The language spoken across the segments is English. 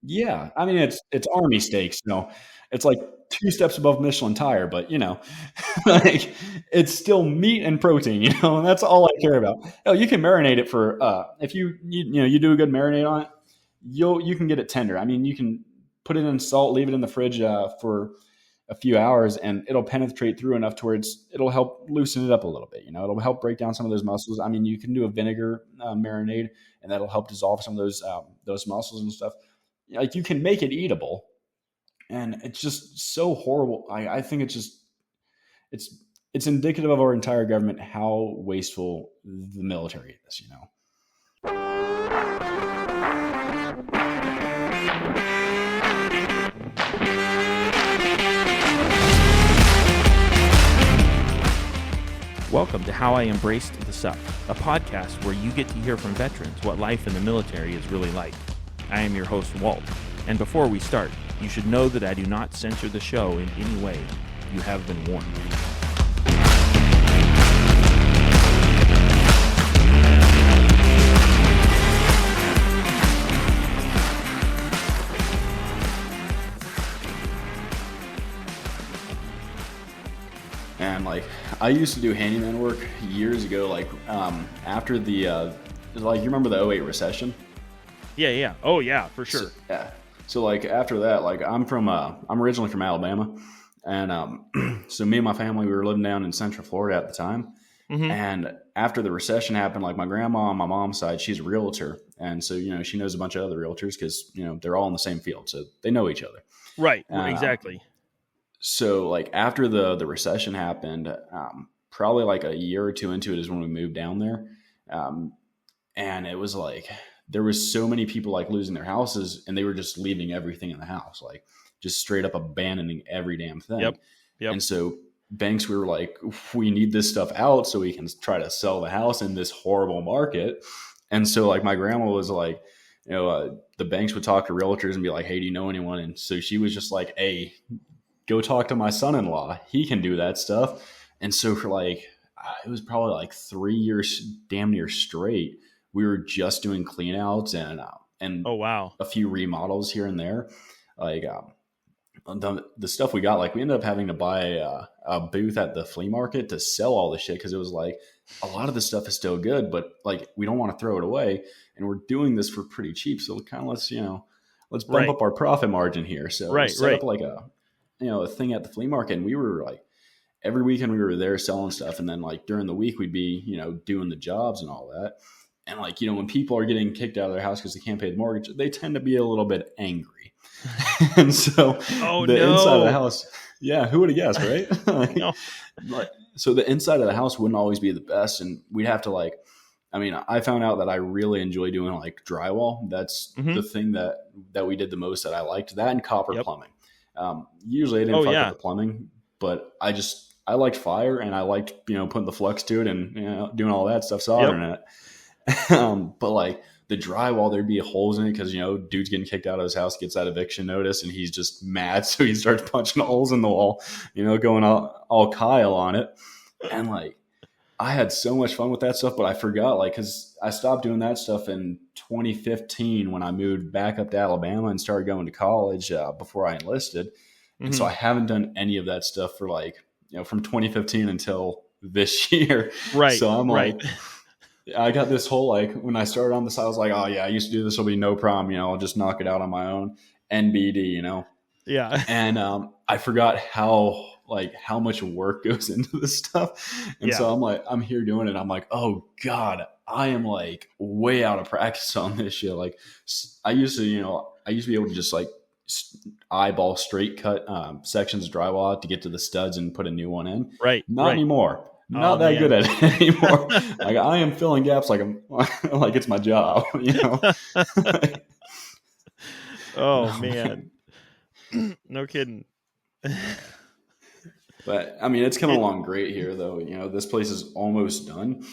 Yeah, I mean it's army steaks, it's like 2 steps above Michelin tire, but like it's still meat and protein, and that's all I care about. Oh, you can marinate it for if you do a good marinade on it, you can get it tender. I mean, you can put it in salt, leave it in the fridge for a few hours, and it'll penetrate through enough to where it'll help loosen it up a little bit. It'll help break down some of those muscles. I mean, you can do a vinegar marinade, and that'll help dissolve some of those muscles and stuff. Like you can make it eatable, and it's just so horrible. I think it's it's indicative of our entire government how wasteful the military is. Welcome to How I Embraced the Suck, a podcast where you get to hear from veterans what life in the military is really like. I am your host, Walt, and before we start, you should know that I do not censor the show in any way. You have been warned. And like I used to do handyman work years ago, like after the like you remember the '08 recession? Yeah. Oh yeah, for sure. Yeah. So like after that, like I'm originally from Alabama, and so me and my family, we were living down in Central Florida at the time. Mm-hmm. And after the recession happened, like my grandma on my mom's side, she's a realtor, and so she knows a bunch of other realtors because they're all in the same field, so they know each other. Right. Exactly. So like after the recession happened, probably like a year or two into it is when we moved down there, and it was like there was so many people like losing their houses, and they were just leaving everything in the house, like just straight up abandoning every damn thing. Yep. And so banks, we were like, we need this stuff out so we can try to sell the house in this horrible market. And so like my grandma was like, the banks would talk to realtors and be like, hey, do you know anyone? And so she was just like, hey, go talk to my son-in-law. He can do that stuff. And so for like, it was probably like 3 years, damn near straight, we were just doing clean outs and Oh, wow. a few remodels here and there. Like the stuff we got, like we ended up having to buy a booth at the flea market to sell all the shit. Cause it was like, a lot of the stuff is still good, but like, we don't want to throw it away, and we're doing this for pretty cheap. So kind of let's bump up our profit margin here. So we set up like a thing at the flea market, and we were like every weekend we were there selling stuff, and then like during the week we'd be doing the jobs and all that. And like when people are getting kicked out of their house because they can't pay the mortgage, they tend to be a little bit angry. And so inside of the house, yeah, who would have guessed, right? So the inside of the house wouldn't always be the best, and we'd have to I found out that I really enjoy doing like drywall. That's the thing that we did the most, that I liked, that and copper plumbing. Usually I didn't fuck with the plumbing, but I liked fire, and I liked, putting the flux to it and doing all that stuff, soldering it. But like the drywall, there'd be holes in it because, dude's getting kicked out of his house, gets that eviction notice, and he's just mad. So he starts punching holes in the wall, going all Kyle on it. And like, I had so much fun with that stuff, but I forgot, like, cause I stopped doing that stuff in 2015 when I moved back up to Alabama and started going to college before I enlisted. And so I haven't done any of that stuff for like, from 2015 until this year. Right. So I'm like, I got this whole, like, when I started on this, I was like, oh yeah, I used to do this, will be no problem. I'll just knock it out on my own. NBD, Yeah. And I forgot how much work goes into this stuff. And so I'm here doing it. I'm like, oh God, I am like way out of practice on this shit. Like I used to be able to just like eyeball straight cut sections of drywall out to get to the studs and put a new one in. Right. Not anymore. Not that good at it anymore. Like I am filling gaps like like it's my job, Oh man. No kidding. But I mean, it's coming along great here, though. This place is almost done,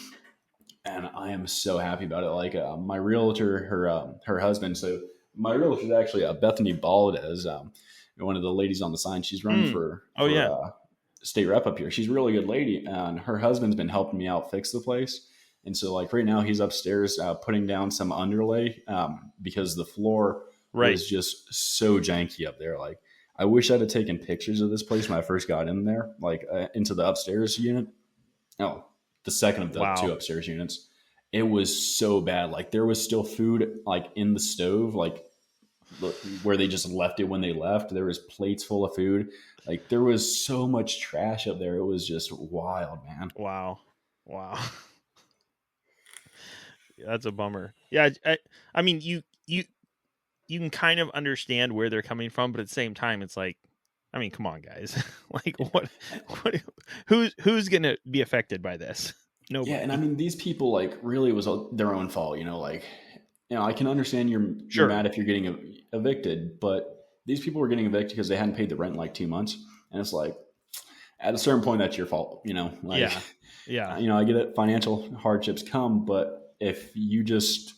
and I am so happy about it. Like my realtor, her husband. So my realtor is actually Bethany Baldez, one of the ladies on the sign. She's running for state rep up here. She's a really good lady, and her husband's been helping me out fix the place. And so like right now he's upstairs putting down some underlay because the floor It Right. was just so janky up there. Like, I wish I'd have taken pictures of this place when I first got in there, like into the upstairs unit. Oh, the second of the Wow. 2 upstairs units. It was so bad. Like, there was still food like in the stove, like where they just left it when they left. There was plates full of food. Like, there was so much trash up there. It was just wild, man. Wow. That's a bummer. Yeah. I mean, you can kind of understand where they're coming from, but at the same time, it's like, I mean, come on, guys. Like, what, who's going to be affected by this? Nobody. Yeah. And I mean, these people, like, really it was their own fault, like, I can understand you're mad if you're getting evicted, but these people were getting evicted because they hadn't paid the rent in like 2 months. And it's like, at a certain point, that's your fault, like, yeah. I get it. Financial hardships come, but if you just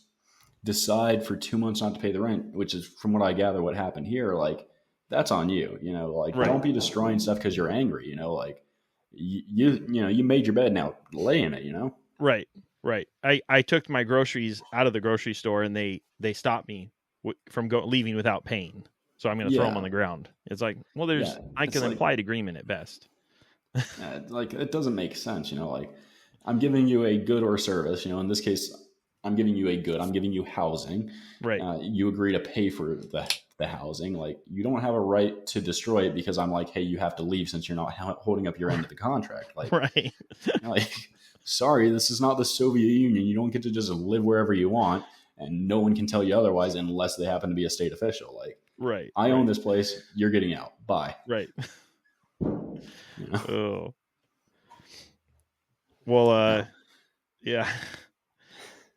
decide for 2 months not to pay the rent, which is from what I gather, what happened here, like, that's on you, like, right. Don't be destroying stuff because you're angry, like you made your bed, now lay in it, Right. I took my groceries out of the grocery store and they stopped me from leaving without paying. So I'm going to throw them on the ground. It's like, well, there's like an implied agreement at best. Like, it doesn't make sense, like, I'm giving you a good or service, in this case, I'm giving you a good, I'm giving you housing. Right. You agree to pay for the housing. Like, you don't have a right to destroy it because I'm like, hey, you have to leave since you're not holding up your end of the contract. Like, right. Like, sorry, this is not the Soviet Union. You don't get to just live wherever you want, and no one can tell you otherwise unless they happen to be a state official. Like, right. I own this place. You're getting out. Bye. Right. Oh. Well, yeah.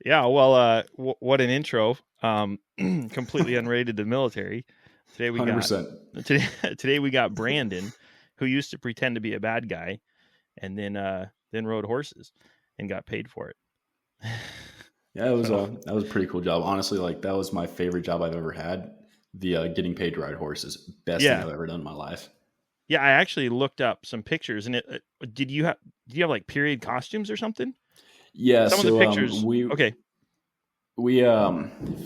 Yeah. Well, what an intro. Completely unrated to military. Today we 100%. Today we got Brandon, who used to pretend to be a bad guy, and then rode horses and got paid for it. Yeah, that was a pretty cool job. Honestly, like, that was my favorite job I've ever had. The getting paid to ride horses, best thing I've ever done in my life. Yeah, I actually looked up some pictures, and did you have like period costumes or something? Yeah, some of the pictures. We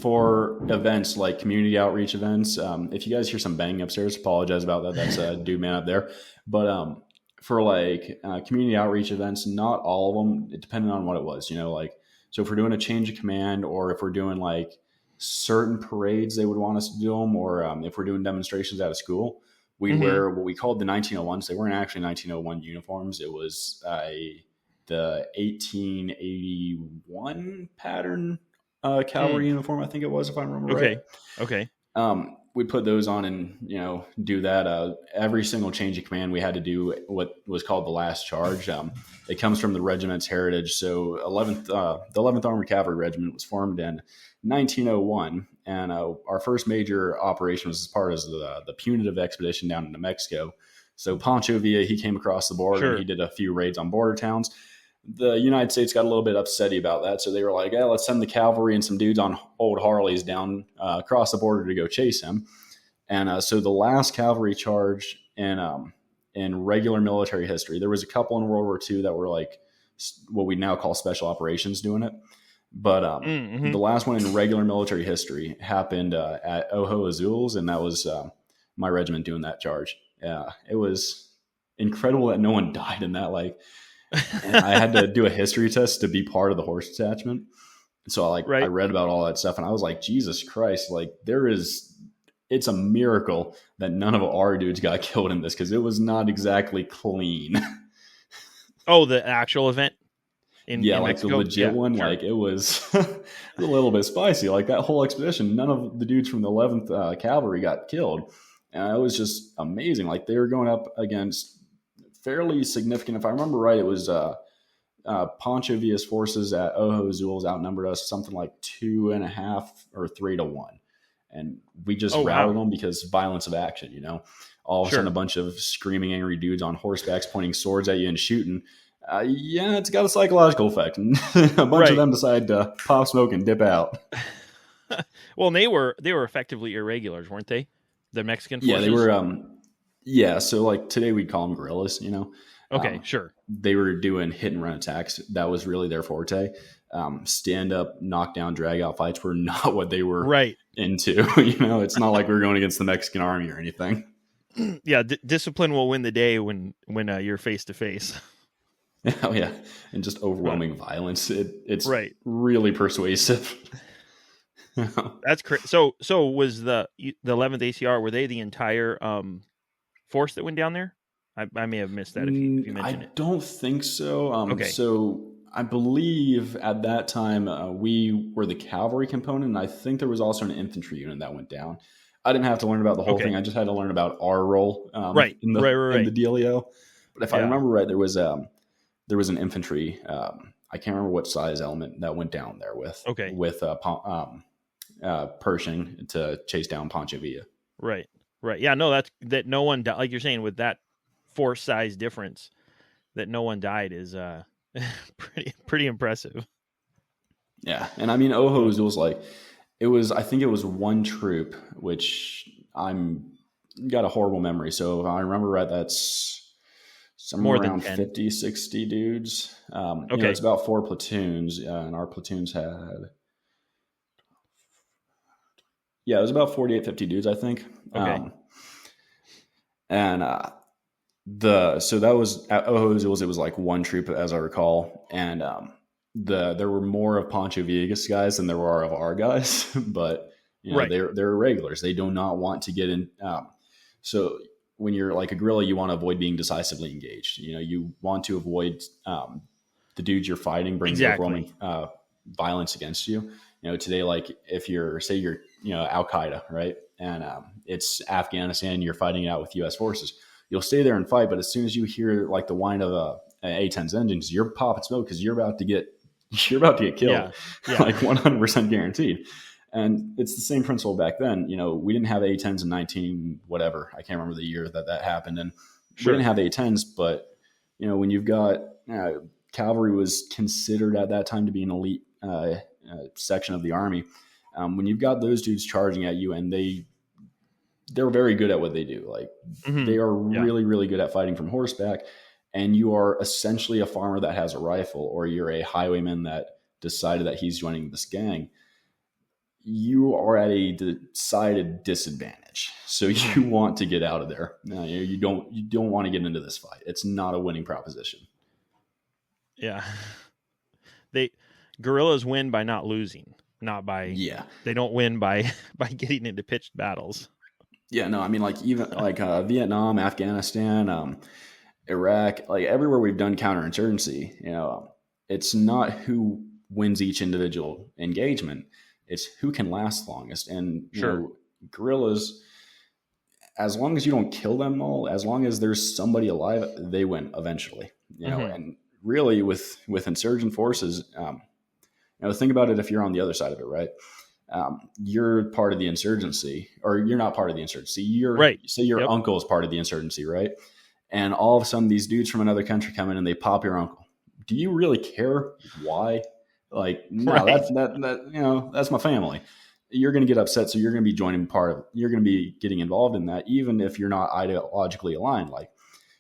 for events like community outreach events. If you guys hear some banging upstairs, apologize about that. That's a dude man up there. But for like community outreach events, not all of them, depending on what it was. Like, so if we're doing a change of command, or if we're doing like certain parades, they would want us to do them, or if we're doing demonstrations at a school, we'd wear what we called the 1901s. They weren't actually 1901 uniforms. It was the 1881 pattern cavalry uniform, I think it was, if I remember right. Okay. We put those on and, do that. Every single change of command, we had to do what was called the last charge. It comes from the regiment's heritage. So the 11th Armored Cavalry Regiment was formed in 1901. And our first major operation was as part of the punitive expedition down into Mexico. So Pancho Villa, he came across the border and he did a few raids on border towns. The United States got a little bit upsetty about that. So they were like, yeah, let's send the cavalry and some dudes on old Harleys down across the border to go chase him. And so the last cavalry charge in regular military history, there was a couple in World War II that were like what we now call special operations doing it. But the last one in regular military history happened at Ojo Azules, and that was my regiment doing that charge. Yeah, it was incredible that no one died in that. Like, and I had to do a history test to be part of the horse detachment. So I read about all that stuff, and I was like, Jesus Christ, like, it's a miracle that none of our dudes got killed in this, because it was not exactly clean. Oh, the actual event? In like Mexico? The legit one, sure. Like, it was a little bit spicy. Like, that whole expedition, none of the dudes from the 11th Cavalry got killed. And it was just amazing. Like, they were going up against fairly significant, if I remember right, it was Pancho Villa's forces at Ojo Azules outnumbered us something like 2.5 or 3 to 1. And we just routed them because violence of action, all of a sudden a bunch of screaming, angry dudes on horsebacks pointing swords at you and shooting. It's got a psychological effect. A bunch of them decide to pop smoke and dip out. Well, they were effectively irregulars, weren't they? The Mexican forces? Yeah, they were. So like today we'd call them guerrillas, Okay, sure. They were doing hit and run attacks. That was really their forte. stand up, knockdown, drag out fights were not what they were right into. It's not like we're going against the Mexican army or anything. Yeah, discipline will win the day when you're face to face. Oh yeah, and just overwhelming violence. It's right. really persuasive. That's crazy. So was the 11th ACR, were they the entire force that went down there? I may have missed that if you mentioned it. I don't think so. Okay. So I believe at that time we were the cavalry component, and I think there was also an infantry unit that went down. I didn't have to learn about the whole thing. I just had to learn about our role in the dealio. But if I remember right, there was an infantry. I can't remember what size element that went down there with Pershing to chase down Pancho Villa. Right. Yeah, no, that no one died, like you're saying, with that force size difference, that no one died is pretty impressive. Yeah, and I mean Ojos, I think it was one troop, which got a horrible memory. So if I remember right, that's somewhere around 50, 60 dudes. It's about 4 platoons, and our platoons had, it was about 48, 50 dudes, I think. Okay. So that was at Ojos. It was like one troop, as I recall, and there were more of Pancho Villa's guys than there were of our guys, but they're regulars. They do not want to get in. So when you're like a guerrilla, you want to avoid being decisively engaged. You want to avoid the dudes you're fighting bringing overwhelming violence against you. Today, like if you're Al Qaeda, right, and it's Afghanistan, you're fighting it out with U.S. forces. You'll stay there and fight, but as soon as you hear like the whine of A-10's engines, you're popping smoke because you're about to get killed, like 100% guaranteed. And it's the same principle back then. We didn't have A-10s in 19 whatever. I can't remember the year that happened, and we didn't have A-10s. But when you've got cavalry was considered at that time to be an elite section of the army. When you've got those dudes charging at you, and they're very good at what they do. Like they are really, really good at fighting from horseback. And you are essentially a farmer that has a rifle, or you're a highwayman that decided that he's joining this gang. You are at a decided disadvantage. So you want to get out of there. You don't want to get into this fight. It's not a winning proposition. Yeah. Guerrillas win by not losing, not by, they don't win by getting into pitched battles. Yeah, no, I mean, like even like Vietnam, Afghanistan, Iraq, like everywhere we've done counterinsurgency, it's not who wins each individual engagement. It's who can last longest. And guerrillas, as long as you don't kill them all, as long as there's somebody alive, they win eventually. And really with insurgent forces, think about it if you're on the other side of it, right? You're part of the insurgency, or you're not part of the insurgency. Say your uncle is part of the insurgency, right? And all of a sudden these dudes from another country come in and they pop your uncle. Do you really care why? Like, no, that's my family. You're going to get upset. So you're going to be you're going to be getting involved in that, even if you're not ideologically aligned. Like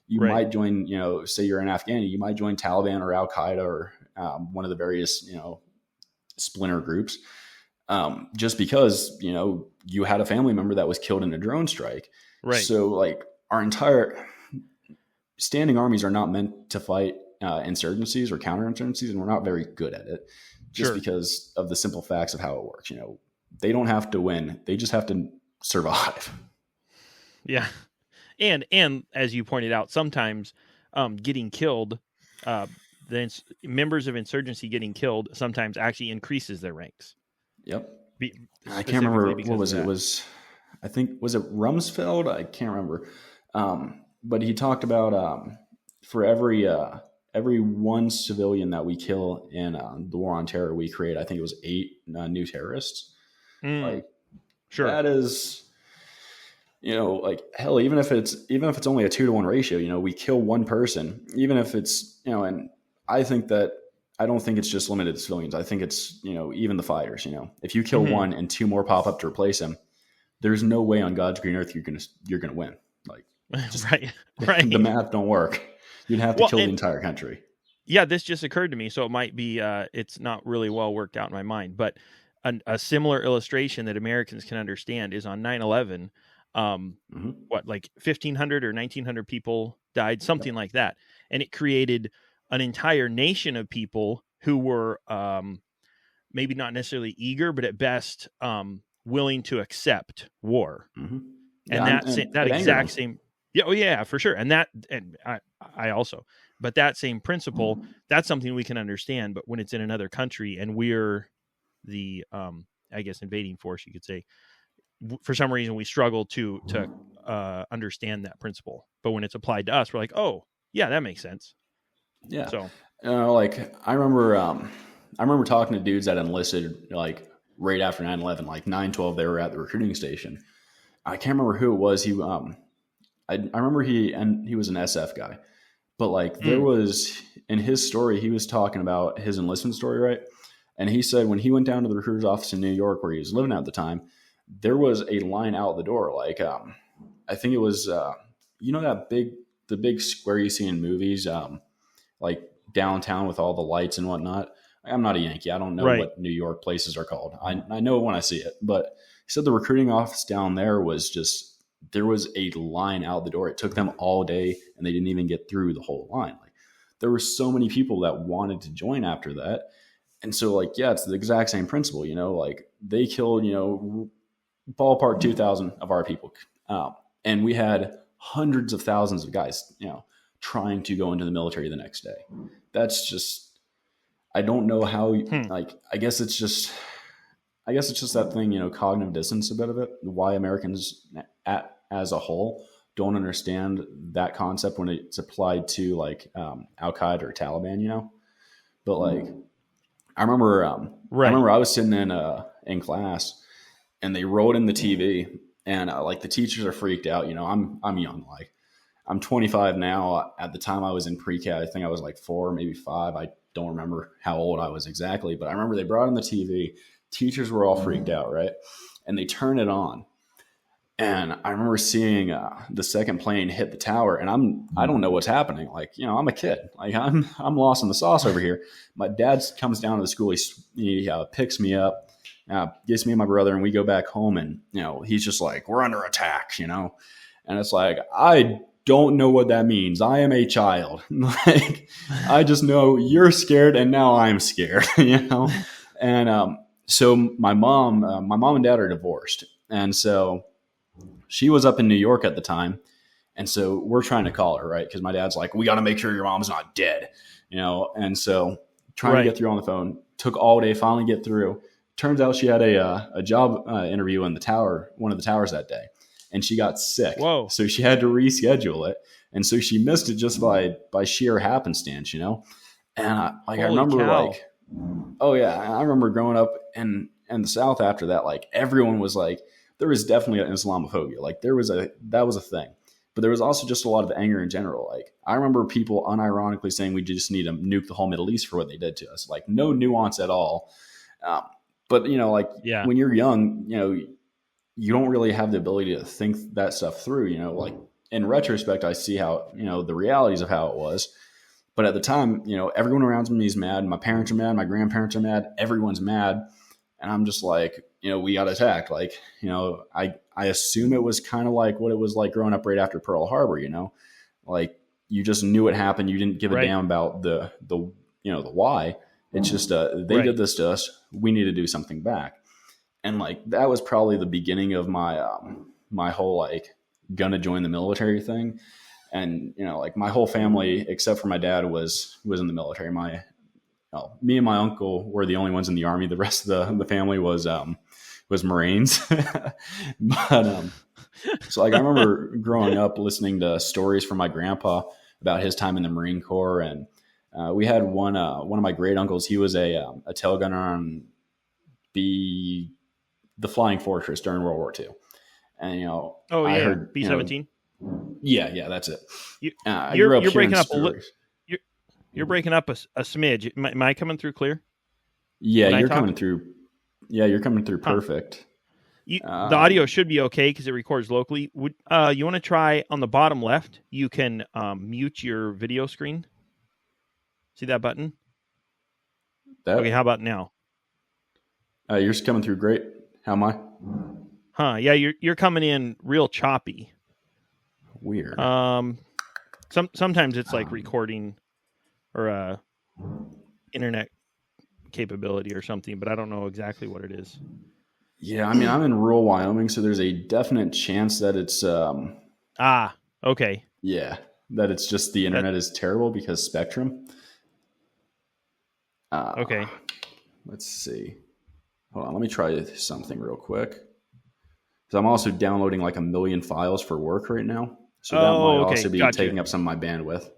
you might join, say you're an Afghani, you might join Taliban or Al Qaeda or one of the various, splinter groups. Just because, you had a family member that was killed in a drone strike. Right. So like our entire standing armies are not meant to fight insurgencies or counterinsurgencies, and we're not very good at it just because of the simple facts of how it works. They don't have to win. They just have to survive. Yeah. And as you pointed out, sometimes getting killed, the members of insurgency getting killed sometimes actually increases their ranks. Yep. I can't remember what was it. Was it Rumsfeld? I can't remember. But he talked about for every one civilian that we kill in the war on terror, we create, I think it was 8 new terrorists. That is, like hell, even if it's only a 2-to-1 ratio, we kill one person, even if it's, and I don't think it's just limited to civilians. I think it's, even the fighters, if you kill one and 2 more pop up to replace him, there's no way on God's green earth you're going to win. Like, right. The math don't work. You'd have to kill the entire country. Yeah, this just occurred to me, so it might be it's not really well worked out in my mind, but a similar illustration that Americans can understand is on 9/11. What, like 1,500 or 1,900 people died, something like that, and it created an entire nation of people who were maybe not necessarily eager, but at best willing to accept war. Yeah, And that exact same, yeah, oh yeah, for sure. And I also, but that same principle, that's something we can understand. But when it's in another country and we're the, I guess, invading force, you could say, for some reason we struggle to understand that principle. But when it's applied to us, we're like, oh yeah, that makes sense. Yeah. So, like I remember talking to dudes that enlisted like right after 9/11, like 9/12, they were at the recruiting station. I can't remember who it was. I remember he was an SF guy, but like there was, in his story, he was talking about his enlistment story, right? And he said when he went down to the recruiter's office in New York, where he was living at the time, there was a line out the door. Like, I think it was, the big square you see in movies, like downtown with all the lights and whatnot. I'm not a Yankee. I don't know what New York places are called. I know when I see it, but he said the recruiting office down there was just, there was a line out the door. It took them all day and they didn't even get through the whole line. Like, there were so many people that wanted to join after that. And so like, yeah, it's the exact same principle, like they killed, ballpark 2,000 of our people. And we had hundreds of thousands of guys, trying to go into the military the next day. That's just, I don't know how, like, I guess it's just that thing, cognitive dissonance a bit of it, why Americans as a whole don't understand that concept when it's applied to like Al-Qaeda or Taliban, but like, I remember I was sitting in class and they rolled in the TV and like the teachers are freaked out. I'm young, like I'm 25 now. At the time I was in pre-K, I think I was like 4, maybe 5. I don't remember how old I was exactly, but I remember they brought in the TV. Teachers were all freaked out, right? And they turn it on. And I remember seeing the second plane hit the tower, and I don't know what's happening. Like, I'm a kid. Like I'm lost in the sauce over here. My dad comes down to the school. He picks me up, gets me and my brother, and we go back home. And he's just like, "We're under attack," And it's like, I don't know what that means. I am a child. Like, I just know you're scared, and now I'm scared. And so my mom and dad are divorced, and so she was up in New York at the time. And so we're trying to call her, right? Because my dad's like, we got to make sure your mom's not dead, And so trying to get through on the phone, took all day, finally get through. Turns out she had a job interview in the tower, one of the towers that day. And she got sick. Whoa. So she had to reschedule it. And so she missed it just by sheer happenstance, And I remember cow. I remember growing up in the South after that, like everyone was like, there was definitely an Islamophobia. Like that was a thing, but there was also just a lot of anger in general. Like I remember people unironically saying we just need to nuke the whole Middle East for what they did to us. Like no nuance at all. But when you're young, you don't really have the ability to think that stuff through, like in retrospect, I see how, the realities of how it was. But at the time, everyone around me is mad. My parents are mad. My grandparents are mad. Everyone's mad. And I'm just like, we got attacked. Like, I assume it was kind of like what it was like growing up right after Pearl Harbor, like you just knew it happened. You didn't give a damn about the why. It's just, they did this to us. We need to do something back. And like, that was probably the beginning of my, my whole, like gonna join the military thing. And, like my whole family, except for my dad was in the military. Me and my uncle were the only ones in the Army. The rest of the family was Marines. But so like I remember growing up listening to stories from my grandpa about his time in the Marine Corps, and we had one of my great uncles. He was a tail gunner on the Flying Fortress during World War II, and I heard B-17. Yeah, that's it. You're breaking up You're breaking up a smidge. Am I coming through clear? Yeah, you're coming through. Yeah, you're coming through perfect. The audio should be okay because it records locally. Would you want to try on the bottom left? You can mute your video screen. See that button? That Okay, how about now? you're coming through great. How am I? Huh? Yeah, you're coming in real choppy. Weird. Sometimes it's like recording or internet capability or something, but I don't know exactly what it is. Yeah, I mean, I'm in rural Wyoming, so there's a definite chance that it's okay. Yeah, that it's just the internet is terrible because Spectrum. Okay. Let's see. Hold on, let me try something real quick. Because I'm also downloading like 1 million files for work right now, so that might also be taking up some of my bandwidth.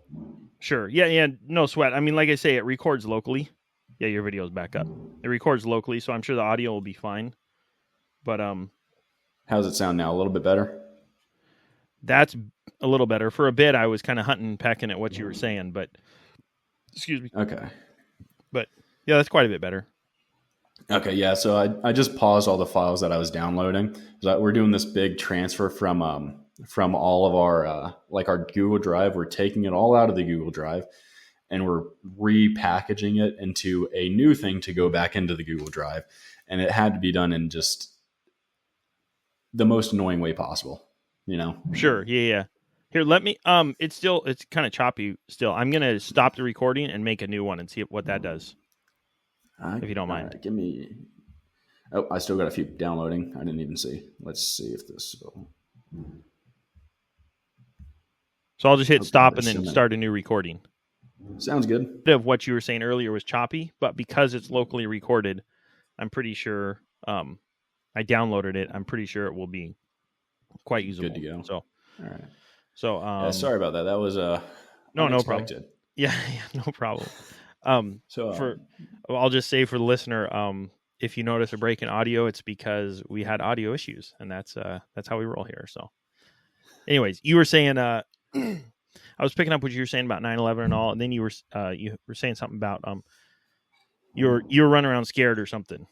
Sure. Yeah. No sweat. I mean, like I say, it records locally. Yeah, your video's back up. It records locally, so I'm sure the audio will be fine. But how's it sound now? A little bit better? That's a little better. For a bit, I was kind of hunting and pecking at what you were saying, but excuse me. Okay. But yeah, that's quite a bit better. Okay, yeah. So I just paused all the files that I was downloading. We're doing this big transfer from all of our like our Google Drive. We're taking it all out of the Google Drive, and we're repackaging it into a new thing to go back into the Google Drive. And it had to be done in just the most annoying way possible, you know? Sure. Yeah. Here, let me, it's kind of choppy still. I'm going to stop the recording and make a new one and see what that does. If you don't mind. Give me, I still got a few downloading. I didn't even see. Let's see if this will. So I'll just hit stop and then start a new recording. Sounds good. Of what you were saying earlier was choppy, but because it's locally recorded, I'm pretty sure I downloaded it. I'm pretty sure it will be quite usable. Good to go. So, all right. So, sorry about that. That was no problem. Yeah, no problem. I'll just say for the listener, if you notice a break in audio, it's because we had audio issues, and that's how we roll here. So, anyways, you were saying I was picking up what you were saying about 9/11 and all, and then you were saying something about you were running around scared or something.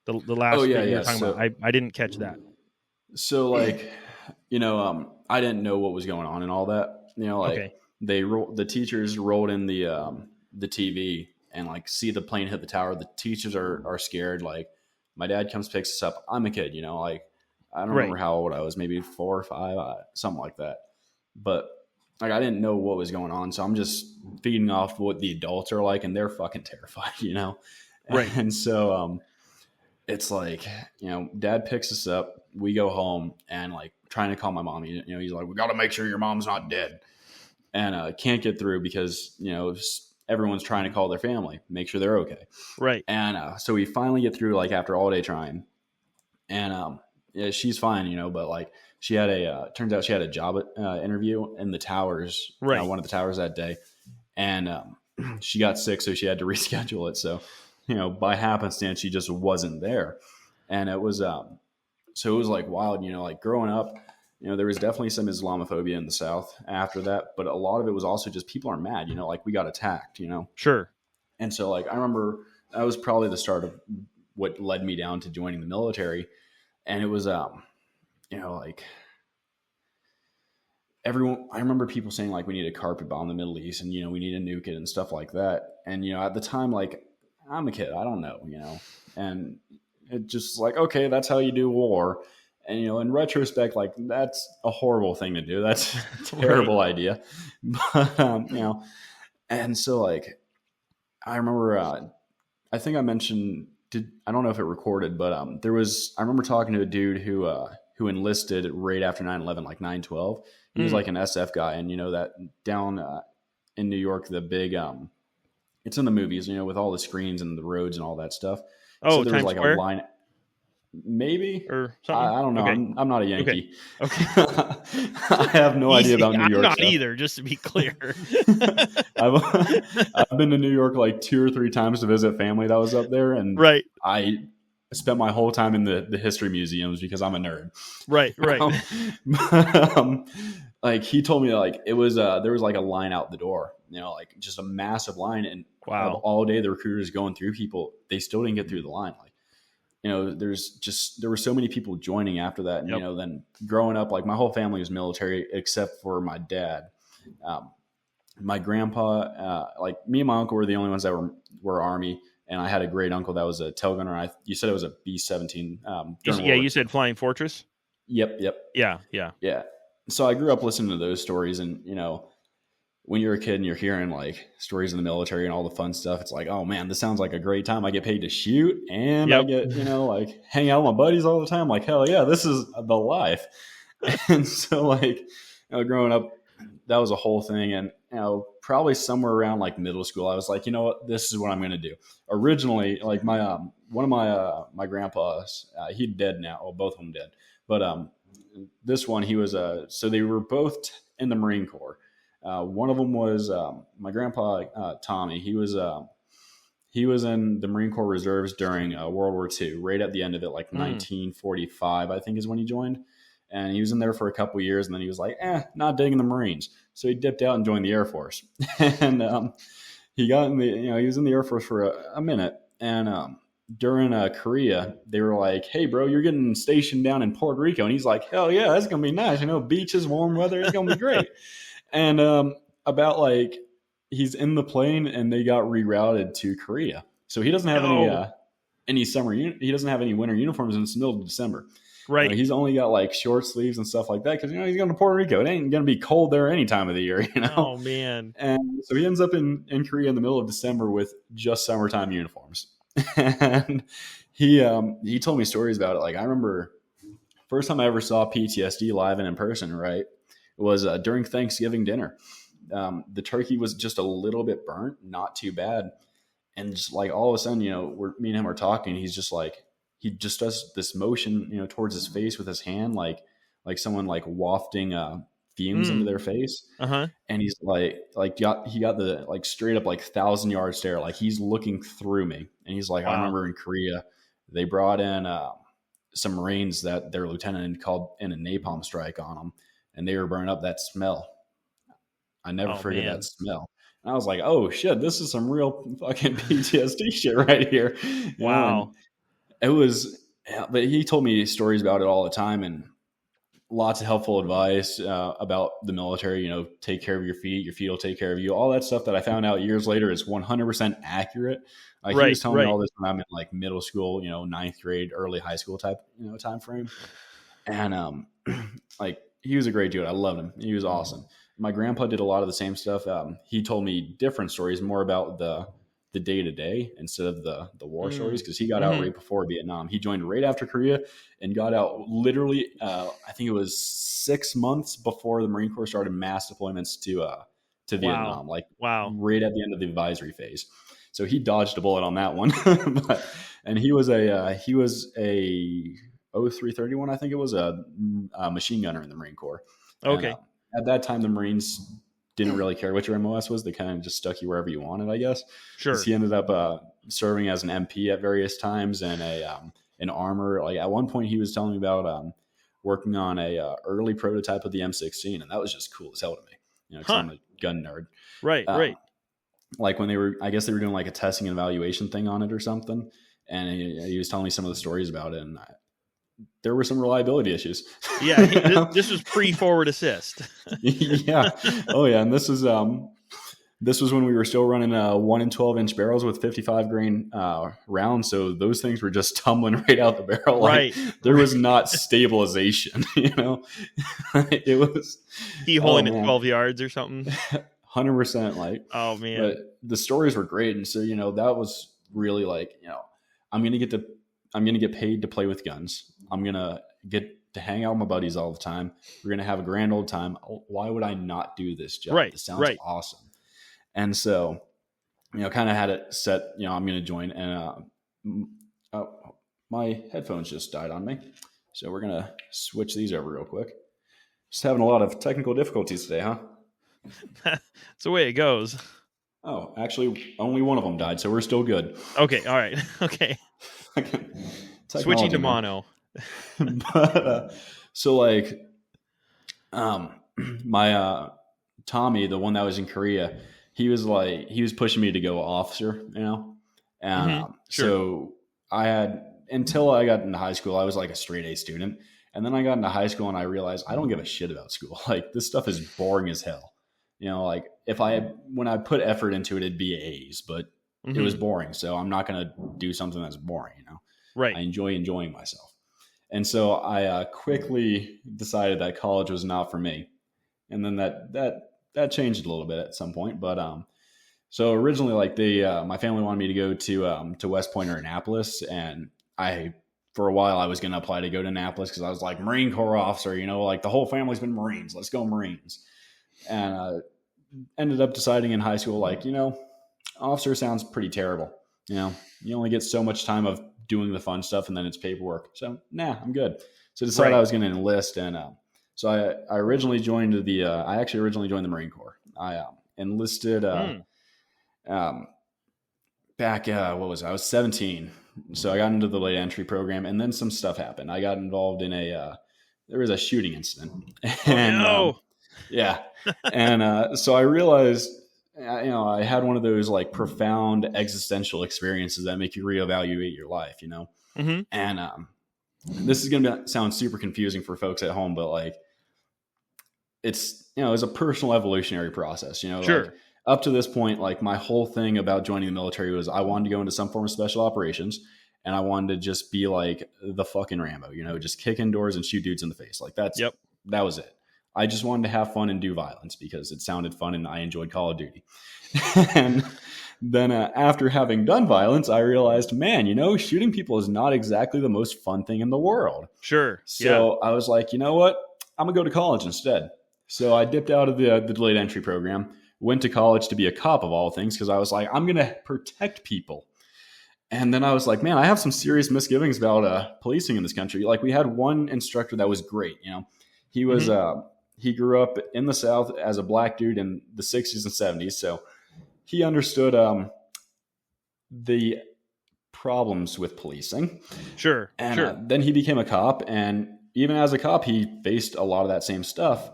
The last thing you were talking about, I didn't catch that. So like, I didn't know what was going on and all that. The teachers rolled in the TV and like see the plane hit the tower. The teachers are scared. Like my dad comes, picks us up. I'm a kid, like I don't remember how old I was, maybe 4 or 5, something like that. But like I didn't know what was going on, so I'm just feeding off what the adults are like, and they're fucking terrified, Right. And so it's like, Dad picks us up, we go home, and like trying to call my mom. He's like, we got to make sure your mom's not dead, and can't get through because everyone's trying to call their family, make sure they're okay. Right. And so we finally get through, like after all day trying, and she's fine, but like she had turns out she had a job interview in the towers, one of the towers that day, and she got sick, so she had to reschedule it. So, by happenstance, she just wasn't there, and it was so it was like wild, like growing up. There was definitely some Islamophobia in the South after that, but a lot of it was also just people are mad, like we got attacked, Sure. And so like I remember that was probably the start of what led me down to joining the military, and it was like everyone. I remember people saying like we need a carpet bomb the Middle East, and we need to nuke it and stuff like that. And at the time, like I'm a kid, I don't know, and it just like okay, that's how you do war. And, in retrospect, like that's a horrible thing to do. That's a terrible idea. But, and so like, I remember, I think I mentioned, I don't know if it recorded, but I remember talking to a dude who enlisted right after 9/11, like 9/12. He was like an SF guy. And, that down in New York, the big, it's in the movies, with all the screens and the roads and all that stuff. Oh, so there was like Square? a line. Maybe or something. I don't know. Okay. I'm not a Yankee. Okay. I have no idea about New York. I'm not stuff. either. Just to be clear, I've been to New York like 2 or 3 times to visit family that was up there, and right. I spent my whole time in the history museums because I'm a nerd. Right. Like he told me like it was there was like a line out the door, like just a massive line, and wow, all day the recruiters going through people, they still didn't get through the line. Like. There were so many people joining after that. And, then growing up, like my whole family was military except for my dad. my grandpa, like me and my uncle were the only ones that were Army. And I had a great uncle that was a tail gunner. You said it was a B-17. You said Flying Fortress? Yep. Yeah. So I grew up listening to those stories, and when you're a kid and you're hearing like stories in the military and all the fun stuff, it's like, oh man, this sounds like a great time. I get paid to shoot, and I get like hang out with my buddies all the time. Like, hell yeah, this is the life. And so like growing up, that was a whole thing. And probably somewhere around like middle school, I was like, you know what, this is what I'm going to do. Originally, like my one of my grandpas, he's dead now. Well, both of them dead, but this one, he was so they were both in the Marine Corps. One of them was my grandpa Tommy. He was in the Marine Corps Reserves during World War II, right at the end of it, like 1945, I think is when he joined. And he was in there for a couple of years, and then he was like, not digging the Marines. So he dipped out and joined the Air Force. And he got in he was in the Air Force for a minute. And during Korea, they were like, hey, bro, you're getting stationed down in Puerto Rico. And he's like, hell yeah, that's going to be nice. Beaches, warm weather, it's going to be great. And about like he's in the plane, and they got rerouted to Korea. So he doesn't have any summer. He doesn't have any winter uniforms, and it's the middle of December. Right. He's only got like short sleeves and stuff like that because he's going to Puerto Rico. It ain't going to be cold there any time of the year. Oh man. And so he ends up in Korea in the middle of December with just summertime uniforms. And he told me stories about it. Like I remember first time I ever saw PTSD live and in person, right, was during Thanksgiving dinner. The turkey was just a little bit burnt, not too bad. And just like all of a sudden, me and him are talking. He's just like, he just does this motion, towards his face with his hand, like someone like wafting fumes into their face. Uh-huh. And he's he got the like straight up like 1,000-yard stare. Like he's looking through me. And he's like, wow. I remember in Korea, they brought in some Marines that their lieutenant called in a napalm strike on them, and they were burning up. That smell, I never forget that smell. And I was like, oh shit, this is some real fucking PTSD shit right here. Wow. It was, but he told me stories about it all the time, and lots of helpful advice about the military. Take care of your feet will take care of you. All that stuff that I found out years later is 100% accurate. He was telling me all this when I'm in like middle school, 9th grade, early high school type, time frame. And like he was a great dude. I loved him. He was awesome. My grandpa did a lot of the same stuff. He told me different stories, more about the day-to-day instead of the war stories, because he got out right before Vietnam. He joined right after Korea and got out literally I think it was 6 months before the Marine Corps started mass deployments to Vietnam, right at the end of the advisory phase. So he dodged a bullet on that one. And he was a 0331, I think it was, a machine gunner in the Marine Corps. Okay. And, at that time, the Marines didn't really care what your MOS was. They kind of just stuck you wherever you wanted, I guess. Sure. He ended up serving as an MP at various times, and an armor. Like at one point, he was telling me about working on a early prototype of the M16, and that was just cool as hell to me. Because I'm a gun nerd. Right. Right. Like when they were doing like a testing and evaluation thing on it or something, and he was telling me some of the stories about it, and there were some reliability issues. Yeah, this was pre-forward assist. Yeah. Oh yeah, and this was when we were still running 1 and 12-inch barrels with 55 grain rounds. So those things were just tumbling right out the barrel. Like, there was not stabilization. It was he holding it 12 yards or something. 100%. Like, oh man, but the stories were great, and so that was really like I'm gonna get paid to play with guns. I'm going to get to hang out with my buddies all the time. We're going to have a grand old time. Why would I not do this job? Right. This sounds awesome. And so, kind of had it set, I'm going to join. And my headphones just died on me. So we're going to switch these over real quick. Just having a lot of technical difficulties today, huh? That's the way it goes. Oh, actually, only one of them died, so we're still good. Okay. All right. Okay. Switching to mono. But so like my Tommy, the one that was in Korea, he was pushing me to go officer, and sure. So I had, until I got into high school, I was like a straight A student, and then I got into high school and I realized I don't give a shit about school. Like, this stuff is boring as hell. Like when I put effort into it, it'd be A's, but it was boring. So I'm not going to do something that's boring, Right. I enjoying myself. And so I quickly decided that college was not for me. And then that changed a little bit at some point. But so originally, like my family wanted me to go to West Point or Annapolis, and for a while I was going to apply to go to Annapolis because I was like Marine Corps officer, like the whole family's been Marines. Let's go Marines. And ended up deciding in high school, like, officer sounds pretty terrible. You only get so much time of doing the fun stuff, and then it's paperwork. So, I'm good. So I decided I was going to enlist, and so I originally joined I actually originally joined the Marine Corps. I enlisted back. What was it? I was 17, so I got into the late entry program, and then some stuff happened. I got involved in there was a shooting incident, and yeah, and so I realized. I had one of those like profound existential experiences that make you reevaluate your life, and this is going to sound super confusing for folks at home, but like it's a personal evolutionary process, Sure. Like, up to this point, like my whole thing about joining the military was I wanted to go into some form of special operations, and I wanted to just be like the fucking Rambo, just kick in doors and shoot dudes in the face. Like that was it. I just wanted to have fun and do violence because it sounded fun and I enjoyed Call of Duty. And then after having done violence, I realized, man, shooting people is not exactly the most fun thing in the world. Sure. So I was like, you know what? I'm going to go to college instead. So I dipped out of the delayed entry program, went to college to be a cop of all things because I was like, I'm going to protect people. And then I was like, man, I have some serious misgivings about policing in this country. Like we had one instructor that was great. He was he grew up in the South as a black dude in the 60s and 70s. So he understood the problems with policing. Sure. And then he became a cop. And even as a cop, he faced a lot of that same stuff.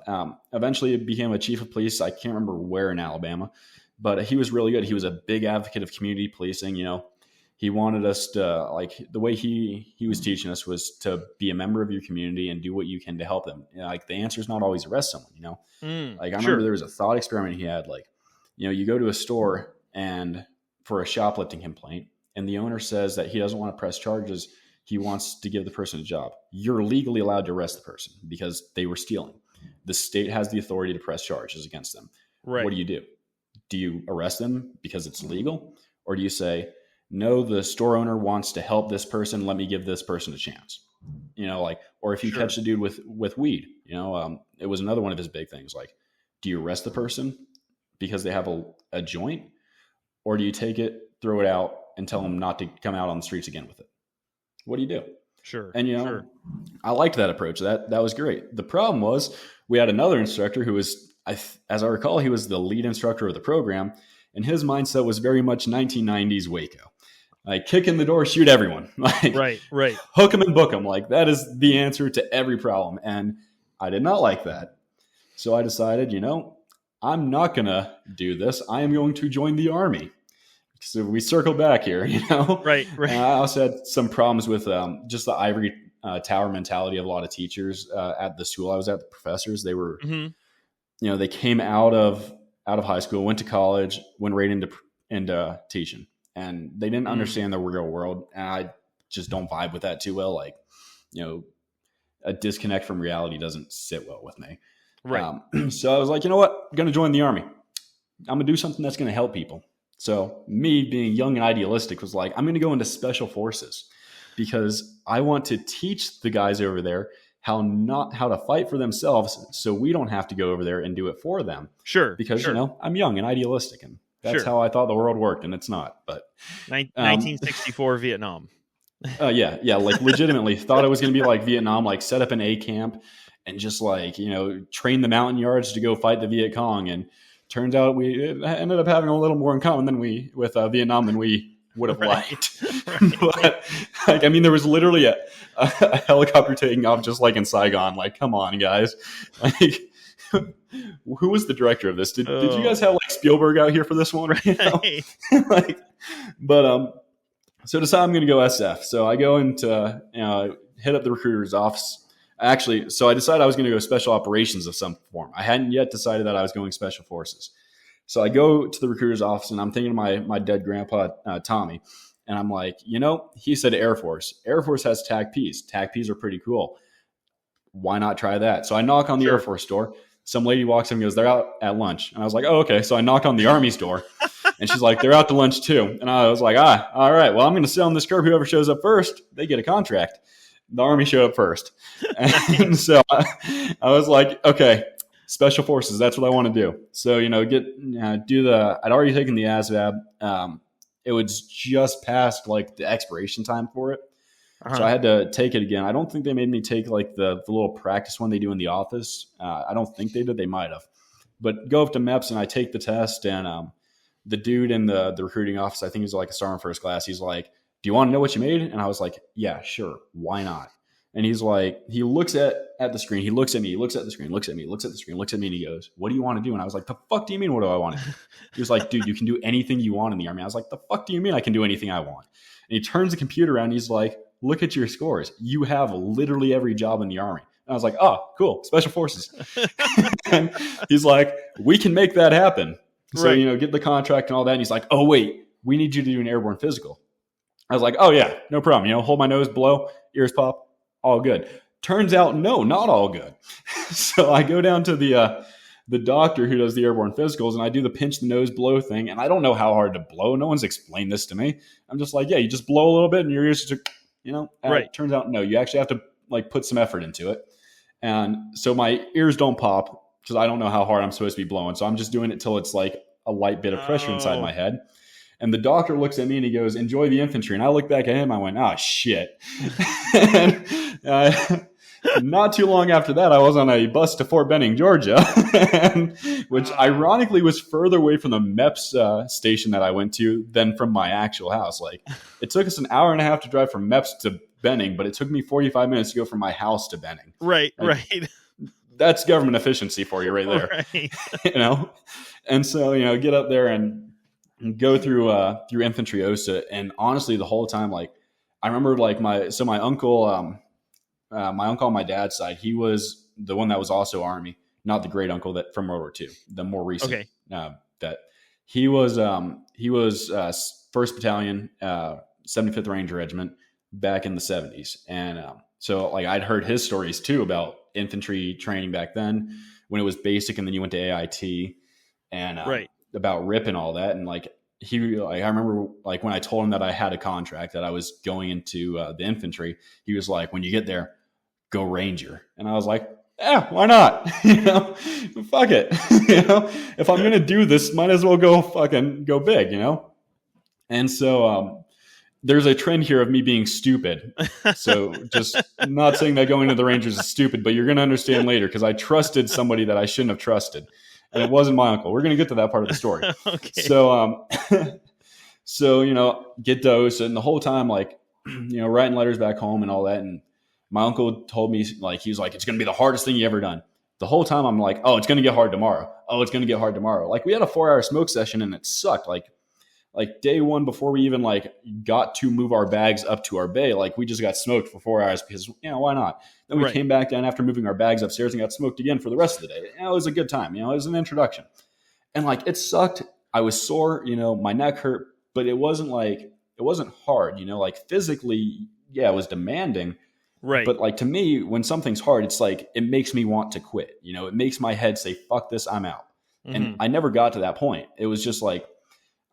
Eventually, he became a chief of police. I can't remember where in Alabama, but he was really good. He was a big advocate of community policing. He wanted us to, like, the way he was teaching us was to be a member of your community and do what you can to help them. Like the answer is not always arrest someone, like I remember there was a thought experiment he had, like, you go to a store and for a shoplifting complaint and the owner says that he doesn't want to press charges. He wants to give the person a job. You're legally allowed to arrest the person because they were stealing. The state has the authority to press charges against them. Right. What do? Do you arrest them because it's legal? Or do you say, no, the store owner wants to help this person. Let me give this person a chance. Or if you catch a dude with weed, it was another one of his big things. Like, do you arrest the person because they have a joint, or do you take it, throw it out, and tell them not to come out on the streets again with it? What do you do? Sure. And I liked that approach. That was great. The problem was we had another instructor who was, as I recall, he was the lead instructor of the program, and his mindset was very much 1990s Waco. Like, kick in the door, shoot everyone. Like, right. Hook them and book them. Like, that is the answer to every problem. And I did not like that. So I decided, I'm not going to do this. I am going to join the Army. So we circle back here, Right. And I also had some problems with just the ivory tower mentality of a lot of teachers at the school I was at, the professors. They were, they came out of high school, went to college, went right into teaching. And they didn't understand the real world. And I just don't vibe with that too well. Like, a disconnect from reality doesn't sit well with me. Right. So I was like, you know what? I'm going to join the Army. I'm going to do something that's going to help people. So me being young and idealistic was like, I'm going to go into special forces because I want to teach the guys over there how to fight for themselves. So we don't have to go over there and do it for them. Sure. Because, I'm young and idealistic, and that's how I thought the world worked, and it's not. But 1964 Vietnam. Yeah. Like, legitimately thought it was going to be like Vietnam, like set up an A camp and just like, train the mountain yards to go fight the Viet Cong. And turns out we ended up having a little more in common with Vietnam than we would have liked. Right. But like, I mean, there was literally a helicopter taking off just like in Saigon. Like, come on, guys. Like, who was the director of this? Did you guys have like Spielberg out here for this one? Right. So decide I'm going to go SF. So I go into hit up the recruiter's office. Actually, so I decided I was going to go special operations of some form. I hadn't yet decided that I was going special forces. So I go to the recruiter's office, and I'm thinking of my dead grandpa, Tommy. And I'm like, he said Air Force. Air Force has TAC-Ps. TAC-Ps are pretty cool. Why not try that? So I knock on the Air Force door. Some lady walks in and goes, they're out at lunch. And I was like, oh, okay. So I knock on the Army's door. And she's like, they're out to lunch too. And I was like, all right. Well, I'm going to sit on this curb. Whoever shows up first, they get a contract. The Army showed up first. And so I was like, okay, special forces. That's what I want to do. So, I'd already taken the ASVAB. It was just past like the expiration time for it. So I had to take it again. I don't think they made me take like the little practice one they do in the office. I don't think they did. They might have. But go up to MEPS and I take the test, and the dude in the recruiting office, I think he's like a sergeant first class. He's like, do you want to know what you made? And I was like, yeah, sure. Why not? And he's like, he looks at the screen. He looks at me. He looks at the screen. Looks at me. Looks at the screen. Looks at me. And he goes, what do you want to do? And I was like, the fuck do you mean? What do I want to do? He was like, dude, you can do anything you want in the Army. I was like, the fuck do you mean I can do anything I want? And he turns the computer around. And he's like, look at your scores. You have literally every job in the Army. And I was like, oh, cool. Special forces. And he's like, we can make that happen. So, get the contract and all that. And he's like, oh, wait, we need you to do an airborne physical. I was like, oh, yeah, no problem. Hold my nose, blow, ears pop, all good. Turns out, no, not all good. So I go down to the doctor who does the airborne physicals, and I do the pinch the nose blow thing. And I don't know how hard to blow. No one's explained this to me. I'm just like, yeah, you just blow a little bit and your ears just, It turns out, no, you actually have to like put some effort into it. And so my ears don't pop because I don't know how hard I'm supposed to be blowing. So I'm just doing it till it's like a light bit of pressure inside my head. And the doctor looks at me and he goes, enjoy the infantry. And I look back at him. I went, oh, shit. And, not too long after that, I was on a bus to Fort Benning, Georgia, which ironically was further away from the MEPS station that I went to than from my actual house. Like, it took us an hour and a half to drive from MEPS to Benning, but it took me 45 minutes to go from my house to Benning. Right, right. That's government efficiency for you right there. Right. And so, get up there and go through infantry OSA. And honestly, the whole time, like, I remember like my uncle on my dad's side, he was the one that was also Army, not the great uncle that from World War II, the more recent. Okay. That he was 1st Battalion, 75th Ranger Regiment back in the 70s. And so like I'd heard his stories too about infantry training back then when it was basic, and then you went to AIT, and about RIP and all that. And like I remember like when I told him that I had a contract that I was going into the infantry, he was like, when you get there, go Ranger. And I was like, yeah, why not? Fuck it. If I'm going to do this, might as well go big, And so there's a trend here of me being stupid. So just not saying that going into the Rangers is stupid, but you're going to understand later because I trusted somebody that I shouldn't have trusted. And it wasn't my uncle. We're going to get to that part of the story. Okay. So, get those. And the whole time, like, writing letters back home and all that. And my uncle told me, like, he was like, it's going to be the hardest thing you ever done. The whole time I'm like, oh, it's going to get hard tomorrow. Oh, it's going to get hard tomorrow. Like, we had a 4-hour smoke session and it sucked. Like day one, before we even like got to move our bags up to our bay, like we just got smoked for 4 hours because, why not? Then we came back down after moving our bags upstairs and got smoked again for the rest of the day. It was a good time. It was an introduction. And like, it sucked. I was sore, my neck hurt, but it wasn't hard, like physically, yeah, it was demanding. Right. But like to me, when something's hard, it's like, it makes me want to quit. It makes my head say, fuck this, I'm out. Mm-hmm. And I never got to that point. It was just like,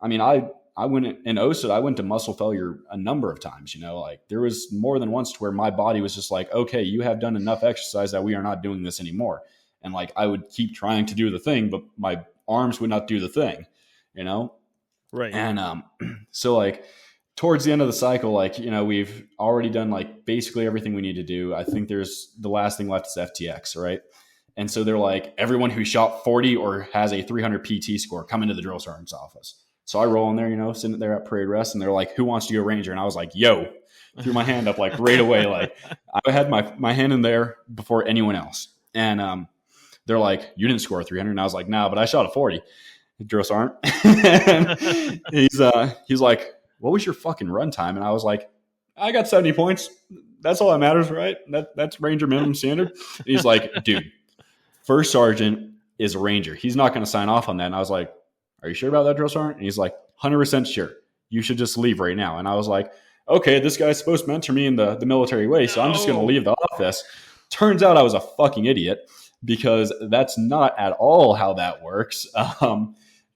I went in OSA, I went to muscle failure a number of times, like there was more than once to where my body was just like, okay, you have done enough exercise that we are not doing this anymore. And like, I would keep trying to do the thing, but my arms would not do the thing, Right. And so like towards the end of the cycle, like, we've already done like basically everything we need to do. I think there's the last thing left is FTX, right? And so they're like, everyone who shot 40 or has a 300 PT score, come into the drill sergeant's office. So I roll in there, sitting there at parade rest, and they're like, who wants to go Ranger? And I was like, yo, threw my hand up like right away. Like I had my hand in there before anyone else. And they're like, you didn't score a 300. And I was like, nah, but I shot a 40. Drill sergeant. And he's like, what was your fucking run time? And I was like, I got 70 points. That's all that matters, right? That's Ranger minimum standard. And he's like, dude, first sergeant is a Ranger. He's not going to sign off on that. And I was like, are you sure about that, drill sergeant? And he's like, 100% sure. You should just leave right now. And I was like, okay, this guy's supposed to mentor me in the military way, so I'm just going to leave the office. Turns out I was a fucking idiot, because that's not at all how that works.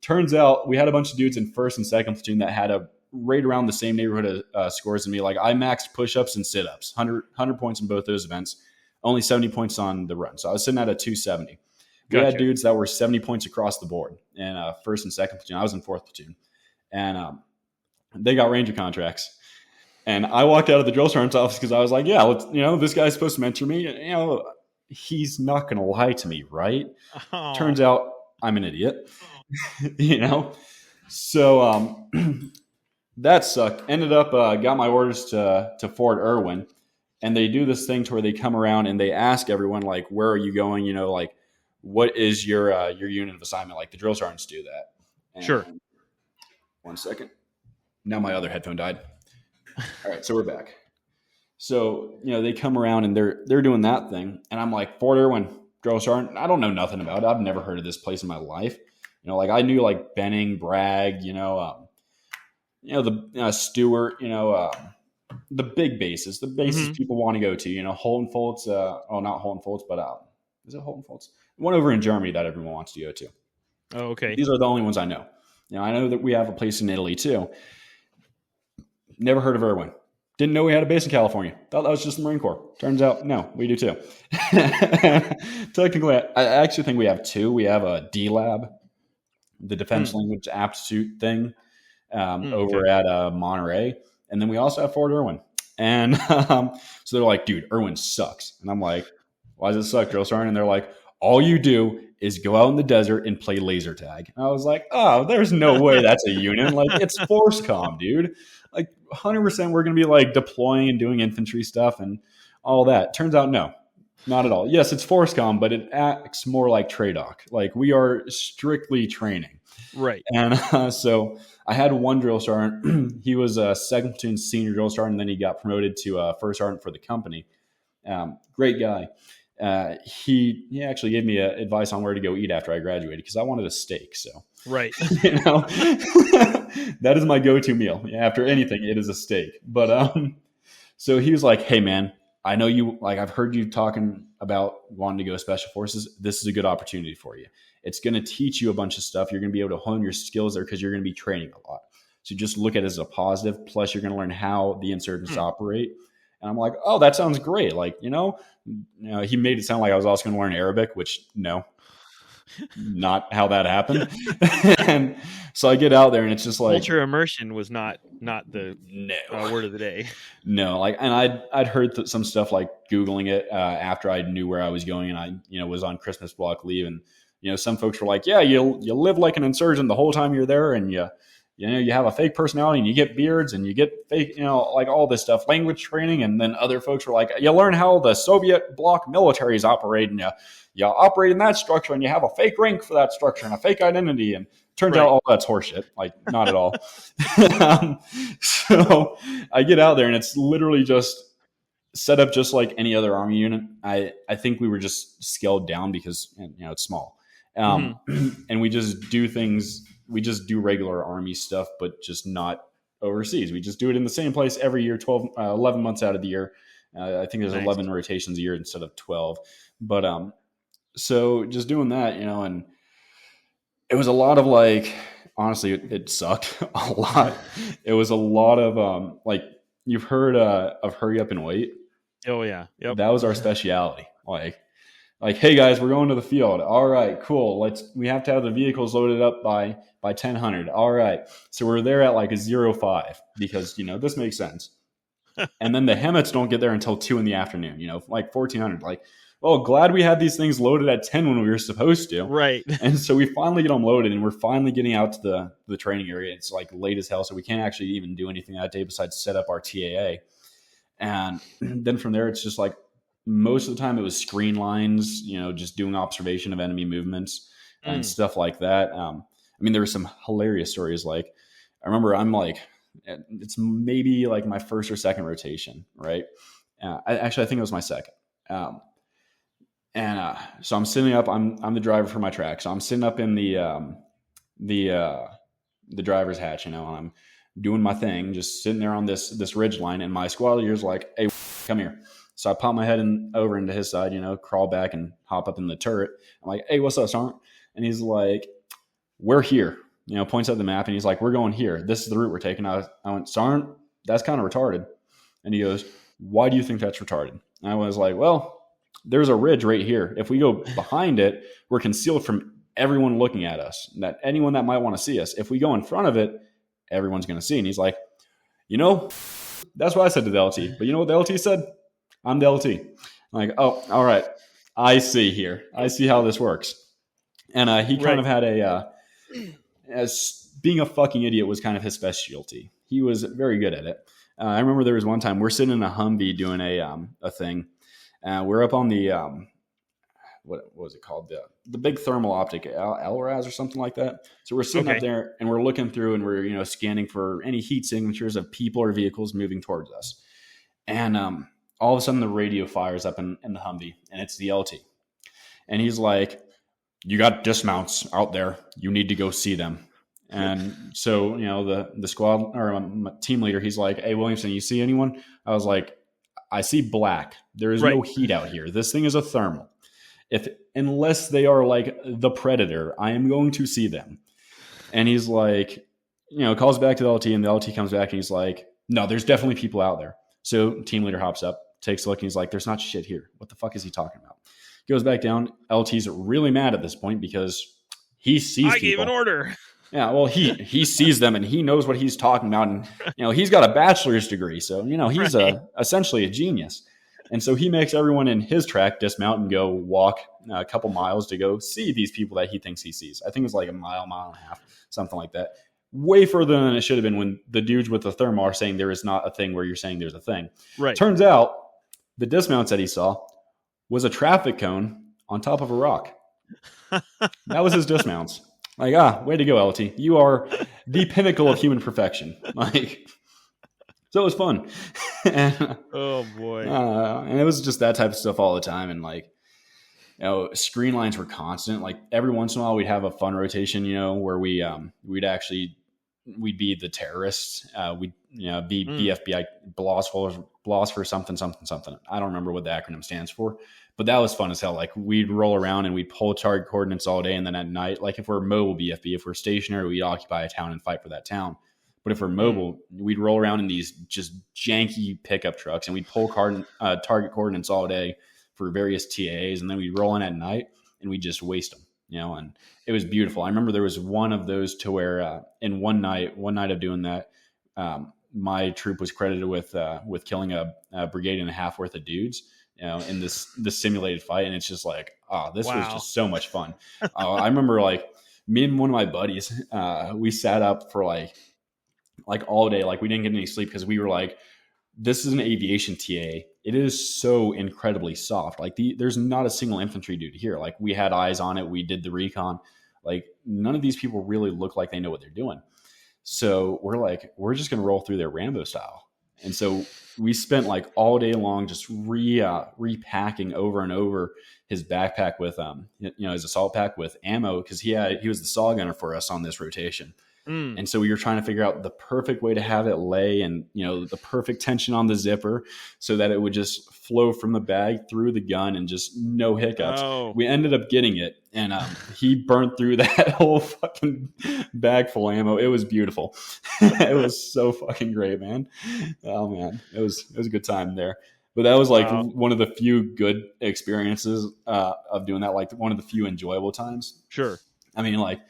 Turns out we had a bunch of dudes in first and second platoon that had a right around the same neighborhood of scores as me. Like I maxed push-ups and sit-ups, 100 points in both those events, only 70 points on the run. So I was sitting at a 270. We had dudes that were 70 points across the board in first and second platoon. I was in fourth platoon. And they got Ranger contracts. And I walked out of the drill sergeant's office because I was like, yeah, this guy's supposed to mentor me. And, he's not going to lie to me, right? Oh. Turns out I'm an idiot, So that sucked. Ended up, got my orders to Fort Irwin. And they do this thing to where they come around and they ask everyone, like, where are you going? Like, what is your unit of assignment? Like the drill sergeants do that. And sure. 1 second. Now my other headphone died. All right, so we're back. So, they come around and they're doing that thing. And I'm like, Fort Irwin, drill sergeant, I don't know nothing about it. I've never heard of this place in my life. Like I knew like Benning, Bragg, the Stewart, the big bases, people want to go to, Holton Foltz, not Holton Foltz, but is it Holton Foltz? One over in Germany that everyone wants to go to. Oh, okay. These are the only ones I know. I know that we have a place in Italy too. Never heard of Irwin. Didn't know we had a base in California. Thought that was just the Marine Corps. Turns out, no, we do too. Technically, I actually think we have two. We have a D-Lab, the Defense Language Aptitude thing over at Monterey. And then we also have Fort Irwin. And so they're like, dude, Irwin sucks. And I'm like, why does it suck, drill sergeant? And they're like, all you do is go out in the desert and play laser tag. And I was like, oh, there's no way that's a unit. Like, it's force comm, dude. Like, 100% we're going to be, like, deploying and doing infantry stuff and all that. Turns out, no, not at all. Yes, it's force comm, but it acts more like TRADOC. Like, we are strictly training. Right. And so I had one drill sergeant. He was a second platoon senior drill sergeant, and then he got promoted to first sergeant for the company. Great guy. He actually gave me advice on where to go eat after I graduated because I wanted a steak. So right, that is my go-to meal after anything. It is a steak. But so he was like, "Hey, man, I know you. Like, I've heard you talking about wanting to go special forces. This is a good opportunity for you. It's going to teach you a bunch of stuff. You're going to be able to hone your skills there because you're going to be training a lot. So just look at it as a positive. Plus, you're going to learn how the insurgents operate." And I'm like, oh, that sounds great. Like, he made it sound like I was also going to learn Arabic, which no, not how that happened. And so I get out there and it's just like culture immersion was not the word of the day. No, like, and I'd heard some stuff like Googling it after I knew where I was going, and I was on Christmas block leave, and some folks were like, yeah, you live like an insurgent the whole time you're there, and you have a fake personality and you get beards and you get fake, like all this stuff, language training. And then other folks were like, you learn how the Soviet bloc militaries operate, and you operate in that structure, and you have a fake rank for that structure and a fake identity. And turns out all that's horseshit. Like, not at all. So I get out there and it's literally just set up just like any other Army unit. I think we were just scaled down because, it's small. And we just do things. We just do regular Army stuff, but just not overseas. We just do it in the same place every year, 11 months out of the year. I think there's 11 rotations a year instead of 12. But so just doing that, and it was a lot of like, honestly, it sucked a lot. It was a lot of like, you've heard of hurry up and wait. Oh yeah. Yep. That was our speciality. Like, hey guys, we're going to the field. All right, cool. We have to have the vehicles loaded up by 1000. All right. So we're there at like a 05 because, this makes sense. And then the HEMETs don't get there until 2 in the afternoon, like 1400. Like, well, glad we had these things loaded at 10 when we were supposed to. Right. And so we finally get them loaded and we're finally getting out to the training area. It's like late as hell. So we can't actually even do anything that day besides set up our TAA. And then from there, it's just like, most of the time it was screen lines, just doing observation of enemy movements and stuff like that. There were some hilarious stories. Like, I remember I'm like, it's maybe like my first or second rotation, right? I think it was my second. So I'm sitting up. I'm the driver for my track. So I'm sitting up in the driver's hatch, and I'm doing my thing, just sitting there on this ridge line. And my squad leader's like, "Hey, come here." So I pop my head over into his side, crawl back and hop up in the turret. I'm like, "Hey, what's up, Sergeant?" And he's like, "We're here." Points at the map, and he's like, "We're going here. This is the route we're taking." I went, "Sergeant, that's kind of retarded." And he goes, "Why do you think that's retarded?" And I was like, "Well, there's a ridge right here. If we go behind it, we're concealed from everyone looking at us, that anyone that might want to see us. If we go in front of it, everyone's going to see." And he's like, "That's what I said to the LT. But you know what the LT said? I'm the LT." I'm like, "Oh, all right. I see here. I see how this works." And he kind of had as being a fucking idiot was kind of his specialty. He was very good at it. I remember there was one time we're sitting in a Humvee doing a thing. We're up on the what was it called, the big thermal optic, LRAS or something like that. So we're sitting up there and we're looking through and we're scanning for any heat signatures of people or vehicles moving towards us. And all of a sudden the radio fires up in the Humvee, and it's the LT. And he's like, "You got dismounts out there. You need to go see them." And so, the squad or my team leader, he's like, "Hey, Williamson, you see anyone?" I was like, "I see black. There is no heat out here. This thing is a thermal. Unless they are like the Predator, I am going to see them." And he's like, calls back to the LT, and the LT comes back and he's like, "No, there's definitely people out there." So team leader hops up, takes a look, and he's like, "There's not shit here. What the fuck is he talking about?" Goes back down. LT's really mad at this point because he sees people. I gave an order. Yeah, well, he sees them and he knows what he's talking about, and he's got a bachelor's degree, so he's essentially a genius. And so he makes everyone in his track dismount and go walk a couple miles to go see these people that he thinks he sees. I think it's like a mile and a half, something like that. Way further than it should have been when the dudes with the thermal are saying there is not a thing where you're saying there's a thing. Right. Turns out the dismounts that he saw was a traffic cone on top of a rock. That was his dismounts. Like, way to go, LT. You are the pinnacle of human perfection. So it was fun. And, oh boy. And it was just that type of stuff all the time. And screen lines were constant. Like every once in a while we'd have a fun rotation, where we'd be the terrorists. We'd be BFBI, BLOS for something. I don't remember what the acronym stands for, but that was fun as hell. Like we'd roll around and we'd pull target coordinates all day. And then at night, like if we're mobile BFB, if we're stationary, we'd occupy a town and fight for that town. But if we're mobile, we'd roll around in these just janky pickup trucks and we'd pull target coordinates all day for various TAs. And then we'd roll in at night and we'd just waste them, and it was beautiful. I remember there was one of those to where in one night of doing that, my troop was credited with killing a brigade and a half worth of dudes, in this simulated fight. And it's just like, this was just so much fun. I remember like me and one of my buddies, we sat up for like all day. Like we didn't get any sleep because we were like, this is an aviation TA. It is so incredibly soft. Like there's not a single infantry dude here. Like we had eyes on it. We did the recon. Like none of these people really look like they know what they're doing. So we're like, we're just going to roll through their Rambo style. And so we spent like all day long just repacking over and over his backpack with, his assault pack with ammo. Cause he was the saw gunner for us on this rotation. And so we were trying to figure out the perfect way to have it lay and, the perfect tension on the zipper so that it would just flow from the bag through the gun and just no hiccups. Oh. We ended up getting it, and he burned through that whole fucking bag full of ammo. It was beautiful. It was so fucking great, man. Oh man, it was a good time there. But that was like one of the few good experiences of doing that, like one of the few enjoyable times. Sure. I mean, like,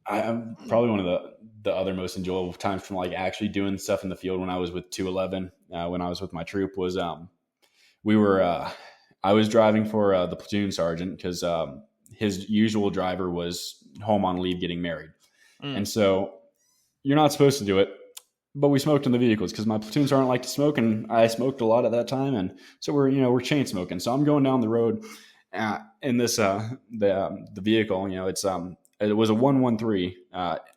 I'm probably one of the other most enjoyable times from like actually doing stuff in the field when I was with 211, when I was with my troop was, I was driving for the platoon sergeant because his usual driver was home on leave getting married. And so you're not supposed to do it, but we smoked in the vehicles because my platoon sergeant liked to smoke and I smoked a lot at that time. And so we're chain smoking. So I'm going down the road in this, the vehicle, it's it was a 113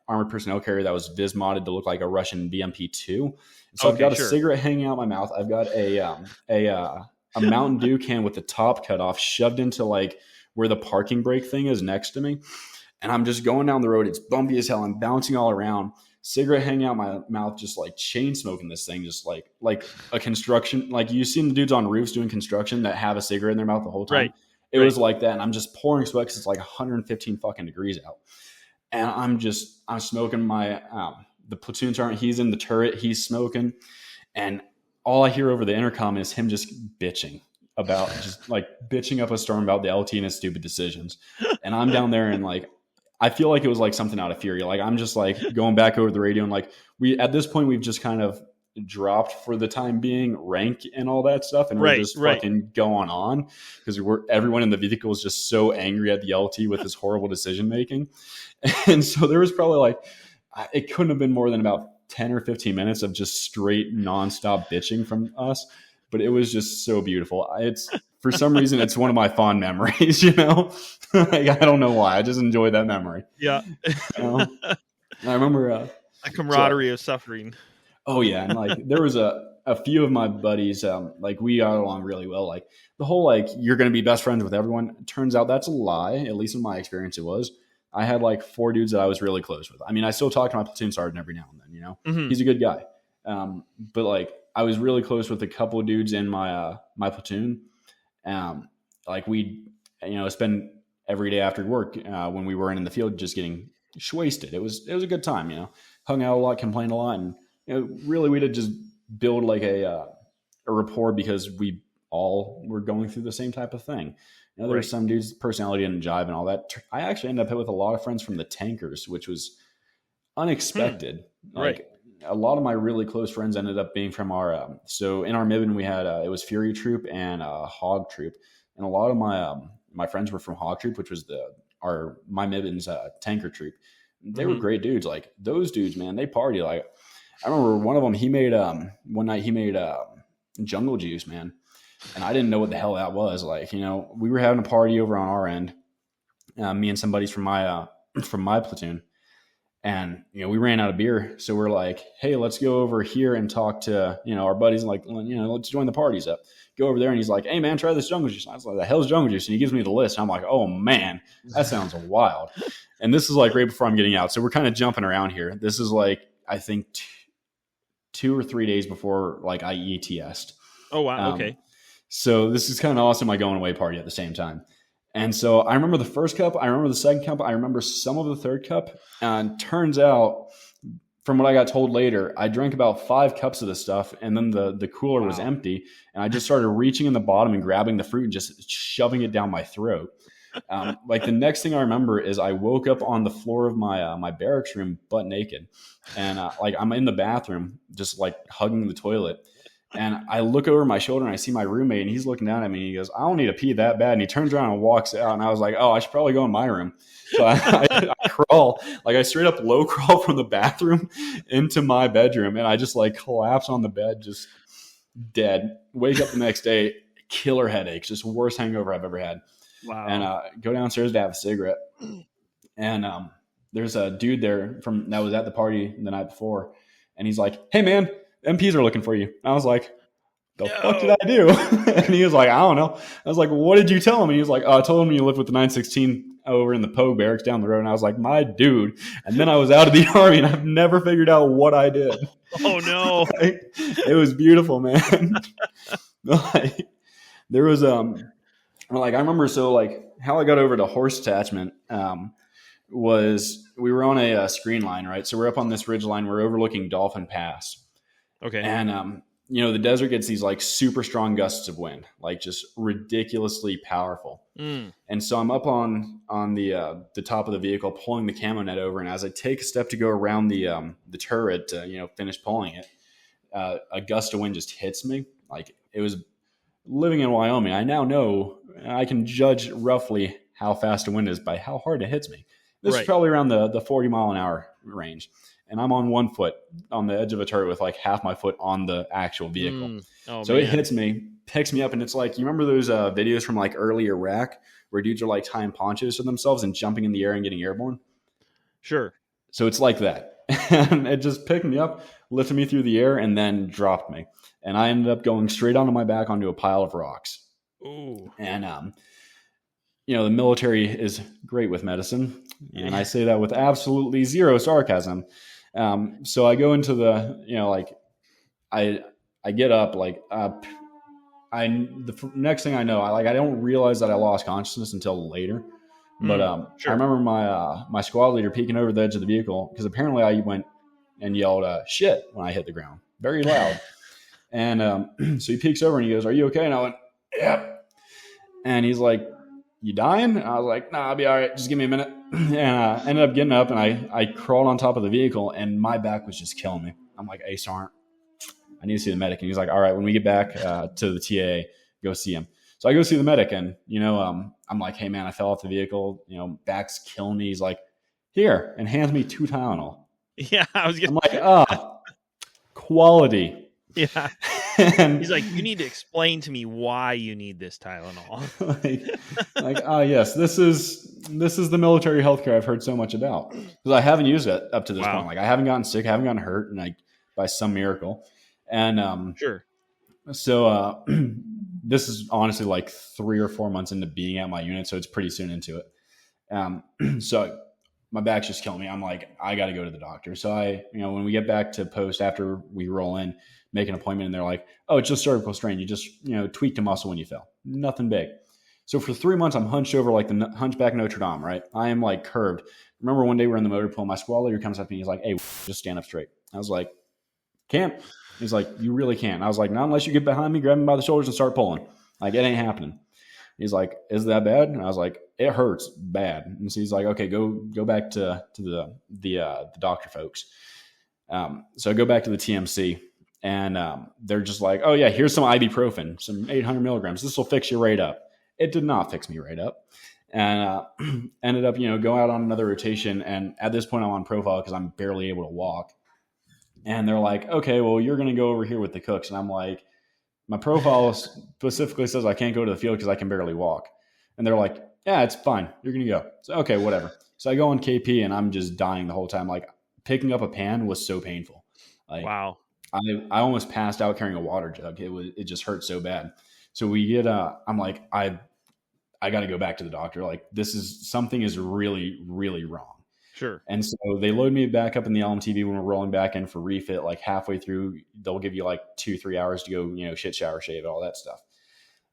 armored personnel carrier that was Viz modded to look like a Russian BMP-2. So I've got a cigarette hanging out my mouth. I've got a Mountain Dew can with the top cut off shoved into like where the parking brake thing is next to me. And I'm just going down the road. It's bumpy as hell. I'm bouncing all around. Cigarette hanging out my mouth, just like chain smoking this thing, just like a construction. Like you've seen the dudes on roofs doing construction that have a cigarette in their mouth the whole time. Right. It was like that. And I'm just pouring sweat because it's like 115 fucking degrees out. And I'm smoking my, the platoon sergeant, he's in the turret, he's smoking. And all I hear over the intercom is him just bitching up a storm about the LT and his stupid decisions. And I'm down there and like, I feel like it was like something out of Fury. Like I'm just like going back over the radio and like at this point we've just kind of dropped for the time being rank and all that stuff. And we're just fucking going on because everyone in the vehicle is just so angry at the LT with his horrible decision making. And so there was probably like, it couldn't have been more than about 10 or 15 minutes of just straight nonstop bitching from us. But it was just so beautiful. It's for some reason, it's one of my fond memories, you know, like, I don't know why. I just enjoy that memory. Yeah. I remember a camaraderie of suffering. Oh yeah. And like, there was a few of my buddies, like we got along really well. Like the whole, like, you're going to be best friends with everyone. Turns out that's a lie. At least in my experience, it was. I had like 4 dudes that I was really close with. I mean, I still talk to my platoon sergeant every now and then, you know, He's a good guy. But like, I was really close with a couple of dudes in my my platoon. Like we, you know, spend every day after work when we weren't in the field just getting wasted. It was a good time, you know. Hung out a lot, complained a lot, and you know, really we did just build like a rapport because we all were going through the same type of thing. You know, there were some dudes' personality didn't jive and all that. I actually ended up with a lot of friends from the tankers, which was unexpected. Like a lot of my really close friends ended up being from our so in our Mibben we had it was Fury Troop and Hog Troop, and a lot of my friends were from Hog Troop, which was my Mibben's tanker troop. They were great dudes. Like those dudes, man, they party. Like I remember one of them, he made one night he made jungle juice, man, and I didn't know what the hell that was. Like, you know, we were having a party over on our end, me and some buddies from my platoon. And, you know, we ran out of beer. So we're like, hey, let's go over here and talk to, you know, our buddies. Like, you know, let's join the parties up. Go over there. And he's like, hey, man, try this jungle juice. I was like, the hell's jungle juice? And he gives me the list. And I'm like, oh, man, that sounds wild. And this is like right before I'm getting out. So we're kind of jumping around here. This is like, I think 2 or 3 days before like I ETS'd. Oh, wow. Okay. So this is kind of awesome. My going away party at the same time. And so I remember the first cup, I remember the second cup, I remember some of the third cup. And turns out, from what I got told later, I drank about 5 cups of this stuff, and then the cooler was empty. And I just started reaching in the bottom and grabbing the fruit and just shoving it down my throat. Like the next thing I remember is I woke up on the floor of my barracks room butt naked. And like I'm in the bathroom just like hugging the toilet. And I look over my shoulder and I see my roommate, and he's looking down at me and he goes, I don't need to pee that bad. And he turns around and walks out. And I was like, oh, I should probably go in my room. So I crawl, like I straight up low crawl from the bathroom into my bedroom. And I just like collapse on the bed, just dead. Wake up the next day, killer headaches, just worst hangover I've ever had. Wow. And go downstairs to have a cigarette. And there's a dude there that was at the party the night before. And he's like, hey, man, MPs are looking for you. And I was like, the fuck did I do? And he was like, I don't know. I was like, what did you tell him? And he was like, I told him you lived with the 916 over in the Pogue barracks down the road. And I was like, my dude. And then I was out of the Army, and I've never figured out what I did. Oh, no. Like, it was beautiful, man. Like, there was, like, I remember, so, like, how I got over to horse attachment was we were on a screen line, right? So we're up on this ridge line. We're overlooking Dolphin Pass. Okay. And, you know, the desert gets these like super strong gusts of wind, like just ridiculously powerful. And so I'm up on the top of the vehicle, pulling the camo net over. And as I take a step to go around the turret to, you know, finish pulling it, a gust of wind just hits me. Like, it was living in Wyoming. I now know I can judge roughly how fast a wind is by how hard it hits me. This is probably around the 40 mile an hour range. And I'm on one foot on the edge of a turret with like half my foot on the actual vehicle. So it hits me, picks me up, and it's like, you remember those videos from like early Iraq where dudes are like tying ponchos to themselves and jumping in the air and getting airborne? Sure. So it's like that. And it just picked me up, lifted me through the air, and then dropped me. And I ended up going straight onto my back onto a pile of rocks. Ooh. And, the military is great with medicine. And I say that with absolutely zero sarcasm. So I go into the, I get up, the next thing I know, I don't realize that I lost consciousness until later. But Sure. I remember my squad leader peeking over the edge of the vehicle because apparently I went and yelled shit when I hit the ground, very loud. And so he peeks over and he goes, "Are you okay?" And I went, "Yep." And he's like, "You dying?" And I was like, "Nah, I'll be all right. Just give me a minute." And I ended up getting up and I crawled on top of the vehicle and my back was just killing me. I'm like, "Hey, Sergeant, I need to see the medic." And he's like, "All right, when we get back to the TA, go see him." So I go see the medic and, I'm like, "Hey man, I fell off the vehicle, back's killing me." He's like, "Here," and hands me 2 Tylenol. Yeah. I'm like, quality. Yeah. And he's like, "You need to explain to me why you need this Tylenol." Yes, this is the military healthcare I've heard so much about, because I haven't used it up to this point. Like I haven't gotten sick, I haven't gotten hurt, and by some miracle. And sure. So this is honestly like 3 or 4 months into being at my unit, so it's pretty soon into it. So my back's just killing me. I'm like, I got to go to the doctor. So when we get back to post after we roll in, make an appointment, and they're like, "Oh, it's just cervical strain. You just tweaked a muscle when you fell. Nothing big." So for 3 months, I'm hunched over like the Hunchback of Notre Dame, right? I am like curved. Remember one day we're in the motor pool, my squad leader comes up to me, he's like, "Hey, just stand up straight." I was like, "Can't." He's like, "You really can't." And I was like, "Not unless you get behind me, grab me by the shoulders and start pulling. Like, it ain't happening." He's like, "Is that bad?" And I was like, "It hurts bad." And so he's like, "Okay, go back to the doctor folks." So I go back to the TMC, and they're just like, "Oh yeah, here's some ibuprofen, some 800 milligrams. This will fix you right up." It did not fix me right up. And ended up, going out on another rotation. And at this point I'm on profile because I'm barely able to walk. And they're like, "Okay, well, you're going to go over here with the cooks." And I'm like, my profile specifically says I can't go to the field because I can barely walk. And they're like, "Yeah, it's fine. You're going to go." So, okay, whatever. So I go on KP and I'm just dying the whole time. Like picking up a pan was so painful. Like, wow. I almost passed out carrying a water jug. It just hurt so bad. So we get, I'm like, I got to go back to the doctor. Like something is really, really wrong. Sure. And so they load me back up in the LMTV when we're rolling back in for refit. Like halfway through, they'll give you like 2-3 hours to go, shit, shower, shave, all that stuff.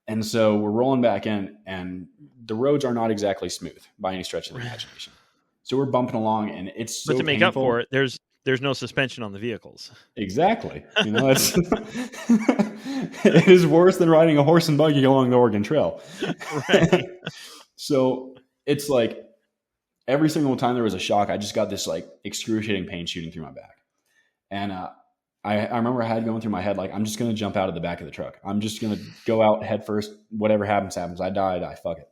And so we're rolling back in, and the roads are not exactly smooth by any stretch of the imagination. So we're bumping along, and it's so But to make painful. up for it, there's no suspension on the vehicles. Exactly. It's it is worse than riding a horse and buggy along the Oregon Trail. Right. So it's like, every single time there was a shock, I just got this like excruciating pain shooting through my back. And I remember I had going through my head, like, I'm just going to jump out of the back of the truck. I'm just going to go out head first. Whatever happens, happens. I die, fuck it.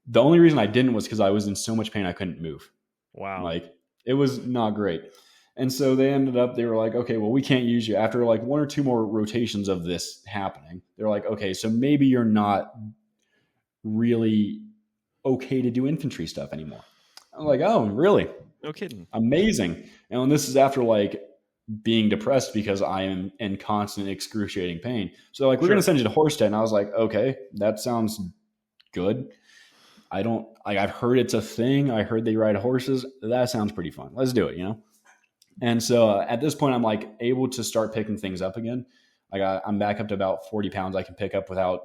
The only reason I didn't was because I was in so much pain I couldn't move. Wow. Like, it was not great. And so they were like, "Okay, well, we can't use you." After like 1 or 2 more rotations of this happening, they're like, "Okay, so maybe you're not really okay to do infantry stuff anymore." I'm like, "Oh, really? No kidding. Amazing." And this is after like being depressed because I am in constant excruciating pain. So like, "We're going to send you to Horstead." And I was like, "Okay, that sounds good. I've heard it's a thing. I heard they ride horses. That sounds pretty fun. Let's do it, And so at this point, I'm like able to start picking things up again. I'm back up to about 40 pounds I can pick up without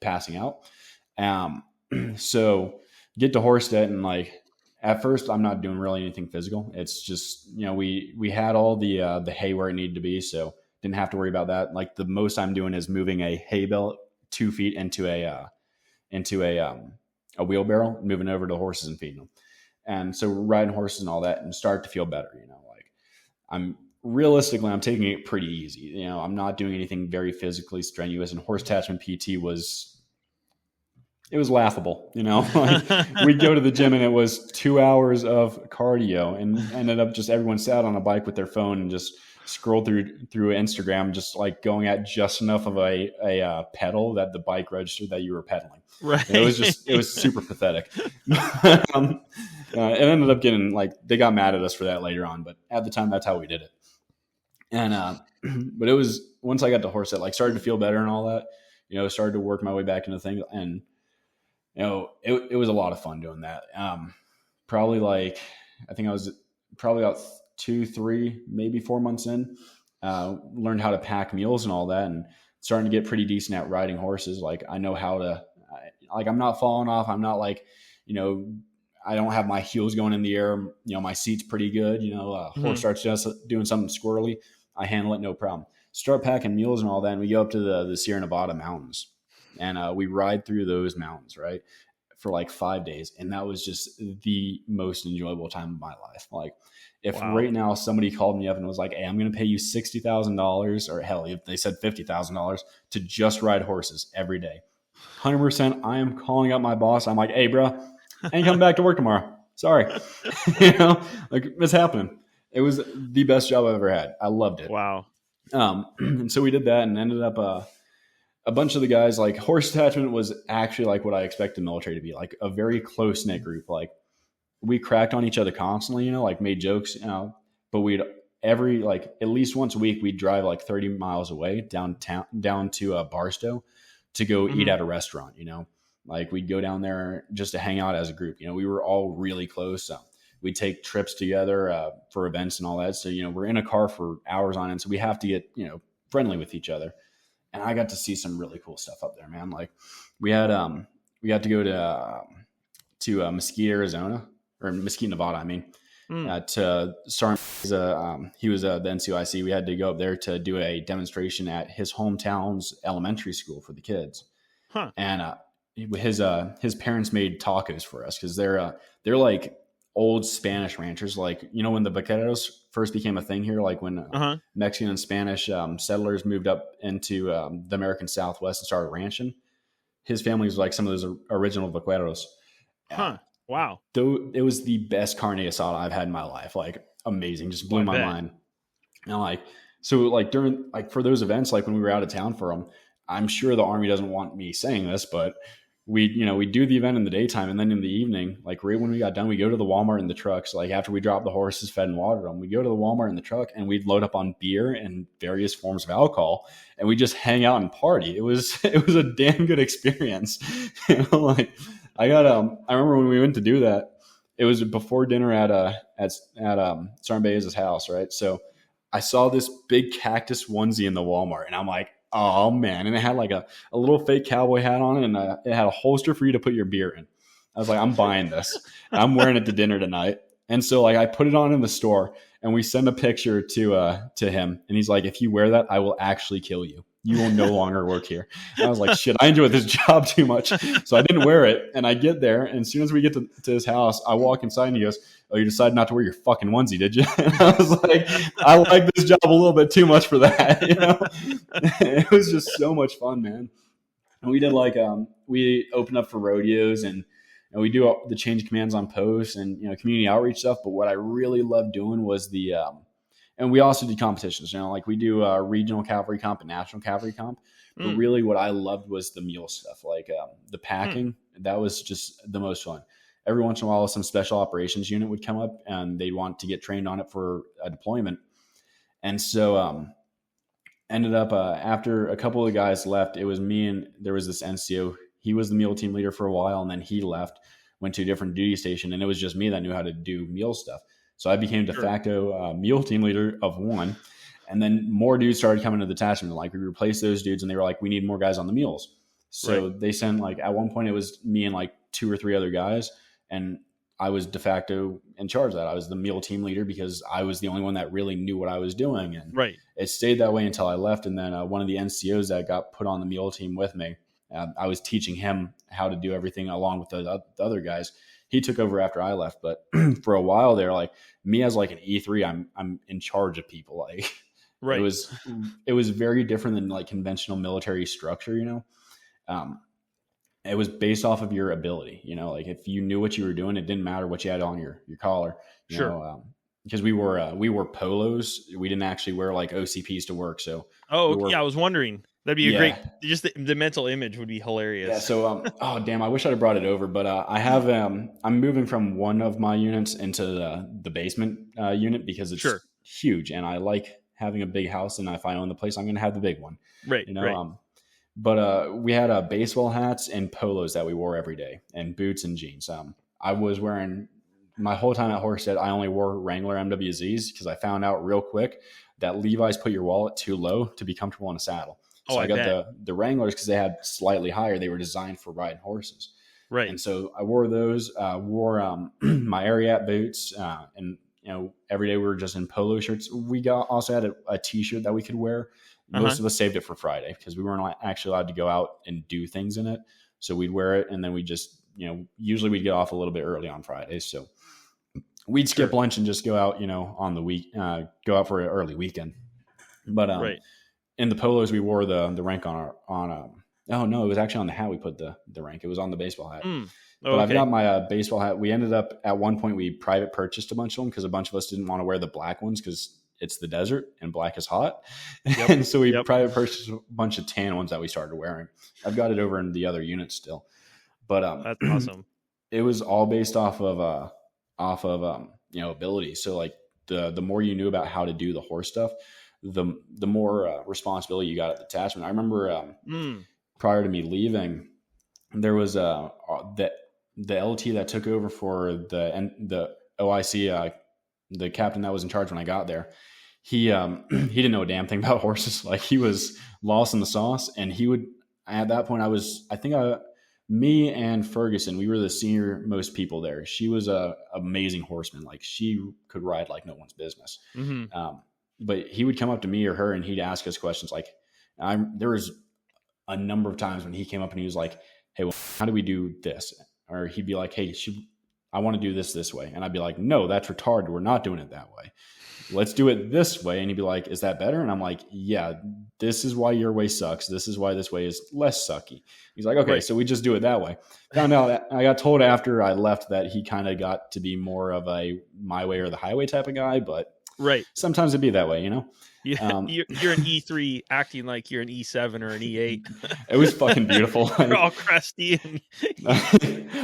passing out. So get to Horstead, and like, at first, I'm not doing really anything physical. It's just, we had all the hay where it needed to be, so didn't have to worry about that. Like, the most I'm doing is moving a hay bale 2 feet into a wheelbarrow, moving over to horses and feeding them. And so we're riding horses and all that, and start to feel better. Like, I'm taking it pretty easy. I'm not doing anything very physically strenuous. And horse attachment PT was laughable. Like, we'd go to the gym and it was 2 hours of cardio, and ended up just everyone sat on a bike with their phone and just scrolled through Instagram, just like going at just enough of a pedal that the bike registered that you were pedaling. Right. And it was super pathetic. It ended up getting like, they got mad at us for that later on, but at the time, that's how we did it. And, but it was, once I got to horse it, like started to feel better and all that, started to work my way back into things. And, it was a lot of fun doing that. Probably like, I think I was probably about 2, 3, maybe 4 months in, learned how to pack mules and all that, and starting to get pretty decent at riding horses. Like I know how to, like, I'm not falling off. I'm not like, I don't have my heels going in the air. My seat's pretty good. Horse starts just doing something squirrely, I handle it no problem. Start packing mules and all that, and we go up to the Sierra Nevada mountains, and we ride through those mountains, right, for like 5 days, and that was just the most enjoyable time of my life. Like, if right now somebody called me up and was like, "Hey, I'm going to pay you $60,000, or hell, if they said $50,000 to just ride horses every day, 100%, I am calling up my boss. I'm like, "Hey, bro, I ain't coming back to work tomorrow. Sorry." Like, it's happening. It was the best job I've ever had. I loved it. Wow. And so we did that, and ended up a bunch of the guys, like, horse attachment was actually like what I expect the military to be, like a very close knit group. Like, we cracked on each other constantly, like made jokes, but we'd at least once a week, we'd drive like 30 miles away down to Barstow to go eat at a restaurant, like we'd go down there just to hang out as a group. We were all really close. So we'd take trips together for events and all that. So, we're in a car for hours on end. So we have to get, friendly with each other. And I got to see some really cool stuff up there, man. Like, we got to go to Mesquite, Arizona, or Mesquite, Nevada. I mean, to Sergeant, he was the NCOIC. We had to go up there to do a demonstration at his hometown's elementary school for the kids. Huh. And his parents made tacos for us, because they're like old Spanish ranchers. Like, when the vaqueros first became a thing here, like when Mexican and Spanish settlers moved up into the American Southwest and started ranching, his family was like some of those original vaqueros. Huh. Wow. Though it was the best carne asada I've had in my life. Like, amazing. Just blew my mind. And like, so like during, like, for those events, like when we were out of town for them, I'm sure the Army doesn't want me saying this, but we do the event in the daytime, and then in the evening, like right when we got done, we go to the Walmart in the trucks. Like, after we drop the horses, fed and watered them, we go to the Walmart in the truck, and we'd load up on beer and various forms of alcohol, and we just hang out and party. It was a damn good experience. Like, I remember when we went to do that, it was before dinner at Sergeant Baez's house, right? So I saw this big cactus onesie in the Walmart, and I'm like, oh man. And it had like a little fake cowboy hat on it, and it had a holster for you to put your beer in. I was like, I'm buying this. I'm wearing it to dinner tonight. And so like I put it on in the store, and we send a picture to him, and he's like, if you wear that, I will actually kill you. You will no longer work here. And I was like, shit, I enjoy this job too much. So I didn't wear it. And I get there, and as soon as we get to his house, I walk inside, and he goes, oh, you decided not to wear your fucking onesie, did you? And I was like, I like this job a little bit too much for that. It was just so much fun, man. And we did like, we opened up for rodeos, and we do all the change commands on posts and, community outreach stuff. But what I really loved doing was and we also did competitions, like we do regional cavalry comp and national cavalry comp. But really what I loved was the mule stuff, like the packing. That was just the most fun. Every once in a while, some special operations unit would come up, and they'd want to get trained on it for a deployment. And so ended up after a couple of guys left, it was me, and there was this NCO. He was the mule team leader for a while, and then he left, went to a different duty station, and it was just me that knew how to do mule stuff. So I became de facto mule team leader of one. And then more dudes started coming to the detachment. Like, we replaced those dudes, and they were like, we need more guys on the mules. So they sent, like, at one point it was me and like 2 or 3 other guys. And I was de facto in charge of that. I was the mule team leader because I was the only one that really knew what I was doing. And it stayed that way until I left. And then one of the NCOs that got put on the mule team with me, I was teaching him how to do everything along with the other guys. He took over after I left. But for a while there, like, me as like an E3, I'm in charge of people. Like, it was very different than like conventional military structure, It was based off of your ability, like if you knew what you were doing, it didn't matter what you had on your collar, you know, because we wore polos. We didn't actually wear like OCPs to work. So I was wondering. That'd be a great. Just the mental image would be hilarious. Yeah. So, oh damn, I wish I'd have brought it over, but I have. I'm moving from one of my units into the basement unit because it's huge, and I like having a big house. And if I own the place, I'm going to have the big one. Right. You know. Right. But we had baseball hats and polos that we wore every day, and boots and jeans. I was wearing my whole time at Horstead. I only wore Wrangler MWZs because I found out real quick that Levi's put your wallet too low to be comfortable in a saddle. So I got the Wranglers because they had slightly higher. They were designed for riding horses. Right. And so I wore those, wore my Ariat boots, and every day we were just in polo shirts. We also had a t-shirt that we could wear. Most of us saved it for Friday because we weren't actually allowed to go out and do things in it. So we'd wear it, and then we just, usually we'd get off a little bit early on Fridays. So we'd skip lunch and just go out, on the week, go out for an early weekend. But in the polos, we wore the rank oh no, it was actually on the hat we put the rank. It was on the baseball hat. But I've got my baseball hat. We ended up at one point, we private purchased a bunch of them because a bunch of us didn't want to wear the black ones because it's the desert and black is hot. Yep. And so we private purchased a bunch of tan ones that we started wearing. I've got it over in the other unit still. But that's awesome. It was all based off of ability. So like the more you knew about how to do the horse stuff, the more responsibility you got at the attachment. I remember prior to me leaving, there was the LT that took over for the OIC, the captain that was in charge when I got there. He didn't know a damn thing about horses. Like he was lost in the sauce, and he would. At that point, me and Ferguson, we were the senior most people there. She was a amazing horseman. Like she could ride like no one's business. But he would come up to me or her and he'd ask us questions. Like there was a number of times when he came up and he was like, hey, well, how do we do this? Or he'd be like, hey, I want to do this way. And I'd be like, no, that's retarded. We're not doing it that way. Let's do it this way. And he'd be like, is that better? And I'm like, yeah, this is why your way sucks. This is why this way is less sucky. He's like, okay, so we just do it that way. Found out, I got told after I left that he kind of got to be more of a my way or the highway type of guy, but sometimes it'd be that way, Yeah, you're an E3 acting like you're an E7 or an E8. It was fucking beautiful. You're all crusty.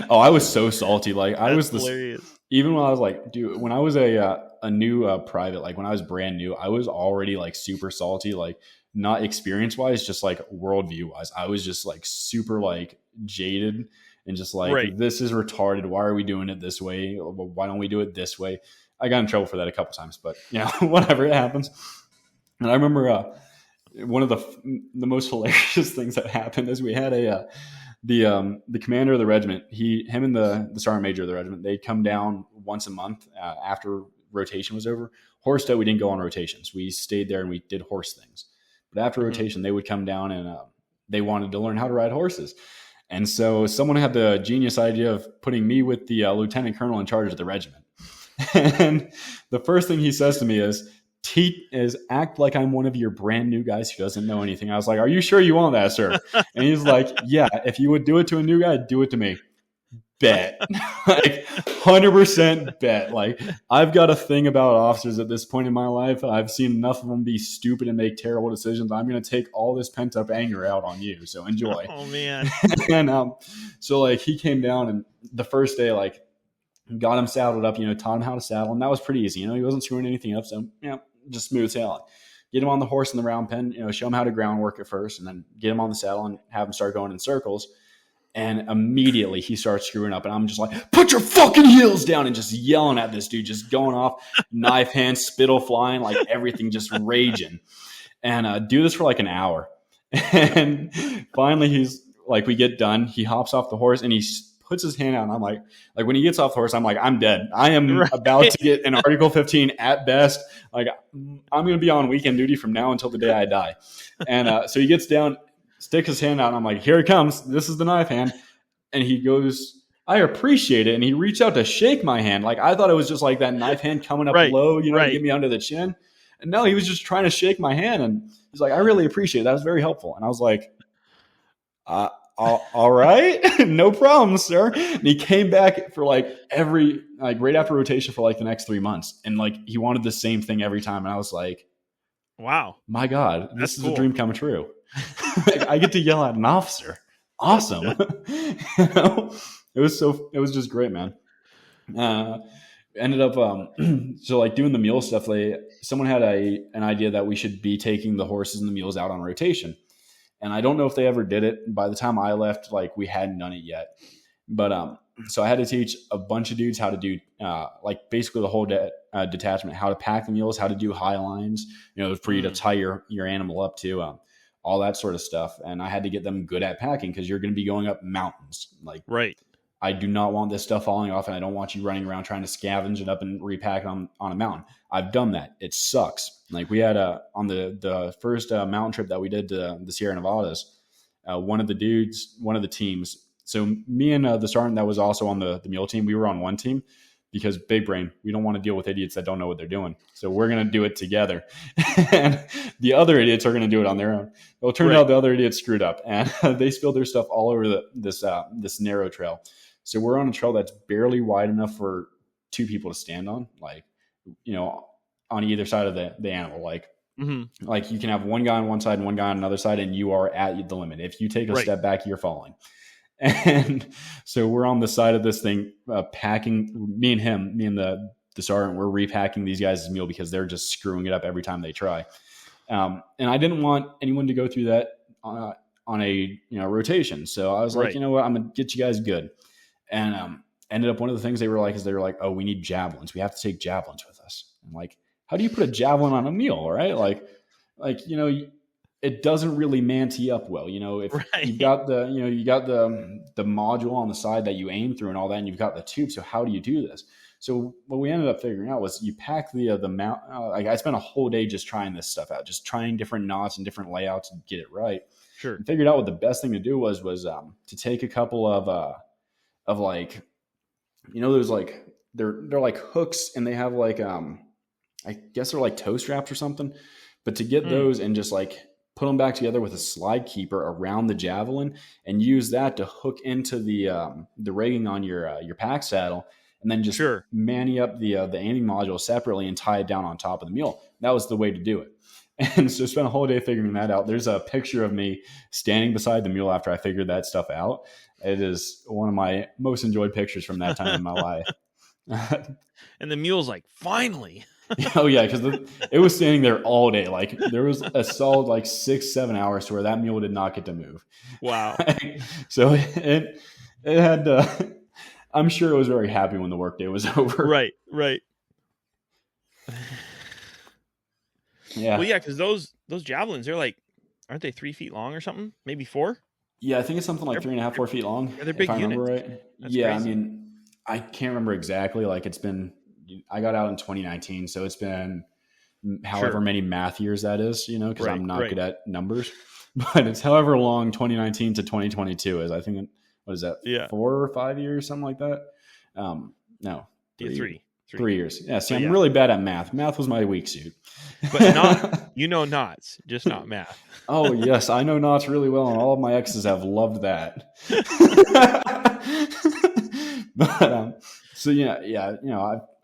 Oh, I was so salty. Like I was hilarious. Even when I was like, dude, when I was a new private, like when I was brand new, I was already like super salty, like not experience wise, just like worldview wise. I was just like super like jaded and just like, this is retarded. Why are we doing it this way? Why don't we do it this way? I got in trouble for that a couple times, but whatever, it happens. And I remember one of the most hilarious things that happened is we had the commander of the regiment. Him and the sergeant major of the regiment, they'd come down once a month after rotation was over. Horstead, we didn't go on rotations. We stayed there and we did horse things. But after rotation, they would come down and they wanted to learn how to ride horses. And so someone had the genius idea of putting me with the lieutenant colonel in charge of the regiment. And the first thing he says to me is act like I'm one of your brand new guys who doesn't know anything. I was like, are you sure you want that, sir? And he's like, yeah, if you would do it to a new guy, do it to me. Bet. Like 100% bet. Like I've got a thing about officers at this point in my life. I've seen enough of them be stupid and make terrible decisions. I'm going to take all this pent up anger out on you. So enjoy. Oh man. And so like he came down and the first day, like got him saddled up, taught him how to saddle. And that was pretty easy. He wasn't screwing anything up. So, just smooth sailing. Get him on the horse in the round pen, show him how to groundwork at first and then get him on the saddle and have him start going in circles. And immediately he starts screwing up and I'm just like, put your fucking heels down and just yelling at this dude, just going off, knife hand, spittle flying, like everything just raging. And do this for like an hour. And finally he's like, we get done. He hops off the horse and he puts his hand out and I'm like when he gets off the horse, I'm like, I'm dead. I am about to get an Article 15 at best. Like I'm going to be on weekend duty from now until the day I die. And so he gets down, sticks his hand out and I'm like, here it comes. This is the knife hand. And he goes, I appreciate it. And he reached out to shake my hand. Like I thought it was just like that knife hand coming up low, to get me under the chin. And no, he was just trying to shake my hand. And he's like, I really appreciate it. That was very helpful. And I was like, all right, no problem, sir. And he came back for right after rotation for the next 3 months. And he wanted the same thing every time. And I was like, wow, my God, this is a dream come true. Like, I get to yell at an officer. Awesome. It was just great, man. Ended up so like doing the mule stuff. Someone had an idea that we should be taking the horses and the mules out on rotation, and I don't know if they ever did it. By the time I left, like we hadn't done it yet. But so I had to teach a bunch of dudes how to do like basically the whole detachment, how to pack the mules, how to do high lines, for you to tie your animal up to, all that sort of stuff. And I had to get them good at packing because you're going to be going up mountains. Like, right. I do not want this stuff falling off, and I don't want you running around trying to scavenge it up and repack it on a mountain. I've done that. It sucks. Like we had on the first mountain trip that we did to the Sierra Nevadas, one of the teams. So me and the sergeant that was also on the mule team, we were on one team because big brain, we don't want to deal with idiots that don't know what they're doing. So we're going to do it together. And the other idiots are going to do it on their own. Well, it turned out the other idiots screwed up, and they spilled their stuff all over this narrow trail. So we're on a trail that's barely wide enough for two people to stand on, like, on either side of the animal. Like, like you can have one guy on one side and one guy on another side, and you are at the limit. If you take a step back, you're falling. And so we're on the side of this thing, packing. Me and the sergeant, we're repacking these guys' mule because they're just screwing it up every time they try. And I didn't want anyone to go through that on a rotation. So I was like, you know what, I'm gonna get you guys good. And ended up one of the things they were like, oh, we need javelins. We have to take javelins with us. I'm like, how do you put a javelin on a mule, right? Like it doesn't really man-tee up well. If you've got the module on the side that you aim through and all that, and you've got the tube. So how do you do this? So what we ended up figuring out was you pack the mount. I spent a whole day just trying this stuff out, just trying different knots and different layouts to get it right. Sure. And figured out what the best thing to do was to take a couple of like, there's like they're like hooks, and they have like I guess they're like toe straps or something. But to get those and just like put them back together with a slide keeper around the javelin, and use that to hook into the rigging on your pack saddle, and then just manny up the aiming module separately and tie it down on top of the mule. That was the way to do it. And so spent a whole day figuring that out. There's a picture of me standing beside the mule after I figured that stuff out. It is one of my most enjoyed pictures from that time in my life. And the mule's like, finally. Oh yeah, because it was standing there all day. Like there was a solid like 6-7 hours to where that mule did not get to move. Wow. So it had. I'm sure it was very happy when the workday was over. Right. Yeah. Well, yeah, because those javelins, they're like, aren't they 3 feet long or something? Maybe 4? Yeah, I think it's something like 3.5, 4 feet long. They're big if I remember units. right. That's yeah, crazy. I mean, I can't remember exactly. Like I got out in 2019, so it's been however many math years that is, because I'm not good at numbers. But it's however long 2019 to 2022 is. I think, what is that? Yeah. 4 or 5 years, something like that. No. 3. 3 years. Yeah, see, I'm really bad at math. Math was my weak suit. But knots, just not math. Oh, yes, I know knots really well, and all of my exes have loved that. But so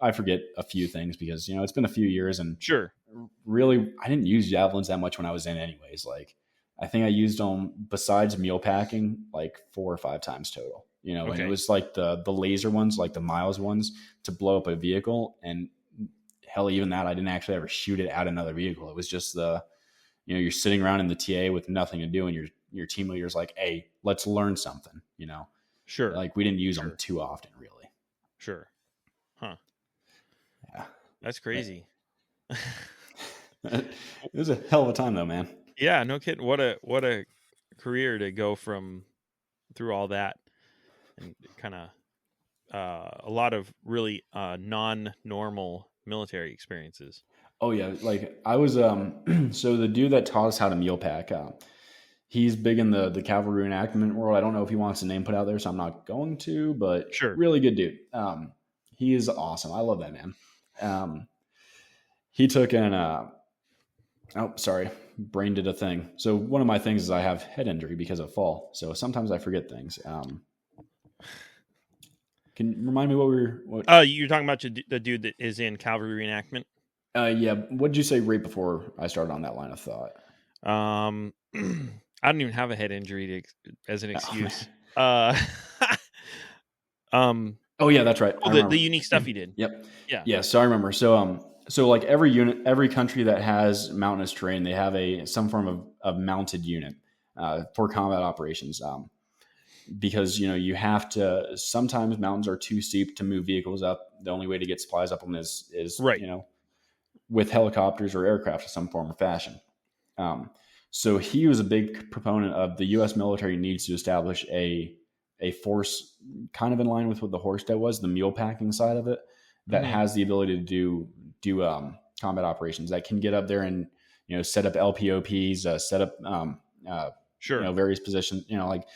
I forget a few things because it's been a few years, and really I didn't use javelins that much when I was in anyways. Like I think I used them besides mule packing like 4 or 5 times total. And it was like the laser ones, like the miles ones, to blow up a vehicle. And hell, even that, I didn't actually ever shoot it at another vehicle. It was just you're sitting around in the TA with nothing to do, and your team leader's like, hey, let's learn something, Sure. Like we didn't use them too often, really. Sure. Huh. Yeah. That's crazy. It was a hell of a time though, man. Yeah, no kidding. What a career to go through all that. And kind of a lot of really non-normal military experiences. Oh yeah, like I was so the dude that taught us how to mule pack, he's big in the cavalry reenactment world. I don't know if he wants a name put out there, so I'm not going to, but really good dude. He is awesome. I love that man. He took brain did a thing. So one of my things is I have head injury because of fall. So sometimes I forget things. Can you remind me what you're talking about the dude that is in cavalry reenactment? Yeah. What did you say right before I started on that line of thought? I don't even have a head injury as an Oh, excuse. man. Oh yeah, that's right. I The remember. unique stuff he did. Yep. Yeah. Yeah. So I remember. So like every country that has mountainous terrain, they have some form of mounted unit for combat operations. Because you have to. Sometimes mountains are too steep to move vehicles up. The only way to get supplies up them is Right. with helicopters or aircraft of some form or fashion. So he was a big proponent of the U.S. military needs to establish a force kind of in line with what the Horstead was, the mule packing side of it, that has the ability to do combat operations, that can get up there and set up LPOPs, set up Sure. various positions. Like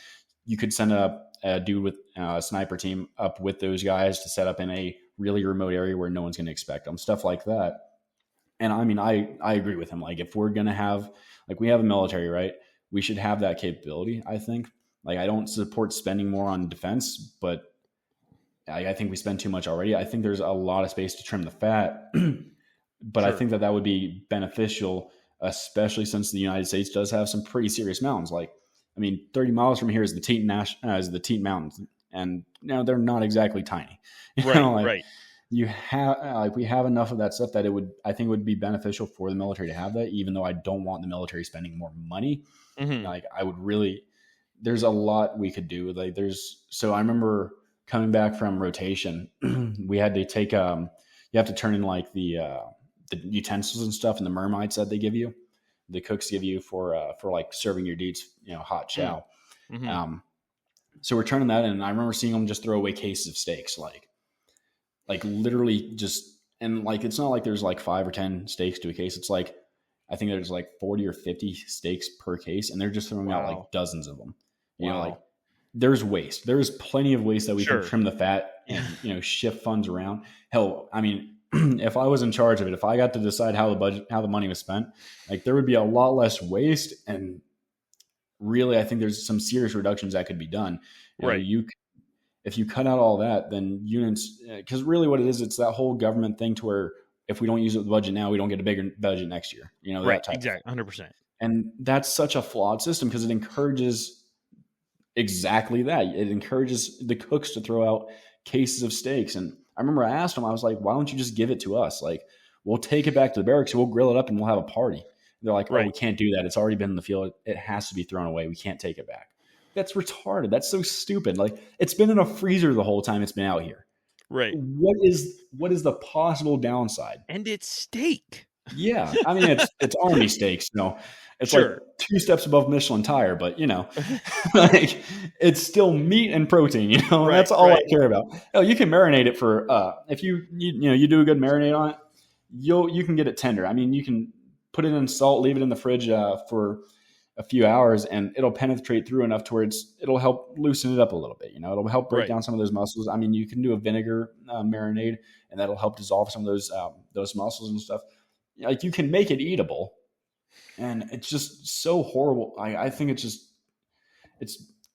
you could send a dude with a sniper team up with those guys to set up in a really remote area where no one's going to expect them, stuff like that. And I mean, I agree with him. Like, if we're going to have, like, we have a military, right? We should have that capability, I think. Like, I don't support spending more on defense, but I think we spend too much already. I think there's a lot of space to trim the fat, but I think that would be beneficial, especially since the United States does have some pretty serious mountains. Like, I mean, 30 miles from here is the Teton Mountains, and they're not exactly tiny. Right. You have we have enough of that stuff that I think it would be beneficial for the military to have that, even though I don't want the military spending more money. Like, I would really, there's a lot we could do. Like, so I remember coming back from rotation, we had to take, you have to turn in like the utensils and stuff and the mermites that they give you, the cooks give you for like serving your dudes, hot chow. So we're turning that in, and I remember seeing them just throw away cases of steaks, like literally just, and like, it's not like there's like 5 or 10 steaks to a case. It's like, I think there's like 40 or 50 steaks per case, and they're just throwing out like dozens of them. Like, there's waste. There's plenty of waste that we can trim the fat and, shift funds around. Hell, I mean, if I was in charge of it, if I got to decide how the money was spent, like, there would be a lot less waste. And really, I think there's some serious reductions that could be done. If you cut out all that, then units, because really what it is, it's that whole government thing to where if we don't use the budget now, we don't get a bigger budget next year. That type exactly, 100%. And that's such a flawed system because it encourages exactly that. It encourages the cooks to throw out cases of steaks. And I remember I asked them, I was like, why don't you just give it to us? Like, we'll take it back to the barracks, we'll grill it up, and we'll have a party. They're like, oh, we can't do that. It's already been in the field. It has to be thrown away. We can't take it back. That's retarded. That's so stupid. Like, it's been in a freezer the whole time it's been out here. Right. What is the possible downside? And it's steak. Yeah. I mean, it's army steaks, it's like 2 steps above Michelin tire, but like, it's still meat and protein, that's all I care about. Oh, you can marinate it for, if you do a good marinade on it, you can get it tender. I mean, you can put it in salt, leave it in the fridge, for a few hours, and it'll penetrate through enough to where it'll help loosen it up a little bit. It'll help break down some of those muscles. I mean, you can do a vinegar marinade, and that'll help dissolve some of those muscles and stuff. Like, you can make it eatable, and it's just so horrible. I think it's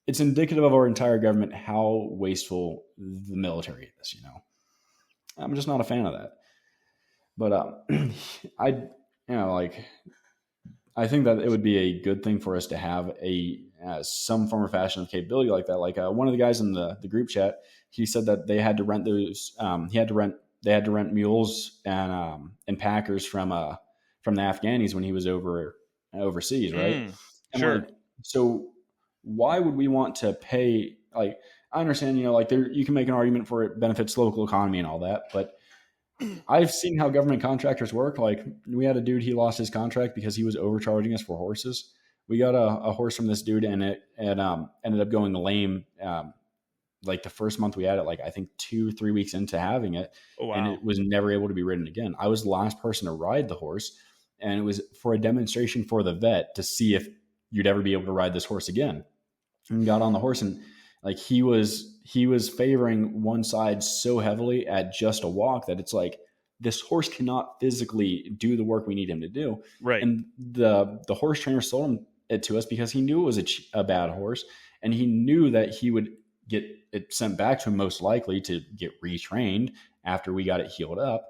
indicative of our entire government how wasteful the military is. I'm just not a fan of that. But I think that it would be a good thing for us to have some form or fashion of capability like that. Like, one of the guys in the group chat, he said that they had to rent those. They had to rent mules and packers from the Afghanis when he was overseas, right? And so why would we want to pay? Like, I understand, like, you can make an argument for it benefits local economy and all that, but I've seen how government contractors work. Like, we had a dude, he lost his contract because he was overcharging us for horses. We got a horse from this dude, and it ended up going lame. Like, the first month we had it, like, I think 2-3 weeks into having it, and it was never able to be ridden again. I was the last person to ride the horse, and it was for a demonstration for the vet to see if you'd ever be able to ride this horse again. And got on the horse, and like, he was favoring one side so heavily at just a walk that it's like, this horse cannot physically do the work we need him to do. Right. And the horse trainer sold it to us because he knew it was a bad horse, and he knew that he would get it sent back to him most likely to get retrained after we got it healed up.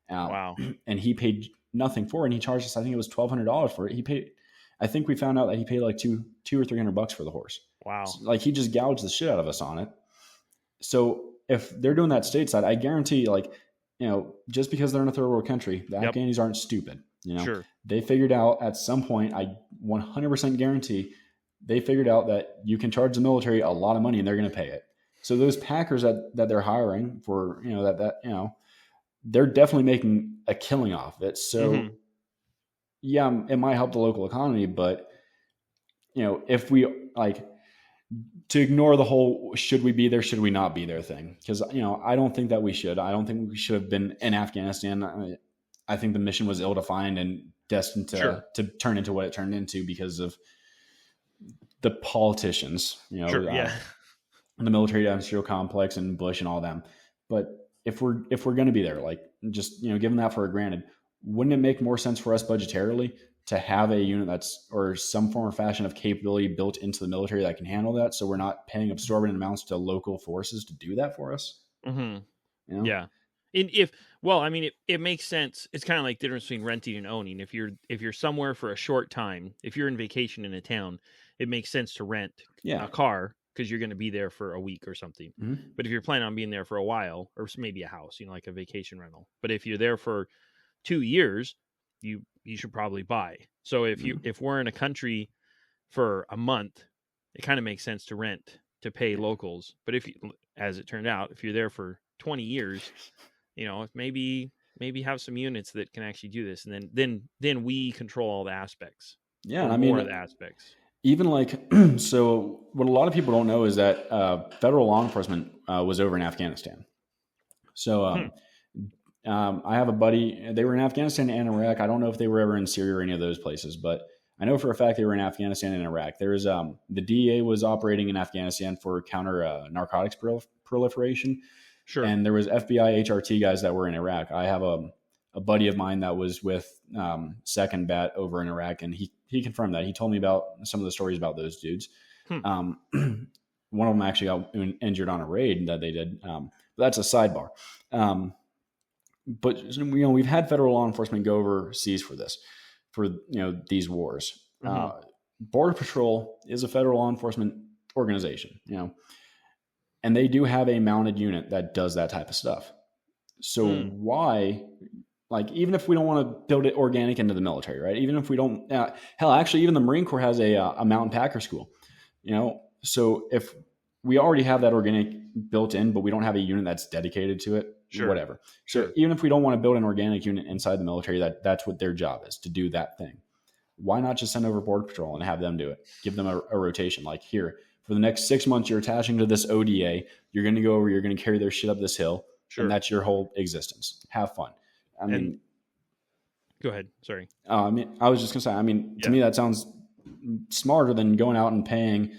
And he paid nothing for it, and he charged us, I think it was $1,200 for it. He paid, I think we found out that he paid like two or $300 for the horse. Wow. So, like he just gouged the shit out of us on it. So if they're doing that stateside, I guarantee, like, just because they're in a third world country, the Afghanis aren't stupid. Sure. They figured out at some point, I 100% guarantee they figured out that you can charge the military a lot of money and they're going to pay it. So those packers that they're hiring for, they're definitely making a killing off of it. So yeah, it might help the local economy, but if we to ignore the whole should we be there, should we not be there thing, because I don't think that we should. I don't think we should have been in Afghanistan. I think the mission was ill-defined and destined to turn into what it turned into because of the politicians, the military industrial complex and Bush and all them. But if we're going to be there, like, just given that for granted, wouldn't it make more sense for us budgetarily to have a unit or some form or fashion of capability built into the military that can handle that, so we're not paying absorbent amounts to local forces to do that for us? Yeah. It makes sense. It's kind of like the difference between renting and owning. If you're somewhere for a short time, if you're in vacation in a town, it makes sense to rent a car because you're going to be there for a week or something. But if you're planning on being there for a while, or maybe a house, like a vacation rental. But if you're there for 2 years, you should probably buy. So if we're in a country for a month, it kind of makes sense to rent to pay locals. But as it turned out, if you're there for 20 years, maybe have some units that can actually do this, and then we control all the aspects. Yeah, more of the aspects. Even so what a lot of people don't know is that federal law enforcement was over in Afghanistan. So I have a buddy, they were in Afghanistan and Iraq. I don't know if they were ever in Syria or any of those places, but I know for a fact they were in Afghanistan and Iraq. There was the DEA was operating in Afghanistan for counter narcotics proliferation. Sure. And there was FBI HRT guys that were in Iraq. I have a buddy of mine that was with Second Bat over in Iraq, and he confirmed that. He told me about some of the stories about those dudes. One of them actually got injured on a raid that they did. But that's a sidebar. But we've had federal law enforcement go overseas for this, for these wars. Border Patrol is a federal law enforcement organization, and they do have a mounted unit that does that type of stuff. So why, even if we don't want to build it organic into the military, right? Even if we don't, hell, actually, even the Marine Corps has a mountain packer school, So if we already have that organic built in, but we don't have a unit that's dedicated to it, whatever. So even if we don't want to build an organic unit inside the military, that's what their job is, to do that thing. Why not just send over Border Patrol and have them do it? Give them a rotation. Like, here, for the next 6 months, you're attaching to this ODA. You're going to go over, you're going to carry their shit up this hill. And that's your whole existence. Have fun. Go ahead. Sorry. I was just going to say, to me, that sounds smarter than going out and paying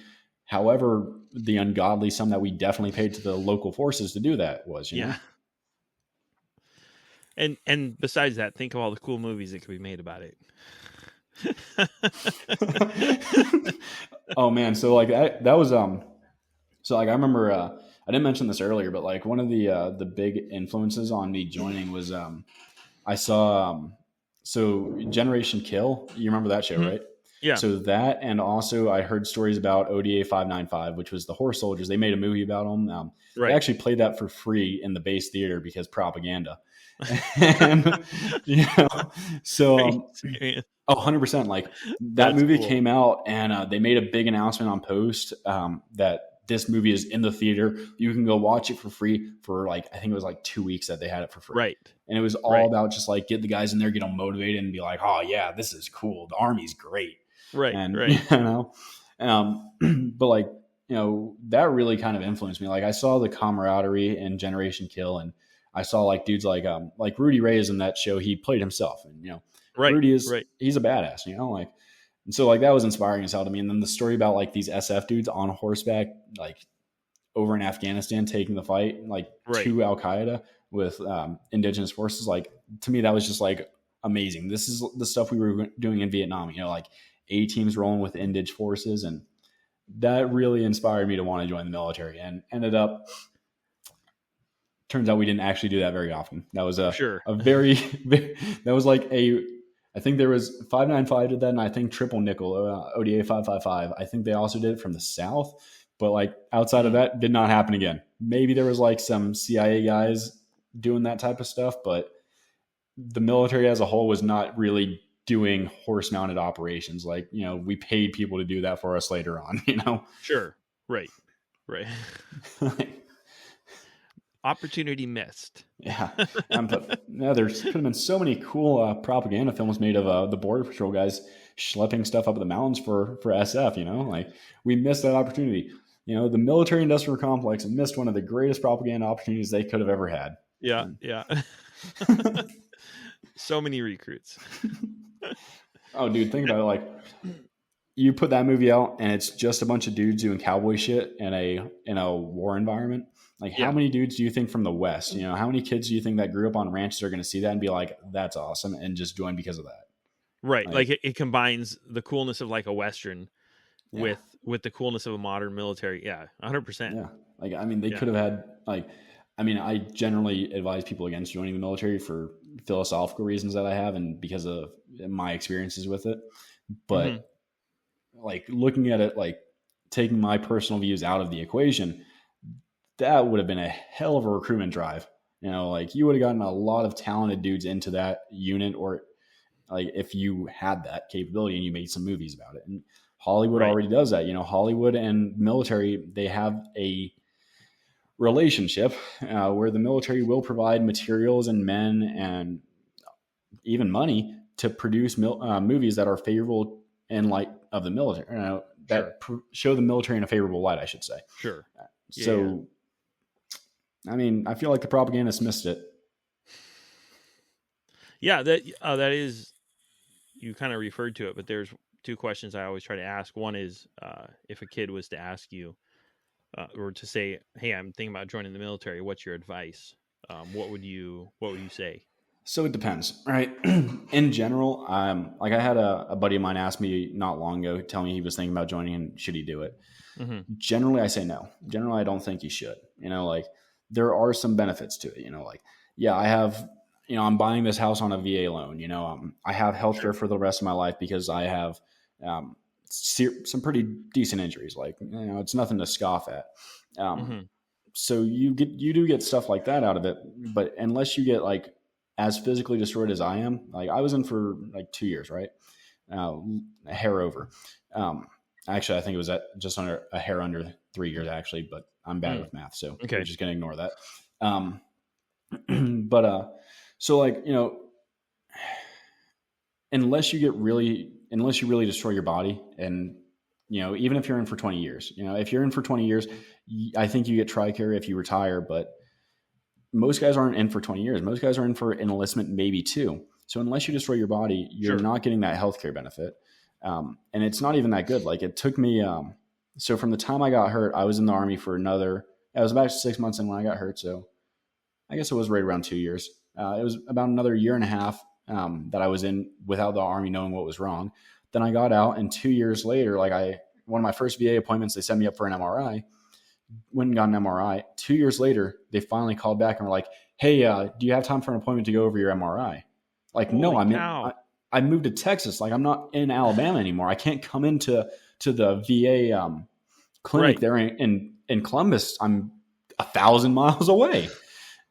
however the ungodly sum that we definitely paid to the local forces to do that was, you know? And besides that, think of all the cool movies that could be made about it. Oh man. So that was, so I remember, I didn't mention this earlier, but one of the big influences on me joining was, I saw, so Generation Kill, you remember that show, right? Yeah. So that, and also I heard stories about ODA 595, which was the horse soldiers. They made a movie about them. They actually played that for free in the base theater because propaganda. And, so, 100%. That movie came out, and they made a big announcement on Post that this movie is in the theater. You can go watch it for free for I think it was 2 weeks that they had it for free. Right. And it was all about just get the guys in there, get them motivated, and be like, oh yeah, this is cool. The Army's great. Right. And, right. But that really kind of influenced me. I saw the camaraderie in Generation Kill, and I saw dudes like Rudy Ray is in that show. He played himself, and Rudy is, he's a badass, and so that was inspiring as hell to me. And then the story about these SF dudes on horseback, over in Afghanistan, taking the fight, to Al Qaeda with indigenous forces. To me, that was just amazing. This is the stuff we were doing in Vietnam, A teams rolling with Indig forces. And that really inspired me to want to join the military, and turns out we didn't actually do that very often. That was a very, that was I think there was 595 did that, and I think Triple Nickel, ODA 555. I think they also did it from the South, but like outside of that, did not happen again. Maybe there was like some CIA guys doing that type of stuff, but the military as a whole was not really doing horse mounted operations. Like, we paid people to do that for us later on, Sure. Right. Opportunity missed. Yeah. But there's could have been so many cool propaganda films made of the Border Patrol guys schlepping stuff up the mountains for SF, like we missed that opportunity. The military industrial complex missed one of the greatest propaganda opportunities they could have ever had. Yeah. So many recruits. Oh, dude, think about it. Like, you put that movie out and it's just a bunch of dudes doing cowboy shit in a war environment. Like, how many dudes do you think from the West, how many kids do you think that grew up on ranches are going to see that and be like, that's awesome, and just join because of that? Right. Like it combines the coolness of like a Western with the coolness of a modern military. Yeah. 100%. Yeah. Like, I mean, they could have had I generally advise people against joining the military for philosophical reasons that I have, and because of my experiences with it. But like, looking at it, like taking my personal views out of the equation, that would have been a hell of a recruitment drive. Like, you would have gotten a lot of talented dudes into that unit, or like if you had that capability and you made some movies about it. And Hollywood already does that. Hollywood and military, they have a relationship where the military will provide materials and men and even money to produce movies that are favorable in light of the military, show the military in a favorable light, I should say. Sure. So, I mean, I feel like the propagandists missed it. Yeah, that is, you kind of referred to it, but there's two questions I always try to ask. One is, if a kid was to ask you, or to say, hey, I'm thinking about joining the military, what's your advice? What would you say? So it depends, right? In general, like, I had a buddy of mine ask me not long ago, tell me he was thinking about joining and should he do it? Generally, I say no. Generally, I don't think you should. Like, there are some benefits to it. Like, I have, I'm buying this house on a VA loan. I have healthcare for the rest of my life because I have some pretty decent injuries. Like, it's nothing to scoff at. So you do get stuff like that out of it. But unless you get like as physically destroyed as I am, like, I was in for like 2 years, right? A hair over. Actually, I think it was just under a hair under 3 years, actually, but I'm bad with math, so we're just going to ignore that. So like, unless you really destroy your body, and, even if you're in for 20 years, if you're in for 20 years, I think you get TRICARE if you retire, but most guys aren't in for 20 years. Most guys are in for enlistment, maybe 2. So unless you destroy your body, you're not getting that healthcare benefit. And it's not even that good. Like, it took me, so from the time I got hurt, I was in the Army for it was about 6 months in when I got hurt. So I guess it was right around 2 years. It was about another year and a half that I was in without the Army knowing what was wrong. Then I got out, and 2 years later, like, one of my first VA appointments, they sent me up for an MRI. Went and got an MRI. 2 years later, they finally called back and were like, hey, do you have time for an appointment to go over your MRI? Like, no, I moved to Texas. Like, I'm not in Alabama anymore. I can't come into the VA clinic there in Columbus. I'm 1,000 miles away.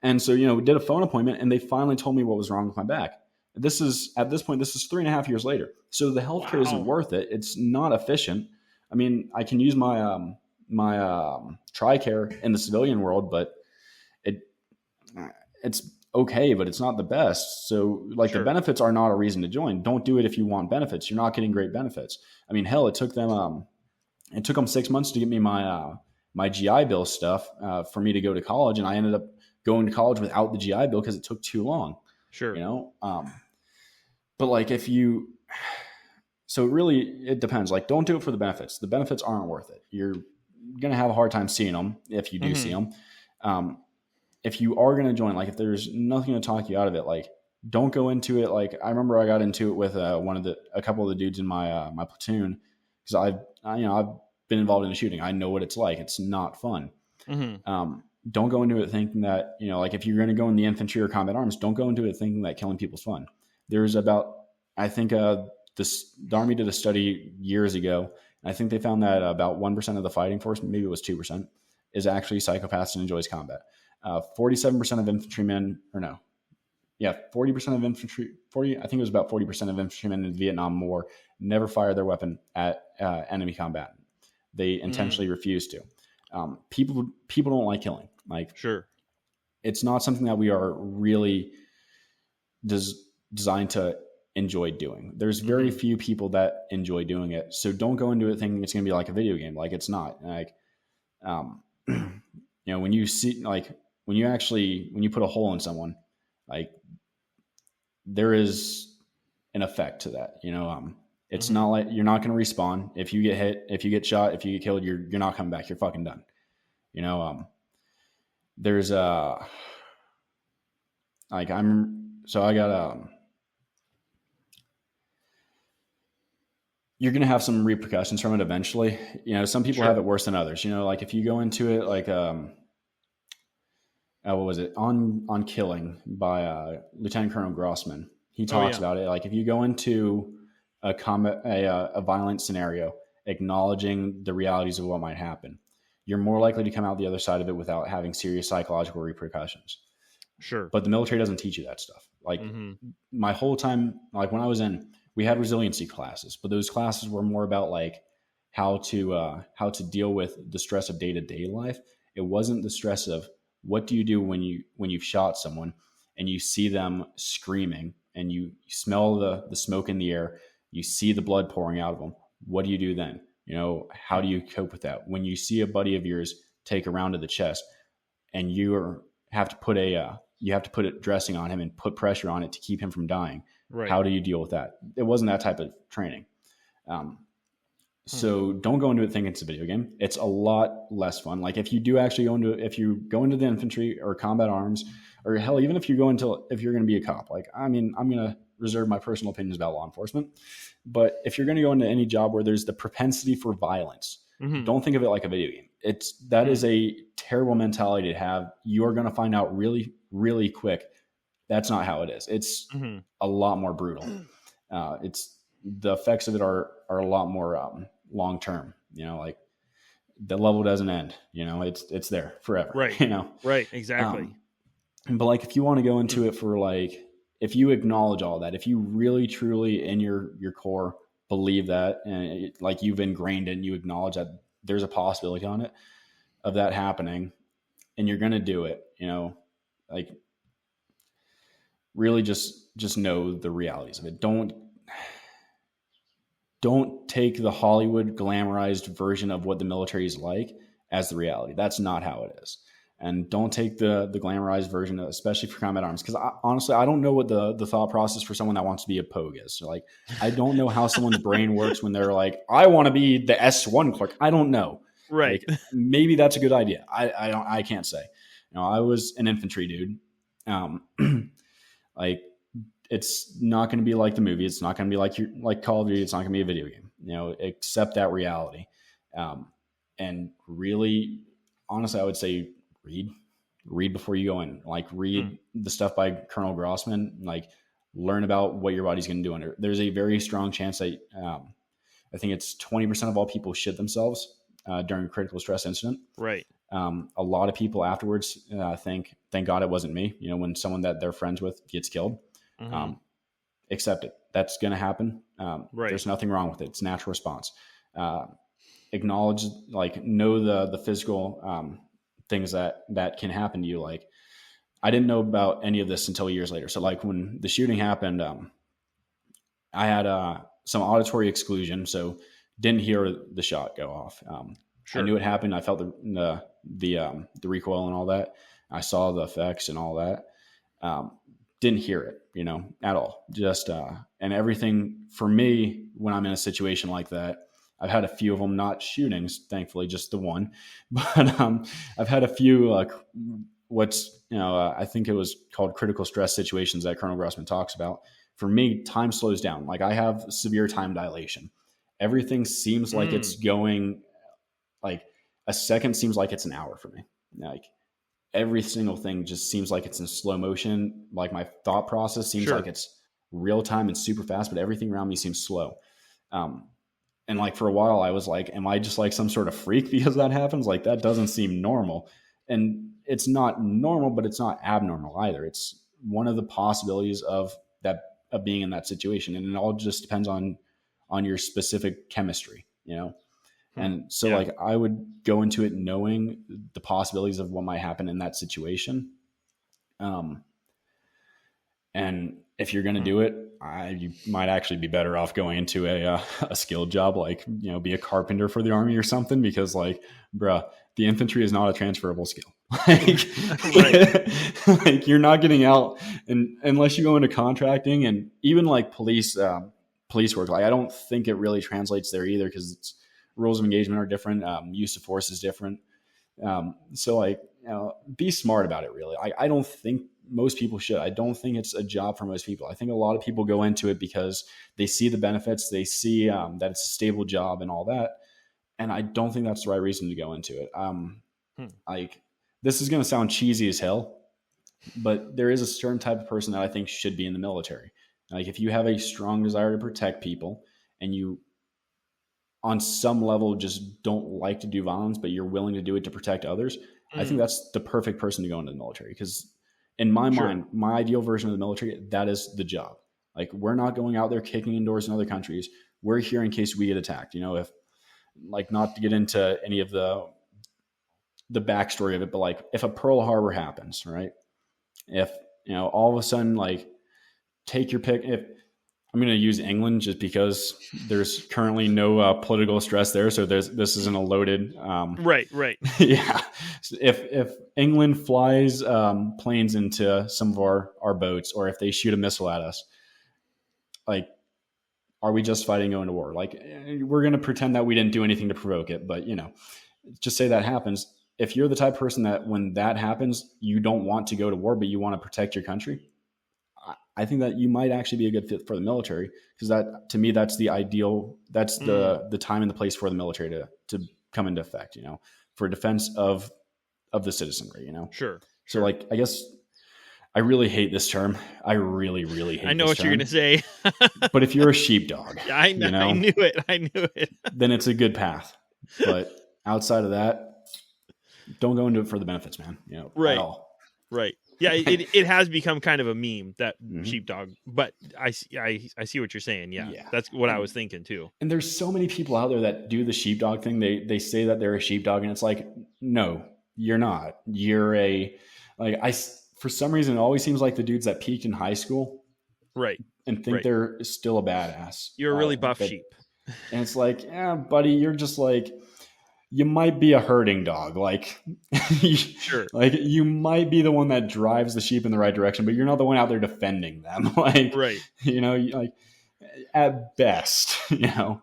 And so, we did a phone appointment, and they finally told me what was wrong with my back. At this point, this is 3.5 years later. So the healthcare isn't worth it. It's not efficient. I mean, I can use my TRICARE in the civilian world, but it's okay, but it's not the best. So, like, the benefits are not a reason to join. Don't do it if you want benefits. You're not getting great benefits. I mean, hell, it took them 6 months to get me my GI Bill stuff for me to go to college, and I ended up going to college without the GI Bill because it took too long. Sure. But like, so really, it depends. Like, don't do it for the benefits. The benefits aren't worth it. You're going to have a hard time seeing them if you do see them. If you are going to join, like, if there's nothing to talk you out of it, like, don't go into it. Like, I remember I got into it with a couple of the dudes in my platoon, because I've been involved in a shooting. I know what it's like. It's not fun. Don't go into it thinking that, like, if you're going to go in the infantry or combat arms, don't go into it thinking that killing people's fun. There's about I think the Army did a study years ago. And I think they found that about 1% of the fighting force, maybe it was 2%, is actually psychopaths and enjoys combat. 47% of infantrymen, or no, yeah, 40% of infantry, I think it was about 40% of infantrymen in the Vietnam War never fired their weapon at enemy combatant. They intentionally refused to. People don't like killing. Like, sure, it's not something that we are really designed to enjoy doing. There's very few people that enjoy doing it. So don't go into it thinking it's going to be like a video game. Like, it's not. Like, when you see, like, when you put a hole in someone, like, there is an effect to that. It's not like you're not going to respawn. If you get hit, if you get shot, if you get killed, you're not coming back. You're fucking done. There's you're going to have some repercussions from it eventually. Some people have it worse than others. Like, if you go into it, like, what was it, on Killing by Lieutenant Colonel Grossman. He talks about it. Like, if you go into a violent scenario, acknowledging the realities of what might happen, you're more likely to come out the other side of it without having serious psychological repercussions. Sure. But the military doesn't teach you that stuff. Like, my whole time, like, when I was in, we had resiliency classes, but those classes were more about, like, how to deal with the stress of day-to-day life. It wasn't the stress of what do you do when you've shot someone and you see them screaming and you smell the smoke in the air, you see the blood pouring out of them. What do you do then? How do you cope with that? When you see a buddy of yours take a round to the chest and you have to put a dressing on him and put pressure on it to keep him from dying. Right. How do you deal with that? It wasn't that type of training. So don't go into it thinking it's a video game. It's a lot less fun. Like, if you go into the infantry or combat arms, or hell, even if you're going to be a cop, like, I'm going to reserve my personal opinions about law enforcement, but if you're going to go into any job where there's the propensity for violence, don't think of it like a video game. That is a terrible mentality to have. You are going to find out really, really quick. That's not how it is. It's a lot more brutal. The effects of it are a lot more long-term, like, the level doesn't end, it's there forever. Right. Right. Exactly. But, like, if you want to go into it for, like, if you acknowledge all that, if you really truly in your core believe that, and like, you've ingrained it and you acknowledge that there's a possibility on it of that happening, and you're going to do it, like, really just know the realities of it. Don't take the Hollywood glamorized version of what the military is like as the reality. That's not how it is. And don't take the glamorized version, especially for combat arms. Because honestly, I don't know what the thought process for someone that wants to be a pogue is. So, like, I don't know how someone's brain works when they're like, I want to be the S1 clerk. I don't know. Right. Like, maybe that's a good idea. I can't say. I was an infantry dude. Like, it's not going to be like the movie. It's not going to be like Call of Duty. It's not going to be a video game. Accept that reality. And really, honestly, I would say read before you go in. Like, read the stuff by Colonel Grossman. Like, learn about what your body's going to do under. There's a very strong chance that I think it's 20% of all people shit themselves during a critical stress incident. Right. A lot of people afterwards think, thank God it wasn't me. When someone that they're friends with gets killed. Accept it. That's going to happen. Right. There's nothing wrong with it. It's a natural response. Acknowledge, like, know the physical things that can happen to you. Like, I didn't know about any of this until years later. So, like, when the shooting happened, I had some auditory exclusion, so didn't hear the shot go off. Sure. I knew it happened. I felt the recoil and all that. I saw the effects and all that. Didn't hear it, at all. Just, and everything for me, when I'm in a situation like that, I've had a few of them, not shootings, thankfully, just the one, but, I've had a few, like, I think it was called critical stress situations that Colonel Grossman talks about. For me, time slows down. Like, I have severe time dilation. Everything seems like it's going, like, a second seems like it's an hour for me. Like, every single thing just seems like it's in slow motion. Like, my thought process seems like it's real time and super fast, but everything around me seems slow. And like for a while I was like, am I just like some sort of freak because that happens? Like that doesn't seem normal. And it's not normal, but it's not abnormal either. It's one of the possibilities of that, of being in that situation. And it all just depends on your specific chemistry, you know? And so like I would go into it knowing the possibilities of what might happen in that situation. And if you're going to do it, you might actually be better off going into a skilled job, like, you know, be a carpenter for the army or something, because like, bruh, the infantry is not a transferable skill. Like, like you're not getting out, and unless you go into contracting and even like police work. Like, I don't think it really translates there either, because it's rules of engagement are different. Use of force is different. So like, you know, be smart about it. Really, I don't think most people should. I don't think it's a job for most people. I think a lot of people go into it because they see the benefits, they see that it's a stable job and all that. And I don't think that's the right reason to go into it. Like, this is going to sound cheesy as hell, but there is a certain type of person that I think should be in the military. Like, if you have a strong desire to protect people and you, on some level, just don't like to do violence, but you're willing to do it to protect others, I think that's the perfect person to go into the military. Because in my mind, my ideal version of the military, that is the job. Like, we're not going out there kicking in doors in other countries. We're here in case we get attacked. You know, if, like, not to get into any of the backstory of it, but like, if a Pearl Harbor happens, right? If, you know, all of a sudden, like, take your pick. If I'm going to use England just because there's currently no political stress there, so this isn't a loaded right. Yeah. If England flies planes into some of our boats, or if they shoot a missile at us, like, are we just fighting going to war? Like, we're going to pretend that we didn't do anything to provoke it, but, you know, just say that happens. If you're the type of person that when that happens, you don't want to go to war, but you want to protect your country, I think that you might actually be a good fit for the military, because that, to me, that's the ideal. That's the time and the place for the military to come into effect, you know, for defense of the citizenry, you know? Sure. So like, I guess I really hate this term. I really, really hate it. I know what you're going to say. But if you're a sheepdog, I know, you know, I knew it. Then it's a good path. But outside of that, don't go into it for the benefits, man. You know, right. At all. Right. Yeah, it has become kind of a meme, that sheepdog. But I see what you're saying. Yeah, that's what I was thinking too. And there's so many people out there that do the sheepdog thing. They say that they're a sheepdog, and it's like, no, you're not. You're for some reason, it always seems like the dudes that peaked in high school, right, and think they're still a badass. You're a really buff sheep, and it's like, yeah, buddy, you're just like, you might be a herding dog. Like, sure. Like, you might be the one that drives the sheep in the right direction, but you're not the one out there defending them. Like, right. You know, like, at best, you know,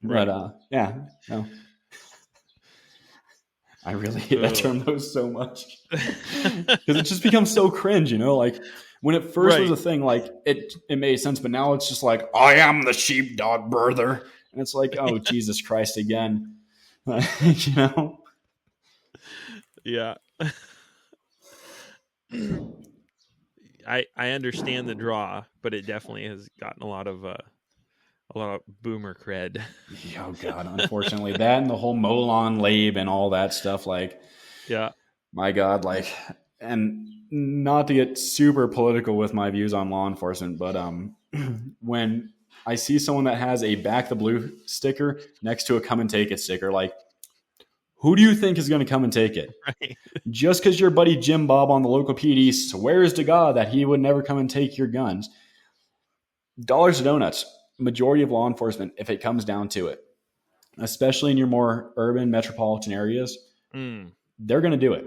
right. But, yeah, no. I really hate that term though so much, because it just becomes so cringe, you know, like, when it first was a thing, like, it made sense, but now it's just like, I am the sheepdog brother. And it's like, oh, Jesus Christ again. You know? Yeah. I understand the draw, but it definitely has gotten a lot of boomer cred. Oh God, unfortunately. That and the whole Molon Labe and all that stuff, like, yeah. My God, like, and not to get super political with my views on law enforcement, but when I see someone that has a back the blue sticker next to a come and take it sticker, like, who do you think is going to come and take it? Right. Just because your buddy Jim Bob on the local PD swears to God that he would never come and take your guns. Dollars to donuts. Majority of law enforcement, if it comes down to it, especially in your more urban metropolitan areas, they're going to do it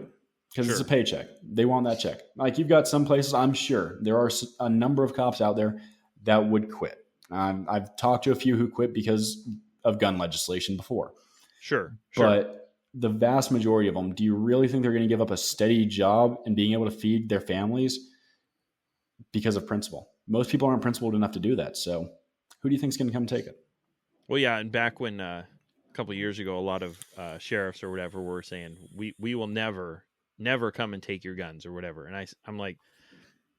because it's a paycheck. They want that check. Like, you've got some places, I'm sure there are a number of cops out there that would quit. I've talked to a few who quit because of gun legislation before. Sure. But the vast majority of them, do you really think they're going to give up a steady job and being able to feed their families because of principle? Most people aren't principled enough to do that. So who do you think is going to come take it? Well, yeah. And back when a couple of years ago, a lot of sheriffs or whatever were saying, we will never come and take your guns or whatever. And I'm like,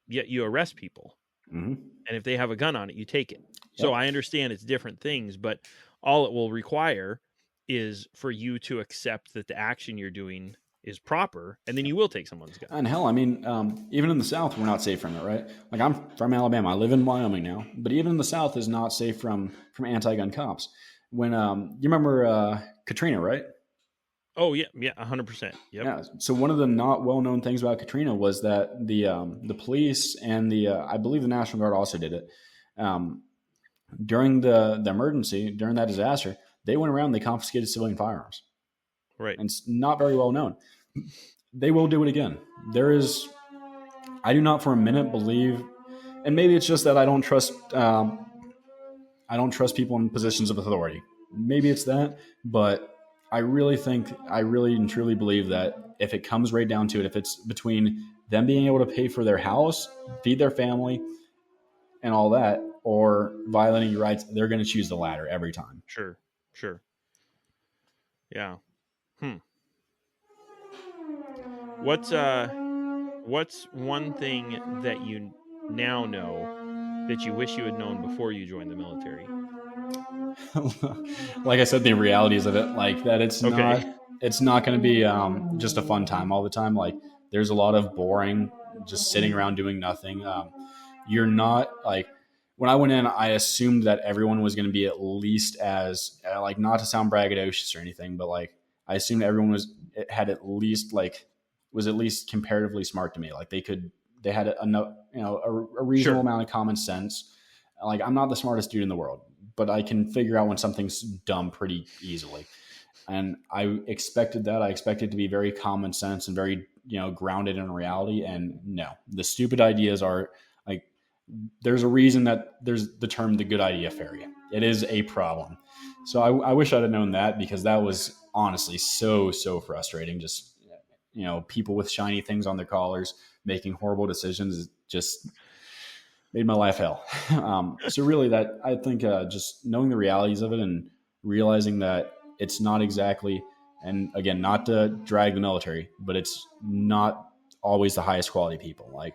yeah, you arrest people. Mm-hmm. And if they have a gun on it, you take it. Yep. So I understand it's different things, but all it will require is for you to accept that the action you're doing is proper, and then you will take someone's gun. And hell, I mean, even in the South, we're not safe from it, right? Like, I'm from Alabama. I live in Wyoming now, but even in the South is not safe from anti-gun cops. When you remember Katrina, right? Oh yeah, 100%. Yep. Yeah. So one of the not well-known things about Katrina was that the police and I believe the National Guard also did it. During the emergency, during that disaster, they went around and they confiscated civilian firearms. Right. And it's not very well known. They will do it again. I do not for a minute believe, and maybe it's just that I don't trust people in positions of authority. Maybe it's that, but I really and truly believe that if it comes right down to it, if it's between them being able to pay for their house, feed their family, and all that, or violating your rights, they're going to choose the latter every time. Sure. Yeah. What's one thing that you now know that you wish you had known before you joined the military? Like I said, the realities of it, like that it's not going to be just a fun time all the time. Like, there's a lot of boring, just sitting around doing nothing. You're not like, when I went in, I assumed that everyone was going to be at least as like, not to sound braggadocious or anything, but like, I assumed everyone was at least comparatively smart to me. Like, they had a reasonable amount of common sense. Like, I'm not the smartest dude in the world, but I can figure out when something's dumb pretty easily. And I expected that. I expected to be very common sense and very, grounded in reality. And no, the stupid ideas are like, there's a reason that there's the term the good idea fairy. It is a problem. So I wish I'd have known that, because that was honestly so frustrating. Just, people with shiny things on their collars making horrible decisions just made my life hell. So really, that I think just knowing the realities of it and realizing that it's not exactly, and again, not to drag the military, but it's not always the highest quality people. Like,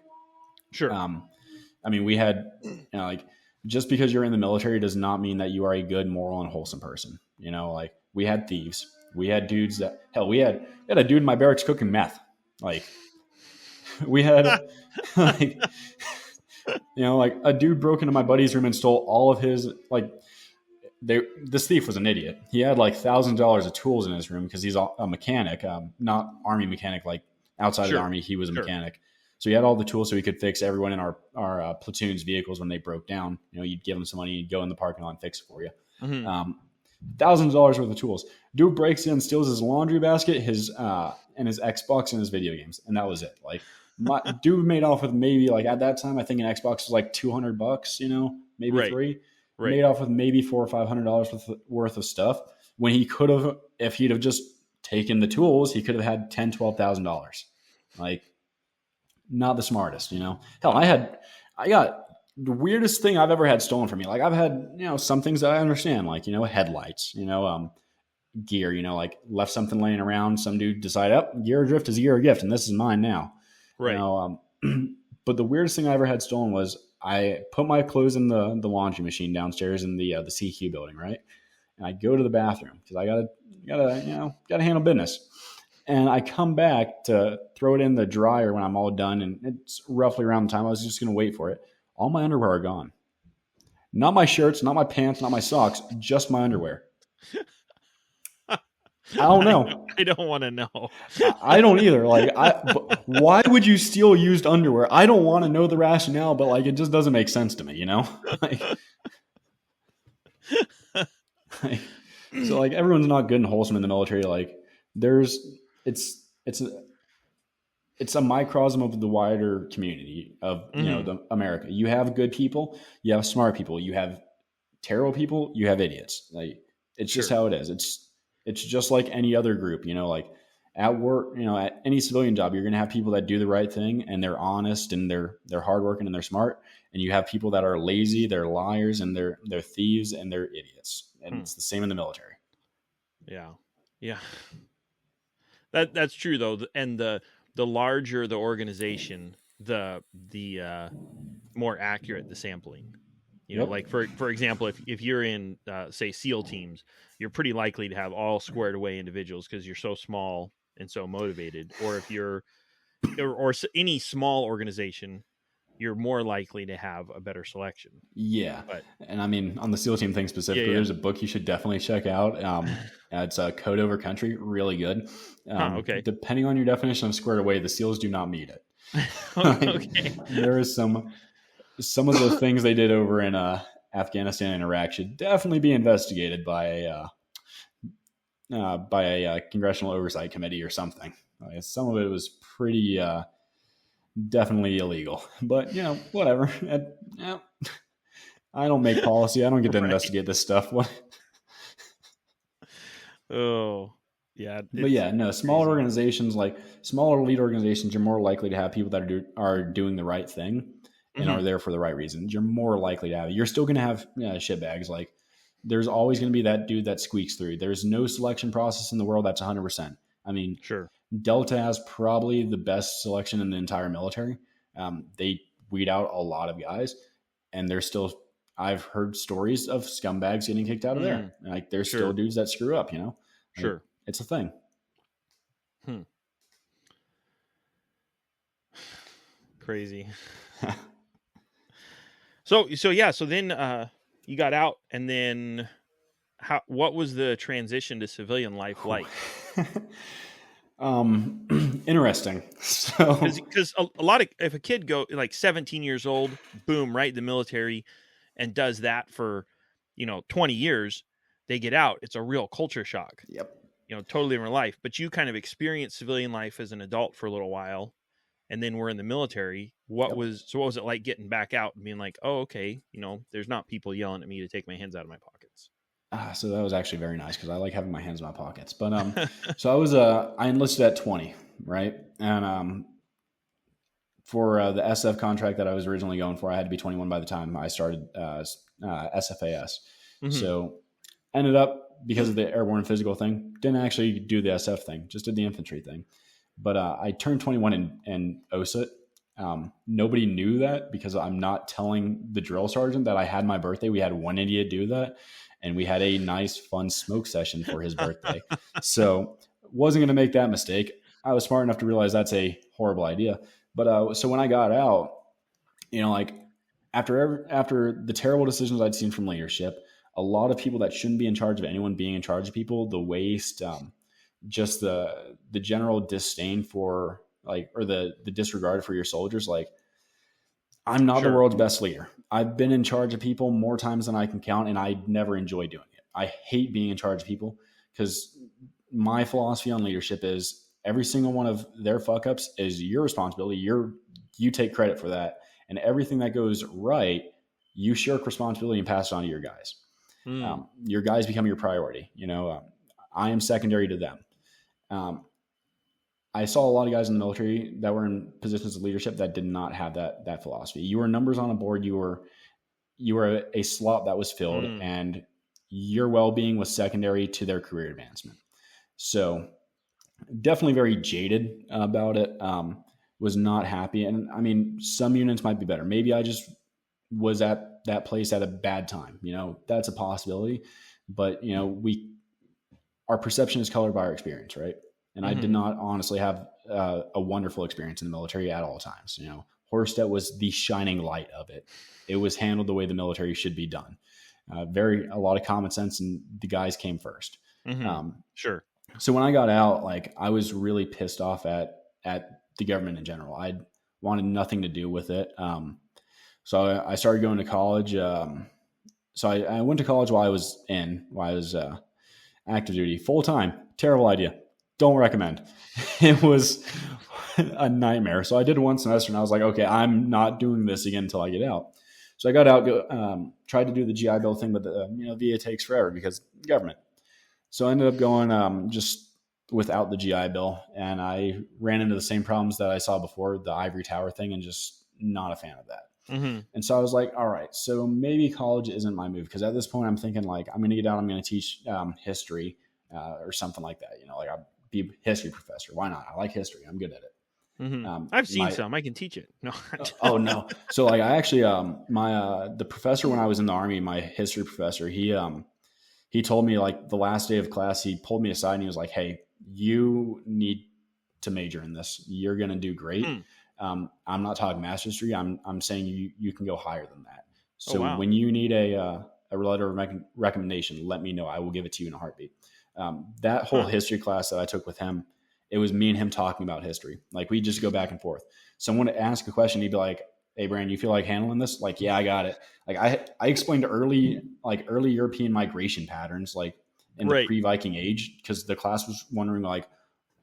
sure. I mean, we had, like, just because you're in the military does not mean that you are a good, moral, and wholesome person. Like, we had thieves. We had dudes that, hell, we had a dude in my barracks cooking meth. Like, we had, like, like a dude broke into my buddy's room and stole all of his, like, this thief was an idiot. He had like $1,000 of tools in his room because he's a mechanic, not army mechanic, like outside of the army. He was a mechanic. So he had all the tools so he could fix everyone in our platoon's vehicles when they broke down. You'd give him some money, you'd go in the parking lot and fix it for you. Mm-hmm. $1,000 worth of tools. Dude breaks in, steals his laundry basket, his Xbox and his video games, and that was it. Like, my dude made off with maybe, like, at that time, I think an Xbox was like $200, maybe $300. Right. Made off with maybe $400 or $500 worth of stuff, when he could have, if he'd have just taken the tools, he could have had $10,000, $12,000. Like, not the smartest, Hell, I got the weirdest thing I've ever had stolen from me. Like, I've had, some things that I understand, like, headlights, gear, like, left something laying around. Some dude decided, gear or drift is gear or gift, and this is mine now. Right. But the weirdest thing I ever had stolen was, I put my clothes in the laundry machine downstairs in the CQ building, right? And I go to the bathroom because I gotta handle business. And I come back to throw it in the dryer when I'm all done, and it's roughly around the time I was just gonna wait for it. All my underwear are gone. Not my shirts, not my pants, not my socks, just my underwear. I don't know. I don't want to know. I don't either. Like, why would you steal used underwear? I don't want to know the rationale, but like, it just doesn't make sense to me, Like, so like, everyone's not good and wholesome in the military. Like, it's a microcosm of the wider community of the America. You have good people, you have smart people, you have terrible people, you have idiots. Like, it's just how it is. It's just like any other group, like at work, at any civilian job, you're going to have people that do the right thing and they're honest and they're hardworking and they're smart. And you have people that are lazy, they're liars, and they're thieves and they're idiots. And it's the same in the military. Yeah. That's true though. And the larger the organization, the more accurate the sampling. Yep. Like for example, if you're in say SEAL teams, you're pretty likely to have all squared away individuals because you're so small and so motivated. Or if you're or any small organization, you're more likely to have a better selection. Yeah. But And I mean, on the SEAL team thing specifically, yeah. there's a book you should definitely check out. It's Code Over Country, really good. Okay. Depending on your definition of squared away, the SEAls do not meet it. Okay. There is some of the things they did over in Afghanistan and Iraq should definitely be investigated by a congressional oversight committee or something. Some of it was pretty definitely illegal, but whatever. I don't make policy. I don't get to investigate this stuff. What? Oh, yeah. But yeah, no, smaller organizations, like smaller elite organizations, you're more likely to have people that are doing the right thing and are there for the right reasons. You're more likely to have it. You're still going to have shitbags. Like there's always going to be that dude that squeaks through. There's no selection process in the world that's 100%. I mean, sure. Delta has probably the best selection in the entire military. They weed out a lot of guys, and there's still, I've heard stories of scumbags getting kicked out of there. Like there's still dudes that screw up, Like, sure. It's a thing. Crazy. So then you got out, and then what was the transition to civilian life like? Interesting. So because a lot of, if a kid go like 17 years old, boom, right in the military, and does that for 20 years, they get out, it's a real culture shock. Yep. Totally in real life. But you kind of experienced civilian life as an adult for a little while, and then we're in the military. What was it like getting back out and being like, oh, okay, there's not people yelling at me to take my hands out of my pockets? So that was actually very nice because I like having my hands in my pockets. But so I enlisted at 20, right? And for the SF contract that I was originally going for, I had to be 21 by the time I started SFAS. So ended up, because of the airborne physical thing, didn't actually do the SF thing, just did the infantry thing. But I turned 21 in OSUT. Nobody knew that because I'm not telling the drill sergeant that I had my birthday. We had one idiot do that, and we had a nice, fun smoke session for his birthday. So wasn't going to make that mistake. I was smart enough to realize that's a horrible idea. But so when I got out, like after the terrible decisions I'd seen from leadership, a lot of people that shouldn't be in charge of anyone being in charge of people, the waste, just the general disdain for or the disregard for your soldiers. Like, I'm not the world's best leader. I've been in charge of people more times than I can count, and I never enjoy doing it. I hate being in charge of people because my philosophy on leadership is every single one of their fuck ups is your responsibility. You take credit for that, and everything that goes right, you shirk responsibility and pass it on to your guys. Your guys become your priority. I am secondary to them. I saw a lot of guys in the military that were in positions of leadership that did not have that philosophy. You were numbers on a board. You were a slot that was filled, and your well-being was secondary to their career advancement. So definitely very jaded about it. Was not happy. And I mean, some units might be better. Maybe I just was at that place at a bad time. That's a possibility. But, our perception is colored by our experience, right? And I did not honestly have a wonderful experience in the military at all times. Horstedt was the shining light of it. It was handled the way the military should be done. A lot of common sense, and the guys came first. Sure. So when I got out, I was really pissed off at the government in general. I wanted nothing to do with it. So I started going to college. So I went to college while I was active duty full time. Terrible idea. Don't recommend. It was a nightmare. So I did one semester, and I was like, okay, I'm not doing this again until I get out. So I got out, tried to do the GI Bill thing, but the VA takes forever because government. So I ended up going just without the GI Bill, and I ran into the same problems that I saw before, the ivory tower thing, and just not a fan of that. And so I was like, all right, so maybe college isn't my move, because at this point I'm thinking I'm going to get out, I'm going to teach history or something like that. I'll be a history professor. Why not? I like history. I'm good at it. I've seen some. I can teach it. No. Oh no. So like I actually the professor when I was in the Army, my history professor, he told me like the last day of class, he pulled me aside and he was like, "Hey, you need to major in this. You're gonna do great." I'm not talking master's degree. I'm saying you can go higher than that. So when you need a letter of recommendation, let me know. I will give it to you in a heartbeat. That whole history class that I took with him, it was me and him talking about history. Like we just go back and forth. Someone would ask a question, he'd be like, "Hey, Brandon, you feel like handling this?" Like, "Yeah, I got it." Like I explained early European migration patterns, like in the pre-Viking age, because the class was wondering, like,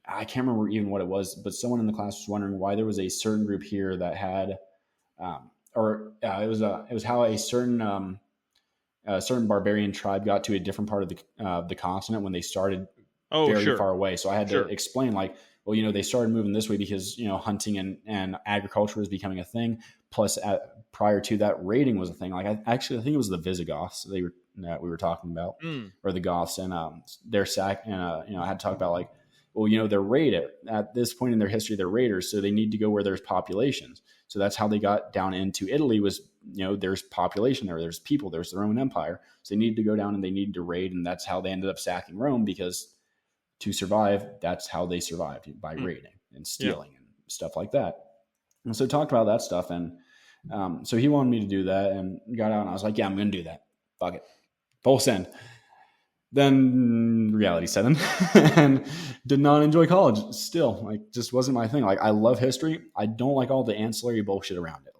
I can't remember even what it was, but someone in the class was wondering why there was a certain group here that had, it was how a certain barbarian tribe got to a different part of the continent when they started very far away. So I had to explain, like, well, they started moving this way because, hunting and agriculture was becoming a thing. Plus, prior to that, raiding was a thing. Like, I think it was the Visigoths that we were talking about, or the Goths, and their sack. And I had to talk about, like, well, they're raided at this point in their history. They're raiders, so they need to go where there's populations. So that's how they got down into Italy. Was there's population there, there's people, there's the Roman Empire. So they needed to go down and they needed to raid, and that's how they ended up sacking Rome, because to survive, that's how they survived, by raiding and stealing and stuff like that. And so talked about that stuff, and so he wanted me to do that, and got out, and I was like, "Yeah, I'm going to do that. Fuck it, full send." Then reality set in, and did not enjoy college. Still, like, just wasn't my thing. Like, I love history. I don't like all the ancillary bullshit around it.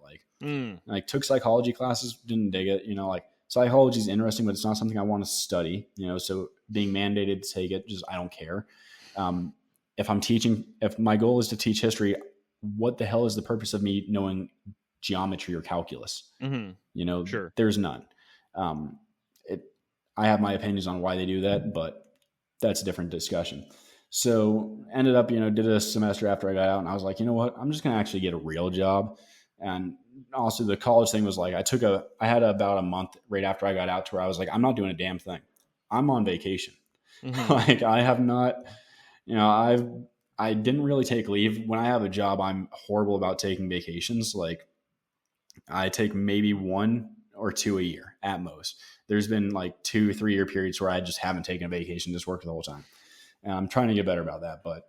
Like took psychology classes, didn't dig it. Like, psychology is interesting, but it's not something I want to study. So being mandated to take it, just I don't care. If my goal is to teach history, what the hell is the purpose of me knowing geometry or calculus? There's none. I have my opinions on why they do that, but that's a different discussion. So ended up, did a semester after I got out, and I was like, you know what? I'm just going to actually get a real job. And also the college thing was like, I had about a month right after I got out to where I was like, I'm not doing a damn thing. I'm on vacation. Like, I have not, I didn't really take leave. When I have a job, I'm horrible about taking vacations. Like, I take maybe 1 or 2 a year at most. There's been like 2-3 year periods where I just haven't taken a vacation, just worked the whole time. And I'm trying to get better about that, but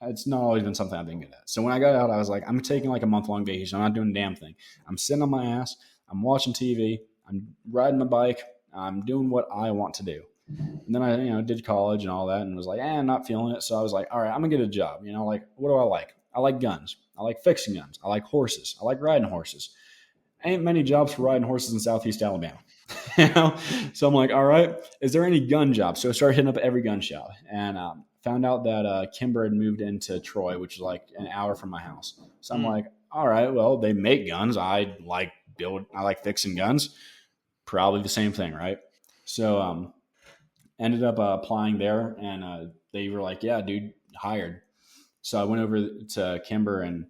it's not always been something I've been good at. So when I got out, I was like, I'm taking like a month-long vacation. I'm not doing a damn thing. I'm sitting on my ass. I'm watching TV. I'm riding my bike. I'm doing what I want to do. And then I, did college and all that, and was like, not feeling it. So I was like, all right, I'm gonna get a job. Like, what do I like? I like guns. I like fixing guns. I like horses. I like riding horses. Ain't many jobs for riding horses in Southeast Alabama. So I'm like, all right, is there any gun jobs? So I started hitting up every gun shop, and found out that Kimber had moved into Troy, which is like an hour from my house. So I'm like, all right, well, they make guns. I like fixing guns. Probably the same thing, right? So ended up applying there, and they were like, yeah, dude, hired. So I went over to Kimber, and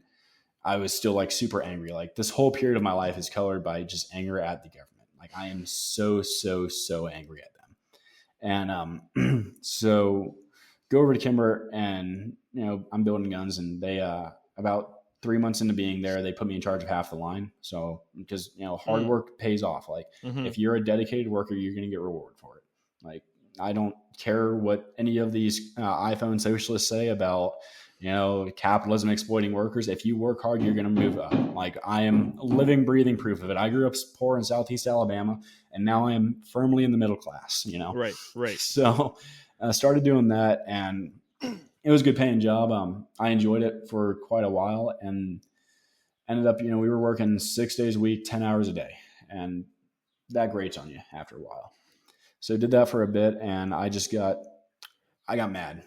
I was still like super angry. Like, this whole period of my life is colored by just anger at the government. Like, I am so angry at them. And so go over to Kimber, and I'm building guns, and they about 3 months into being there, they put me in charge of half the line. So because hard work pays off. Like, if you're a dedicated worker, you're going to get rewarded for it. Like, I don't care what any of these iPhone socialists say about capitalism exploiting workers. If you work hard, you're going to move up. Like, I am living, breathing proof of it. I grew up poor in Southeast Alabama, and now I am firmly in the middle class, Right. So I started doing that, and it was a good paying job. I enjoyed it for quite a while, and ended up, we were working 6 days a week, 10 hours a day, and that grates on you after a while. So I did that for a bit, and I got mad,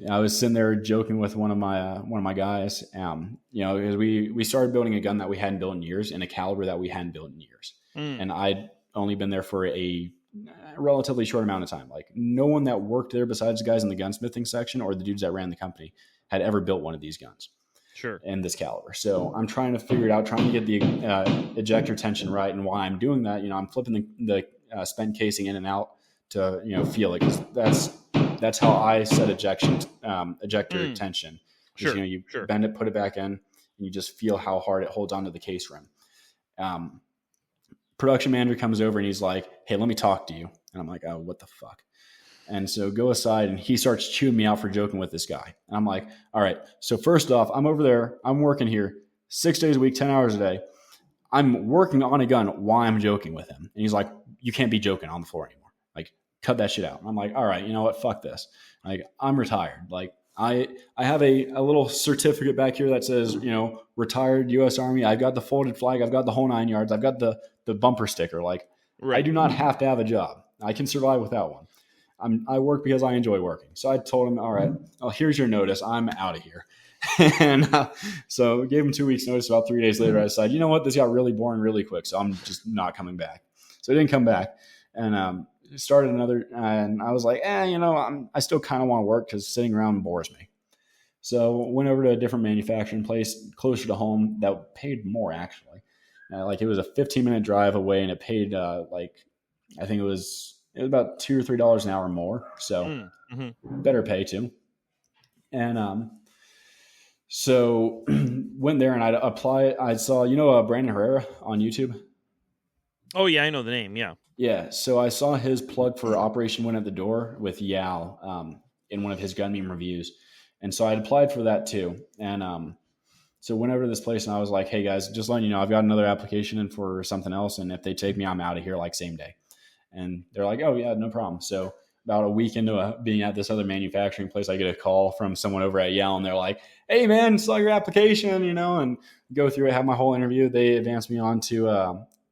I was sitting there joking with one of my guys, because we started building a gun that we hadn't built in years, and a caliber that we hadn't built in years. And I'd only been there for a relatively short amount of time. Like, no one that worked there besides the guys in the gunsmithing section or the dudes that ran the company had ever built one of these guns. Sure. In this caliber. So I'm trying to figure it out, trying to get the ejector tension right. And while I'm doing that, I'm flipping the spent casing in and out to, feel it. 'Cause that's how I set ejector tension. Just, you bend it, put it back in, and you just feel how hard it holds onto the case rim. Production manager comes over and he's like, hey, let me talk to you. And I'm like, oh, what the fuck? And so go aside, and he starts chewing me out for joking with this guy. And I'm like, all right, so first off, I'm over there. I'm working here 6 days a week, 10 hours a day. I'm working on a gun while I'm joking with him. And he's like, you can't be joking on the floor anymore. Like, cut that shit out. And I'm like, all right, you know what? Fuck this. Like, I'm retired. Like, I have a little certificate back here that says, retired U.S. Army. I've got the folded flag. I've got the whole 9 yards. I've got the bumper sticker. Like, right. I do not have to have a job. I can survive without one. I work because I enjoy working. So I told him, all right, well, here's your notice. I'm out of here. And so gave him 2 weeks notice. About 3 days later, I decided, you know what? This got really boring really quick. So I'm just not coming back. So I didn't come back and started another. And I was like, I still kind of want to work because sitting around bores me. So went over to a different manufacturing place closer to home that paid more actually. It was a 15-minute drive away, and it paid I think it was about $2 or $3 an hour more. So better pay too. And so went there and I'd apply. I saw, Brandon Herrera on YouTube. Oh yeah, I know the name. Yeah. Yeah. So I saw his plug for Operation Win at the Door with Yal in one of his gun meme reviews. And so I'd applied for that too. And so went over to this place and I was like, hey guys, just letting you know, I've got another application in for something else. And if they take me, I'm out of here like same day. And they're like, oh yeah, no problem. So about a week into being at this other manufacturing place, I get a call from someone over at Yale, and they're like, hey man, saw your application, and go through it, have my whole interview. They advanced me on to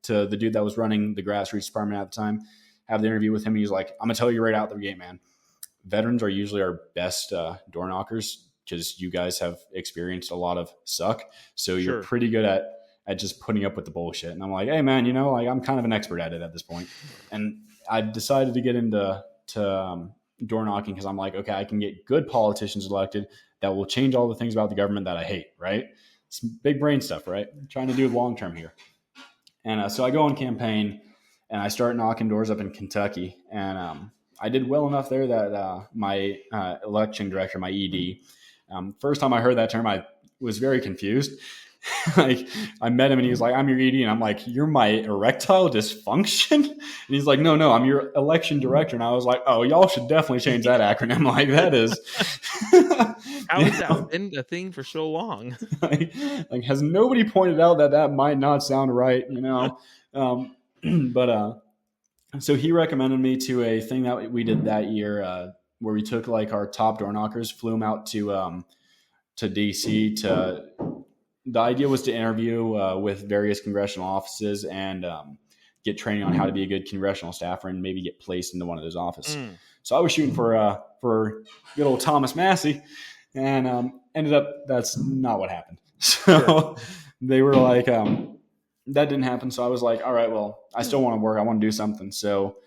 the dude that was running the grassroots department at the time, have the interview with him. And he's like, I'm gonna tell you right out the gate, man, veterans are usually our best door knockers because you guys have experienced a lot of suck. So you're pretty good at just putting up with the bullshit. And I'm like, hey man, I'm kind of an expert at it at this point. And I decided to get into door knocking because I'm like, okay, I can get good politicians elected that will change all the things about the government that I hate, right? It's big brain stuff, right? I'm trying to do it long term here. And so I go on campaign and I start knocking doors up in Kentucky. And I did well enough there that my election director, my ED, first time I heard that term, I was very confused. I met him and he was like, I'm your ED. And I'm like, you're my erectile dysfunction? And he's like, no, I'm your election director. And I was like, oh, y'all should definitely change that acronym. Like that is. How has that been a thing for so long? like has nobody pointed out that might not sound right, but so he recommended me to a thing that we did that year where we took like our top door knockers, flew them out to DC the idea was to interview with various congressional offices and get training on how to be a good congressional staffer and maybe get placed into one of those offices. So I was shooting for good old Thomas Massey, and ended up that's not what happened. So they were like, that didn't happen. So I was like, all right, well, I still want to work. I want to do something. So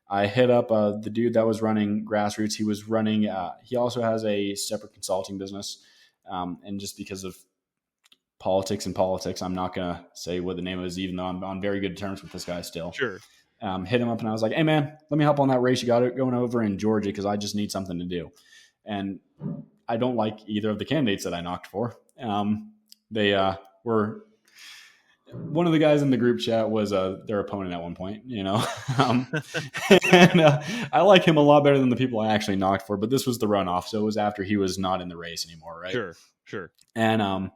I hit up the dude that was running Grassroots. He was running. He also has a separate consulting business, and just because of politics, I'm not going to say what the name is, even though I'm on very good terms with this guy still. Sure. Hit him up and I was like, hey man, let me help on that race you got it going over in Georgia because I just need something to do. And I don't like either of the candidates that I knocked for. They were one of the guys in the group chat was their opponent at one point, and I like him a lot better than the people I actually knocked for, but this was the runoff. So it was after he was not in the race anymore. Right. Sure. And,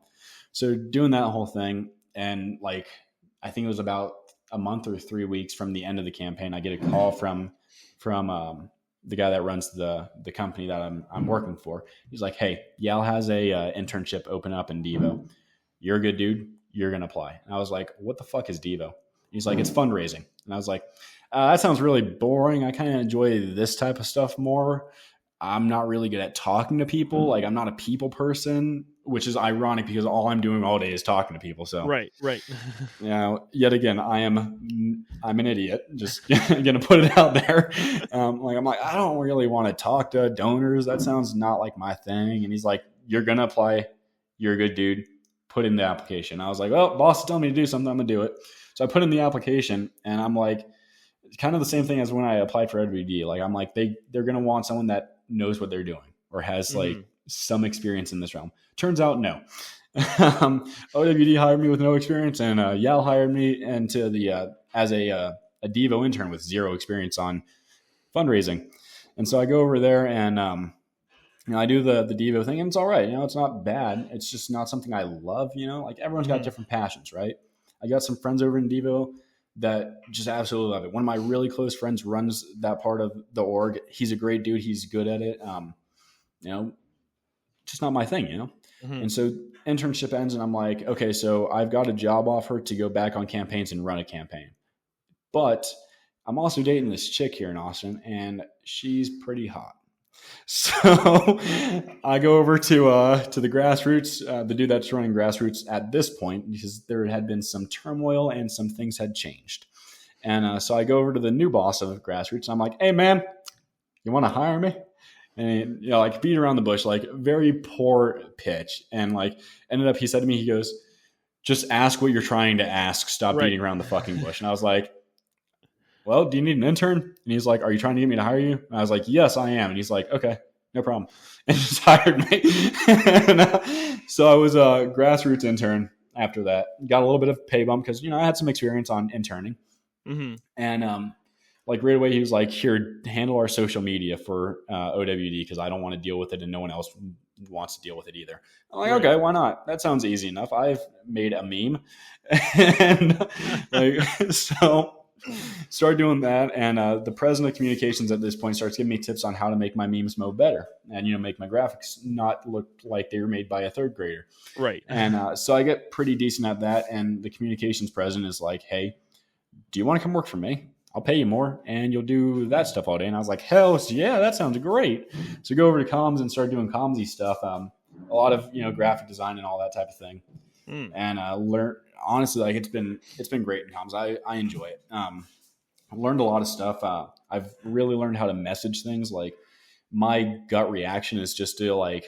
so doing that whole thing, and like I think it was about a month or 3 weeks from the end of the campaign, I get a call from the guy that runs the company that I'm working for. He's like, "Hey, Yale has a internship open up in Devo. You're a good dude. You're gonna apply." And I was like, "What the fuck is Devo?" He's like, "It's fundraising." And I was like, "That sounds really boring. I kind of enjoy this type of stuff more. I'm not really good at talking to people. Like I'm not a people person." Which is ironic because all I'm doing all day is talking to people. So right. Yet again, I'm an idiot. Just gonna put it out there. I'm like, I don't really want to talk to donors. That sounds not like my thing. And he's like, you're gonna apply. You're a good dude. Put in the application. I was like, well, boss is telling me to do something. I'm gonna do it. So I put in the application, and I'm like, kind of the same thing as when I applied for EdVD. Like I'm like, they're gonna want someone that knows what they're doing or has like some experience in this realm. Turns out, no. OWD hired me with no experience, and Yal hired me into the as a Devo intern with zero experience on fundraising. And so I go over there and I do the Devo thing, and it's all right. It's not bad. It's just not something I love. Like everyone's got different passions, right? I got some friends over in Devo that just absolutely love it. One of my really close friends runs that part of the org. He's a great dude. He's good at it. Just not my thing, And so internship ends, and I'm like, okay, so I've got a job offer to go back on campaigns and run a campaign. But I'm also dating this chick here in Austin, and she's pretty hot. So I go over to the grassroots, the dude that's running grassroots at this point, because there had been some turmoil and some things had changed. And so I go over to the new boss of grassroots, and I'm like, hey, man, you want to hire me? And like beat around the bush, like very poor pitch. And like ended up, he said to me, he goes, just ask what you're trying to ask. Stop beating around the fucking bush. And I was like, well, do you need an intern? And he's like, are you trying to get me to hire you? And I was like, yes, I am. And he's like, okay, no problem. And just hired me. And, so I was a grassroots intern after that. Got a little bit of pay bump because, I had some experience on interning. Mm-hmm. And like right away, he was like, here, handle our social media for OWD because I don't want to deal with it and no one else wants to deal with it either. I'm like, okay, why not? That sounds easy enough. I've made a meme. And so started doing that. And the president of communications at this point starts giving me tips on how to make my memes mo better and, make my graphics not look like they were made by a third grader. Right. And so I get pretty decent at that. And the communications president is like, hey, do you want to come work for me? I'll pay you more and you'll do that stuff all day. And I was like, hell yeah, that sounds great. So go over to comms and start doing commsy stuff. A lot of, graphic design and all that type of thing. And learn, honestly, like it's been great in comms. I enjoy it. I've learned a lot of stuff. I've really learned how to message things. Like my gut reaction is just to like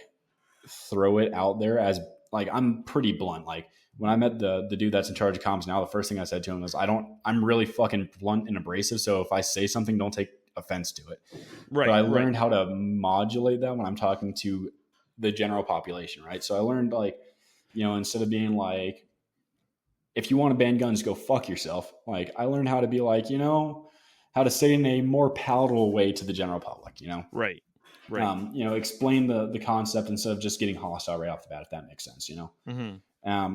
throw it out there as like, I'm pretty blunt. Like, when I met the dude that's in charge of comms now, the first thing I said to him was, I'm really fucking blunt and abrasive. So if I say something, don't take offense to it. Right. But I learned how to modulate that when I'm talking to the general population. Right. So I learned like, instead of being like, if you want to ban guns, go fuck yourself. Like I learned how to be like, how to say in a more palatable way to the general public, Right. Explain the concept instead of just getting hostile right off the bat, if that makes sense,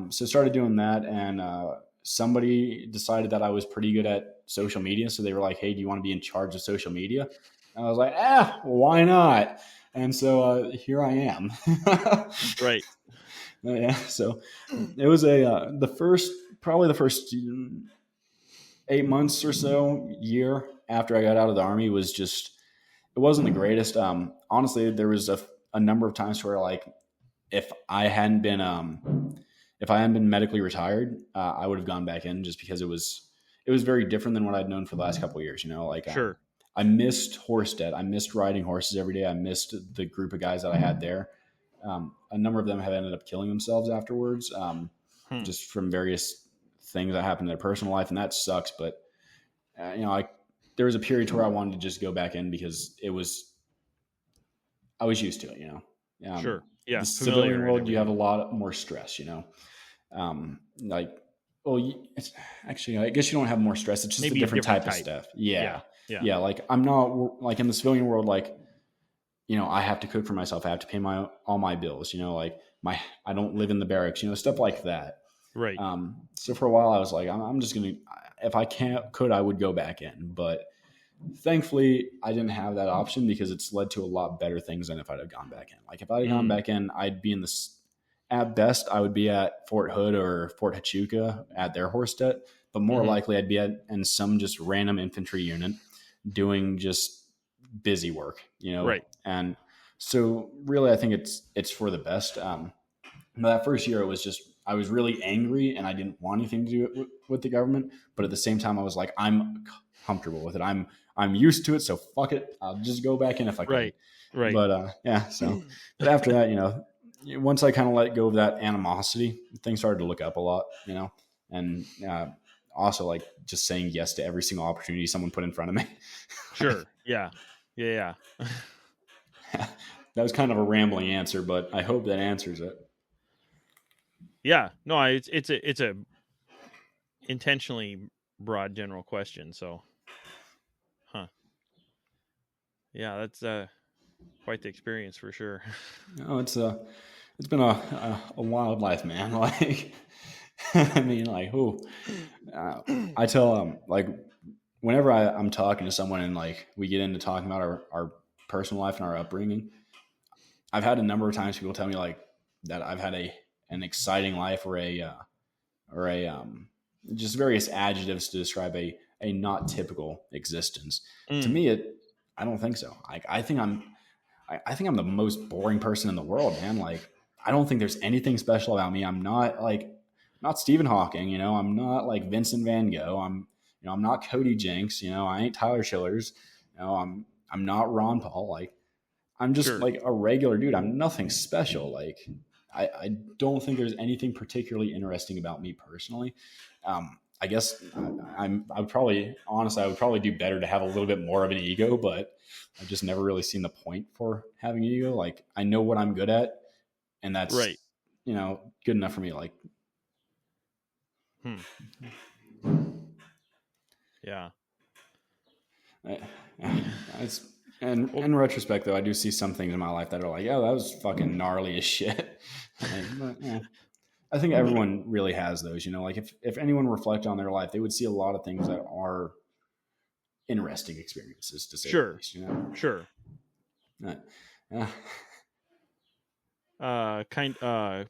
So started doing that, and somebody decided that I was pretty good at social media. So they were like, hey, do you want to be in charge of social media? And I was like, why not? And so here I am. Right. Yeah. So it was probably the first 8 months or so, year after I got out of the Army was just, it wasn't the greatest. Honestly, there was a number of times where like, if I hadn't been medically retired, I would have gone back in just because it was very different than what I'd known for the last couple of years. Sure. I missed horse debt. I missed riding horses every day. I missed the group of guys that I had there. A number of them have ended up killing themselves afterwards, just from various things that happened in their personal life, and that sucks. But there was a period where I wanted to just go back in because I was used to it. Sure. Yeah. The civilian world, you have a lot more stress, it's actually, I guess you don't have more stress. It's just maybe a different type of stuff. Yeah. Like I'm not like in the civilian world, like, I have to cook for myself. I have to pay all my bills, I don't live in the barracks, stuff like that. Right. So for a while I was like, I'm just going to, if I could, I would go back in, but thankfully I didn't have that option because it's led to a lot better things than if I'd have gone back in. Like if I'd gone back in, I'd be in this, at best, I would be at Fort Hood or Fort Huachuca at their horse debt, but more likely I'd be in some just random infantry unit doing just busy work, Right. And so really, I think it's for the best. That first year, it was just, I was really angry and I didn't want anything to do with the government. But at the same time, I was like, I'm comfortable with it. I'm used to it. So fuck it. I'll just go back in if I can. Right. But but after that, once I kind of let go of that animosity, things started to look up a lot, and also like just saying yes to every single opportunity someone put in front of me. Sure. Yeah. that was kind of a rambling answer, but I hope that answers it. Yeah, no, it's a intentionally broad general question. So, yeah, that's quite the experience for sure. No, it's been a wild life, man. Like, I mean, like, who? I tell like whenever I'm talking to someone and like we get into talking about our personal life and our upbringing, I've had a number of times people tell me like that I've had an exciting life or a just various adjectives to describe a not typical existence. To me, I don't think so. Like I think I'm the most boring person in the world, man. Like I don't think there's anything special about me. I'm not Stephen Hawking, you know. I'm not like Vincent Van Gogh. I'm not Cody Jinks, you know. I ain't Tyler Schillers, you know. I'm not Ron Paul. Like I'm just Sure. like a regular dude. I'm nothing special. Like I don't think there's anything particularly interesting about me personally. I guess I would probably do better to have a little bit more of an ego, but I've just never really seen the point for having an ego. Like I know what I'm good at, and that's Right. you know good enough for me. Like, Yeah. It's and in retrospect though, I do see some things in my life that are like, yeah, that was fucking gnarly as shit. But, I think everyone really has those, you know, like if anyone reflected on their life, they would see a lot of things that are interesting experiences to say the least, you know? Sure. Uh, Kind of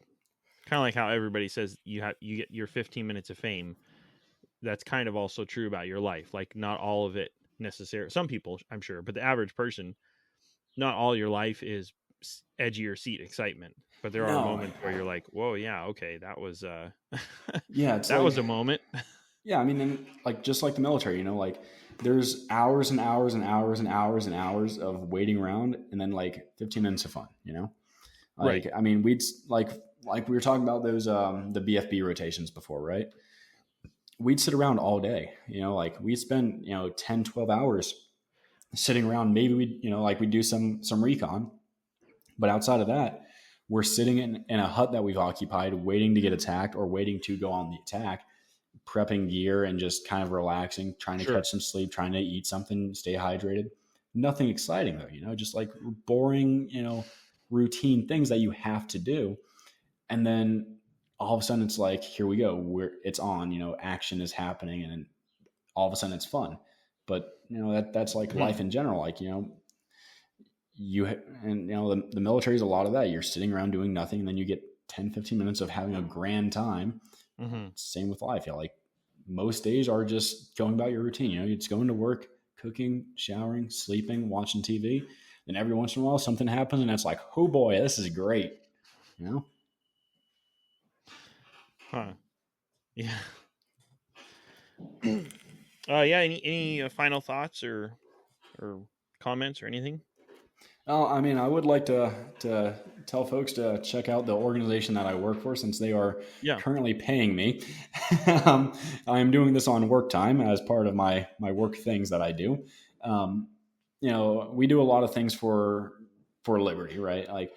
like how everybody says you get your 15 minutes of fame. That's kind of also true about your life. Like not all of it necessarily. Some people, I'm sure, but the average person, not all your life is edge of your seat excitement. But there are moments where you're like, "Whoa, yeah, okay, that was yeah, it's that like, was a moment." yeah, I mean, and like just like the military, you know, like there's hours and hours and hours and hours and hours of waiting around, and then like 15 minutes of fun, you know. Like, Right. I mean, like we were talking about those the BFB rotations before, right? We'd sit around all day, you know, like we'd spend, you know, 10, 12 hours sitting around. Maybe we'd do some recon, but outside of that, we're sitting in a hut that we've occupied, waiting to get attacked or waiting to go on the attack, prepping gear and just kind of relaxing, trying to catch some sleep, trying to eat something, stay hydrated. Nothing exciting though, you know, just like boring, you know, routine things that you have to do. And then all of a sudden it's like, here we go. It's on, you know, action is happening, and then all of a sudden it's fun. But you know, that's like life in general. Like, you know, the military is a lot of that. You're sitting around doing nothing, and then you get 10, 15 minutes of having a grand time. Same with life. Yeah. Like most days are just going about your routine. You know, it's going to work, cooking, showering, sleeping, watching TV. Then every once in a while something happens and it's like, oh boy, this is great. You know? Yeah. Yeah. Any final thoughts or comments or anything? I mean, I would like to tell folks to check out the organization that I work for, since they are currently paying me. I am doing this on work time as part of my work things that I do. You know, we do a lot of things for liberty, right? Like,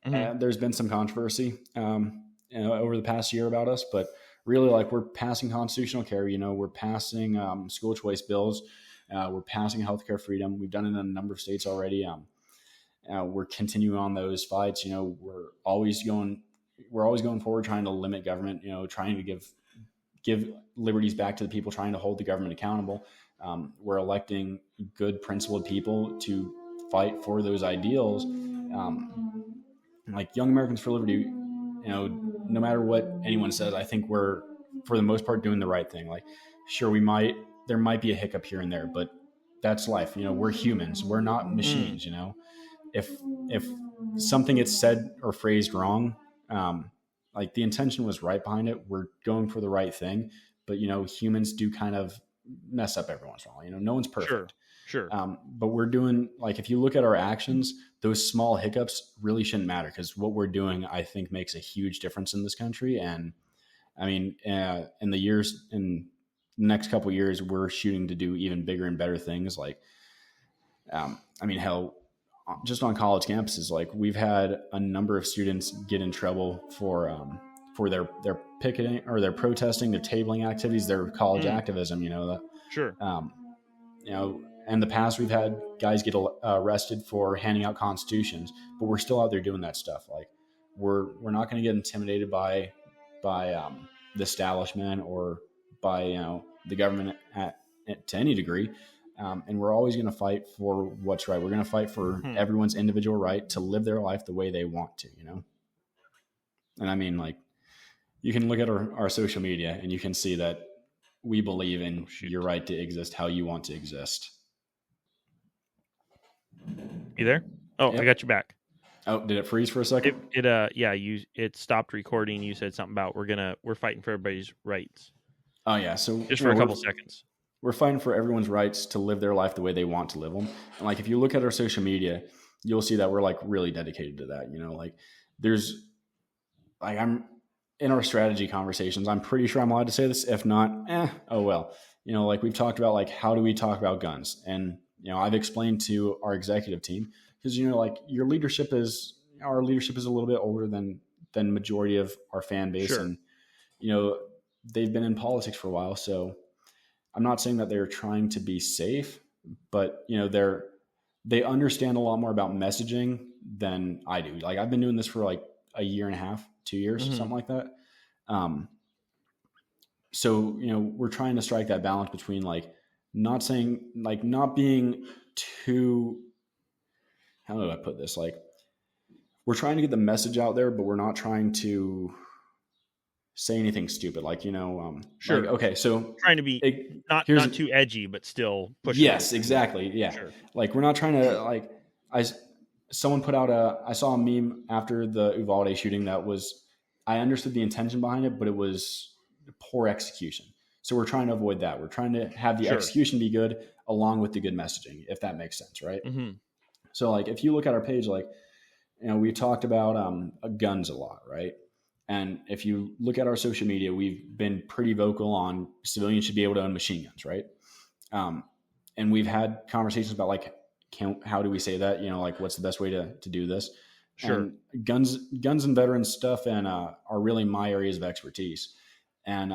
there's been some controversy, you know, over the past year about us, but really, like, we're passing constitutional care. You know, we're passing school choice bills. We're passing healthcare freedom. We've done it in a number of states already. We're continuing on those fights. You know, we're always going forward, trying to limit government. You know, trying to give liberties back to the people, trying to hold the government accountable. We're electing good, principled people to fight for those ideals. Like Young Americans for Liberty, you know, no matter what anyone says, I think we're, for the most part, doing the right thing. Like, sure, there might be a hiccup here and there, but that's life. You know, we're humans. We're not machines. You know, if something gets said or phrased wrong, like the intention was right behind it, we're going for the right thing. But you know, humans do kind of mess up every once in a while. You know, no one's perfect. Sure. But we're doing, like, if you look at our actions, those small hiccups really shouldn't matter, because what we're doing, I think, makes a huge difference in this country. And I mean, in the next couple of years, we're shooting to do even bigger and better things. Like, I mean, hell, just on college campuses, like we've had a number of students get in trouble for their picketing or their protesting, their tabling activities, their college activism. Sure. In the past we've had guys get arrested for handing out constitutions, but we're still out there doing that stuff. Like we're not going to get intimidated by the establishment or by the government to any degree. And we're always going to fight for what's right. We're going to fight for everyone's individual right to live their life the way they want to, And I mean, like, you can look at our social media and you can see that we believe in your right to exist how you want to exist. You there? Oh, yep. I got you back. Oh, did it freeze for a second? It stopped recording. You said something about we're fighting for everybody's rights. Oh yeah. So just for a couple seconds. We're fighting for everyone's rights to live their life the way they want to live them. And like, if you look at our social media, you'll see that we're like really dedicated to that. Like there's like, I'm in our strategy conversations, I'm pretty sure I'm allowed to say this. If not, oh well. Like we've talked about, like, how do we talk about guns? And, I've explained to our executive team, because, like our leadership is a little bit older than majority of our fan base. Sure. And, they've been in politics for a while. So I'm not saying that they're trying to be safe, but they understand a lot more about messaging than I do. Like I've been doing this for like a year and a half, 2 years, something like that. So, we're trying to strike that balance between like not being too, how do I put this? Like we're trying to get the message out there, but we're not trying to say anything stupid. Like, sure. Like, okay. So trying to be not too edgy, but still pushing. Yes, exactly. Yeah. Sure. Like we're not trying to like, someone put out I saw a meme after the Uvalde shooting that was, I understood the intention behind it, but it was poor execution. So we're trying to avoid that. We're trying to have the execution be good along with the good messaging, if that makes sense. Right. Mm-hmm. So like, if you look at our page, like, we talked about guns a lot. Right. And if you look at our social media, we've been pretty vocal on civilians should be able to own machine guns. Right. And we've had conversations about like, how do we say that? Like what's the best way to do this? Sure. And guns and veterans stuff are really my areas of expertise. And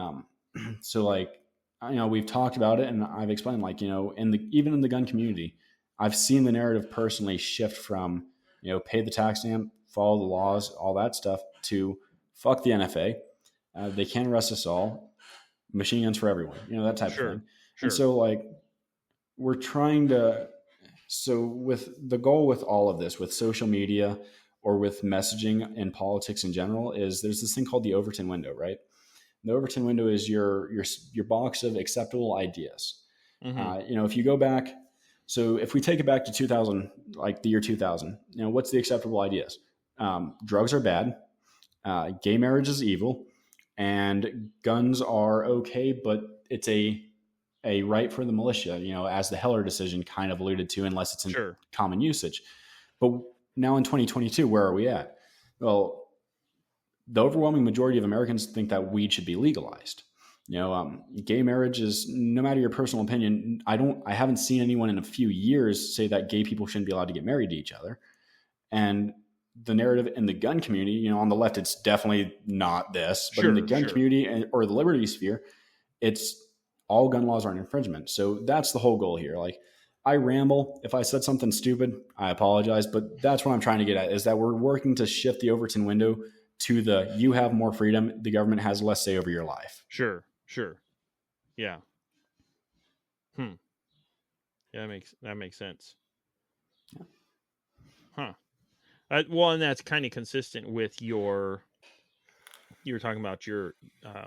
so like, we've talked about it and I've explained like, even in the gun community, I've seen the narrative personally shift from, pay the tax stamp, follow the laws, all that stuff, to fuck the NFA. They can't arrest us all. Machine guns for everyone, that type of thing. Sure. And so like, we're trying to, so with the goal with all of this, with social media or with messaging in politics in general, is there's this thing called the Overton window, right? The Overton window is your box of acceptable ideas. Mm-hmm. If you go back, so if we take it back to 2000, like the year 2000, what's the acceptable ideas? Drugs are bad. Gay marriage is evil, and guns are okay, but it's a right for the militia, as the Heller decision kind of alluded to, unless it's in common usage. But now in 2022, where are we at? Well, the overwhelming majority of Americans think that weed should be legalized. Gay marriage is, no matter your personal opinion, I haven't seen anyone in a few years say that gay people shouldn't be allowed to get married to each other. And the narrative in the gun community, on the left, it's definitely not this, but in the gun community or the liberty sphere, it's all gun laws are an infringement. So that's the whole goal here. Like, I ramble. If I said something stupid, I apologize, but that's what I'm trying to get at, is that we're working to shift the Overton window to you have more freedom. The government has less say over your life. Sure. Yeah. Yeah, that makes sense. Yeah. Huh. Well, and that's kind of consistent with you were talking about your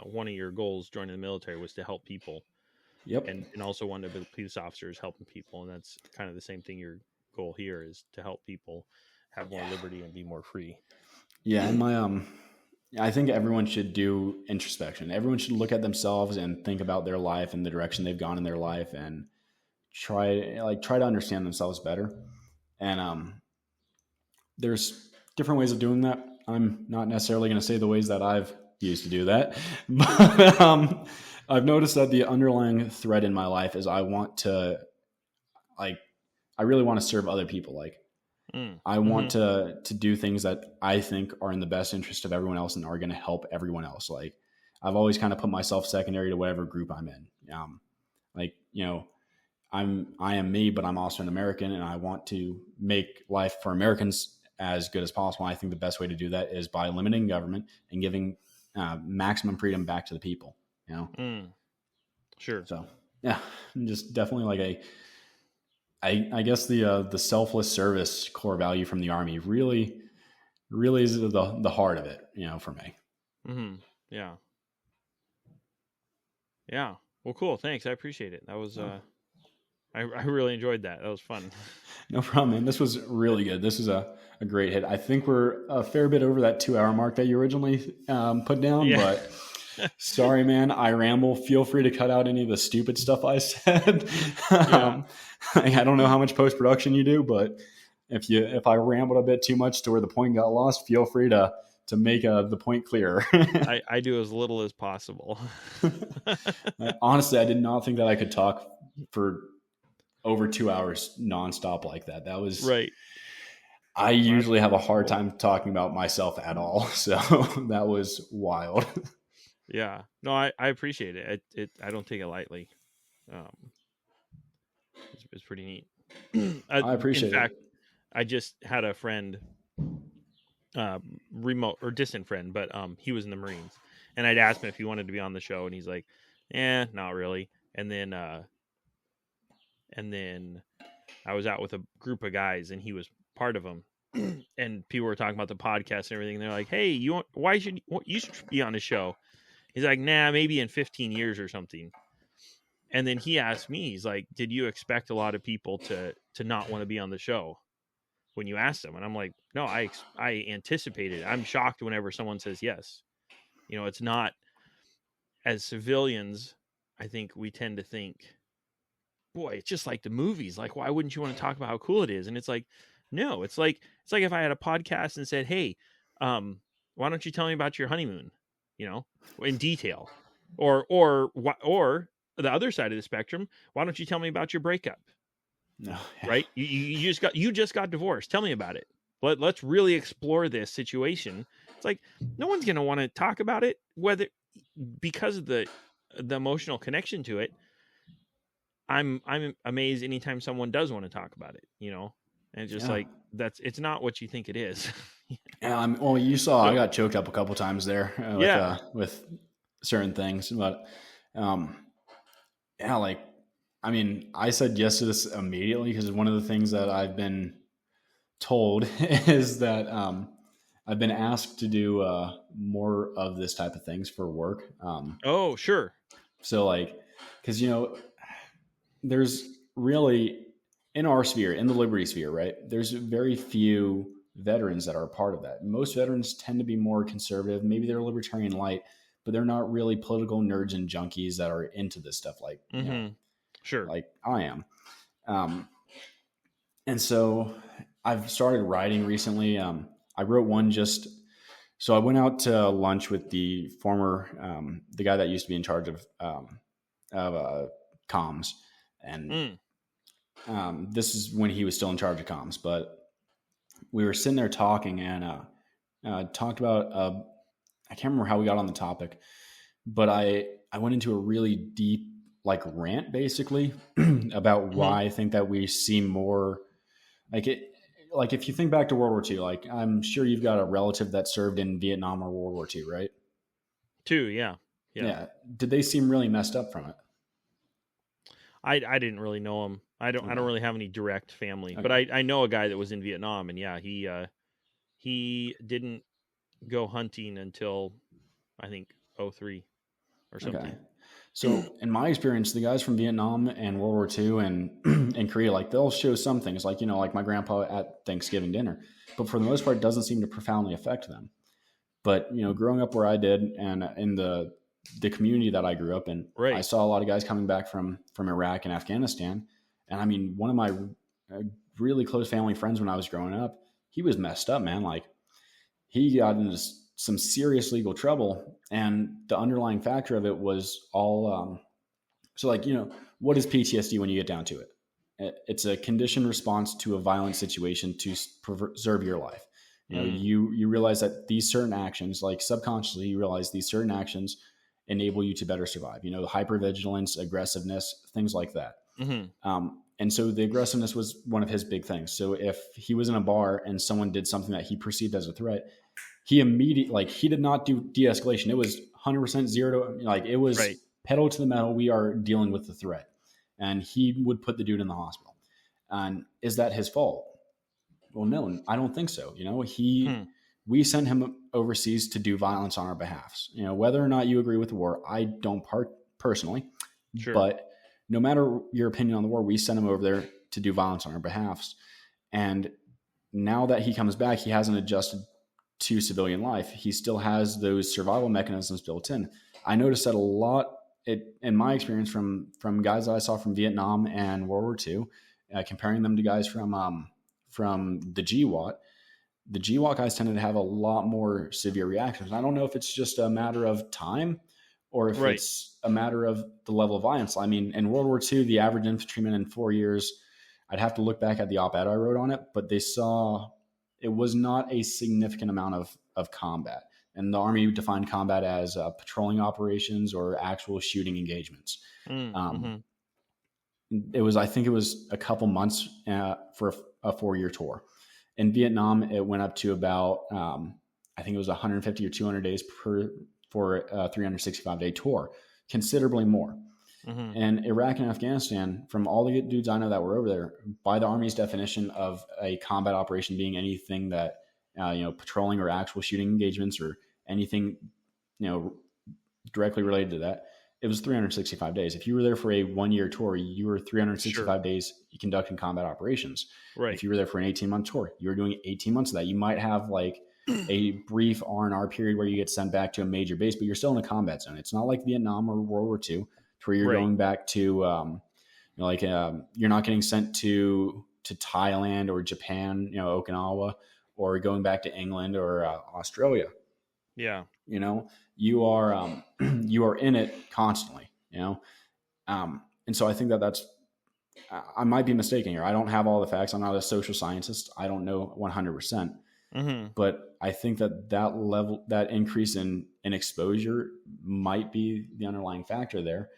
one of your goals joining the military was to help people. Yep. And also one of the police officers helping people, and that's kind of the same thing. Your goal here is to help people have more liberty and be more free. Yeah, and I think everyone should do introspection. Everyone should look at themselves and think about their life and the direction they've gone in their life, and try to understand themselves better. And there's different ways of doing that. I'm not necessarily going to say the ways that I've used to do that, but I've noticed that the underlying thread in my life is I really want to serve other people. Like, I want to do things that I think are in the best interest of everyone else and are going to help everyone else. Like I've always kind of put myself secondary to whatever group I'm in. Like, I am me, but I'm also an American, and I want to make life for Americans as good as possible. I think the best way to do that is by limiting government and giving maximum freedom back to the people. Sure. So yeah, just definitely like I guess the selfless service core value from the Army really is the heart of it, for me. Yeah. Yeah. Well, cool. Thanks. I appreciate it. That was, I really enjoyed that. That was fun. No problem, man. This was really good. This is a great hit. I think we're a fair bit over that 2 hour mark that you originally put down, but sorry, man. I ramble. Feel free to cut out any of the stupid stuff I said. I don't know how much post-production you do, but if I rambled a bit too much to where the point got lost, feel free to make the point clearer. I do as little as possible. Honestly, I did not think that I could talk for over 2 hours nonstop like that. That was right. I usually have a hard time talking about myself at all. So that was wild. Yeah. No, I appreciate it. I don't take it lightly. It's pretty neat. I appreciate it. In fact, I just had a friend, remote or distant friend, but he was in the Marines, and I'd asked him if he wanted to be on the show, and he's like, not really. And then I was out with a group of guys, and he was part of them. And people were talking about the podcast and everything. And they're like, "Hey, you should be on the show?" He's like, "Nah, maybe in 15 years or something." And then he asked me, he's like, "Did you expect a lot of people to not want to be on the show when you asked them?" And I'm like, "No, I anticipated. I'm shocked whenever someone says yes. It's not, as civilians, I think we tend to think, boy, it's just like the movies. Like, why wouldn't you want to talk about how cool it is?" And it's like, no, it's like if I had a podcast and said, "Hey, why don't you tell me about your honeymoon, in detail," or the other side of the spectrum, "Why don't you tell me about your breakup?" No, right? You just got divorced. Tell me about it. Let's really explore this situation. It's like no one's going to want to talk about it, whether because of the emotional connection to it. I'm amazed anytime someone does want to talk about it, and it's just like it's not what you think it is. Well, you saw I got choked up a couple times there with certain things, but I said yes to this immediately because one of the things that I've been told is that I've been asked to do more of this type of things for work. Oh, sure. So because there's really in our sphere, in the liberty sphere, right? There's very few veterans that are a part of that. Most veterans tend to be more conservative. Maybe they're libertarian light, but they're not really political nerds and junkies that are into this stuff sure, like I am. And so I've started writing recently. I wrote one so I went out to lunch with the former, the guy that used to be in charge of comms. And this is when he was still in charge of comms, but we were sitting there talking and talked about, I can't remember how we got on the topic, but I went into a really deep rant basically about why I think that we see more if you think back to World War II, I'm sure you've got a relative that served in Vietnam or World War II, right? Yeah. Did they seem really messed up from it? I didn't really know him. I don't really have any direct family, but I know a guy that was in Vietnam, and he didn't go hunting until I think 2003 or something. Okay. So in my experience, the guys from Vietnam and World War II and Korea, they'll show some things like my grandpa at Thanksgiving dinner, but for the most part, it doesn't seem to profoundly affect them. But, growing up where I did and in the community that I grew up in, right. I saw a lot of guys coming back from Iraq and Afghanistan. And I mean, one of my really close family friends when I was growing up, he was messed up, man. He got into some serious legal trouble, and the underlying factor of it was all, what is PTSD when you get down to it? it's a conditioned response to a violent situation to preserve your life. You realize that these certain actions, like subconsciously, you realize these certain actions enable you to better survive. Hypervigilance, aggressiveness, things like that. And so the aggressiveness was one of his big things. So if he was in a bar and someone did something that he perceived as a threat, he immediately, he did not do de-escalation. It was 100% zero to, it was pedal to the metal. We are dealing with the threat. And he would put the dude in the hospital. And is that his fault? Well, no, I don't think so. We sent him overseas to do violence on our behalfs. Whether or not you agree with the war, I don't personally, but no matter your opinion on the war, we sent him over there to do violence on our behalfs. And now that he comes back, he hasn't adjusted to civilian life. He still has those survival mechanisms built in. I noticed that a lot in my experience from guys that I saw from Vietnam and World War II, comparing them to guys from the GWAT. The GWAT guys tended to have a lot more severe reactions. I don't know if it's just a matter of time or if it's a matter of the level of violence. I mean, in World War II, the average infantryman in 4 years, I'd have to look back at the op-ed I wrote on it, but they saw it was not a significant amount of combat. And the Army defined combat as patrolling operations or actual shooting engagements. I think it was a couple months for a 4-year tour. In Vietnam, it went up to about, I think it was 150 or 200 days for a 365-day tour, considerably more. And Iraq and Afghanistan, from all the dudes I know that were over there, by the Army's definition of a combat operation being anything that, patrolling or actual shooting engagements or anything, directly related to that, it was 365 days. If you were there for a 1-year tour, you were 365 days conducting combat operations. If you were there for an 18-month tour, you were doing 18 months of that. You might have a brief R&R period where you get sent back to a major base, but you're still in a combat zone. It's not like Vietnam or World War II, where you're going back to, you're not getting sent to Thailand or Japan, Okinawa, or going back to England or Australia. Yeah. You are in it constantly, and so I think that I might be mistaken here. I don't have all the facts. I'm not a social scientist. I don't know 100%, but I think that increase in exposure might be the underlying factor there.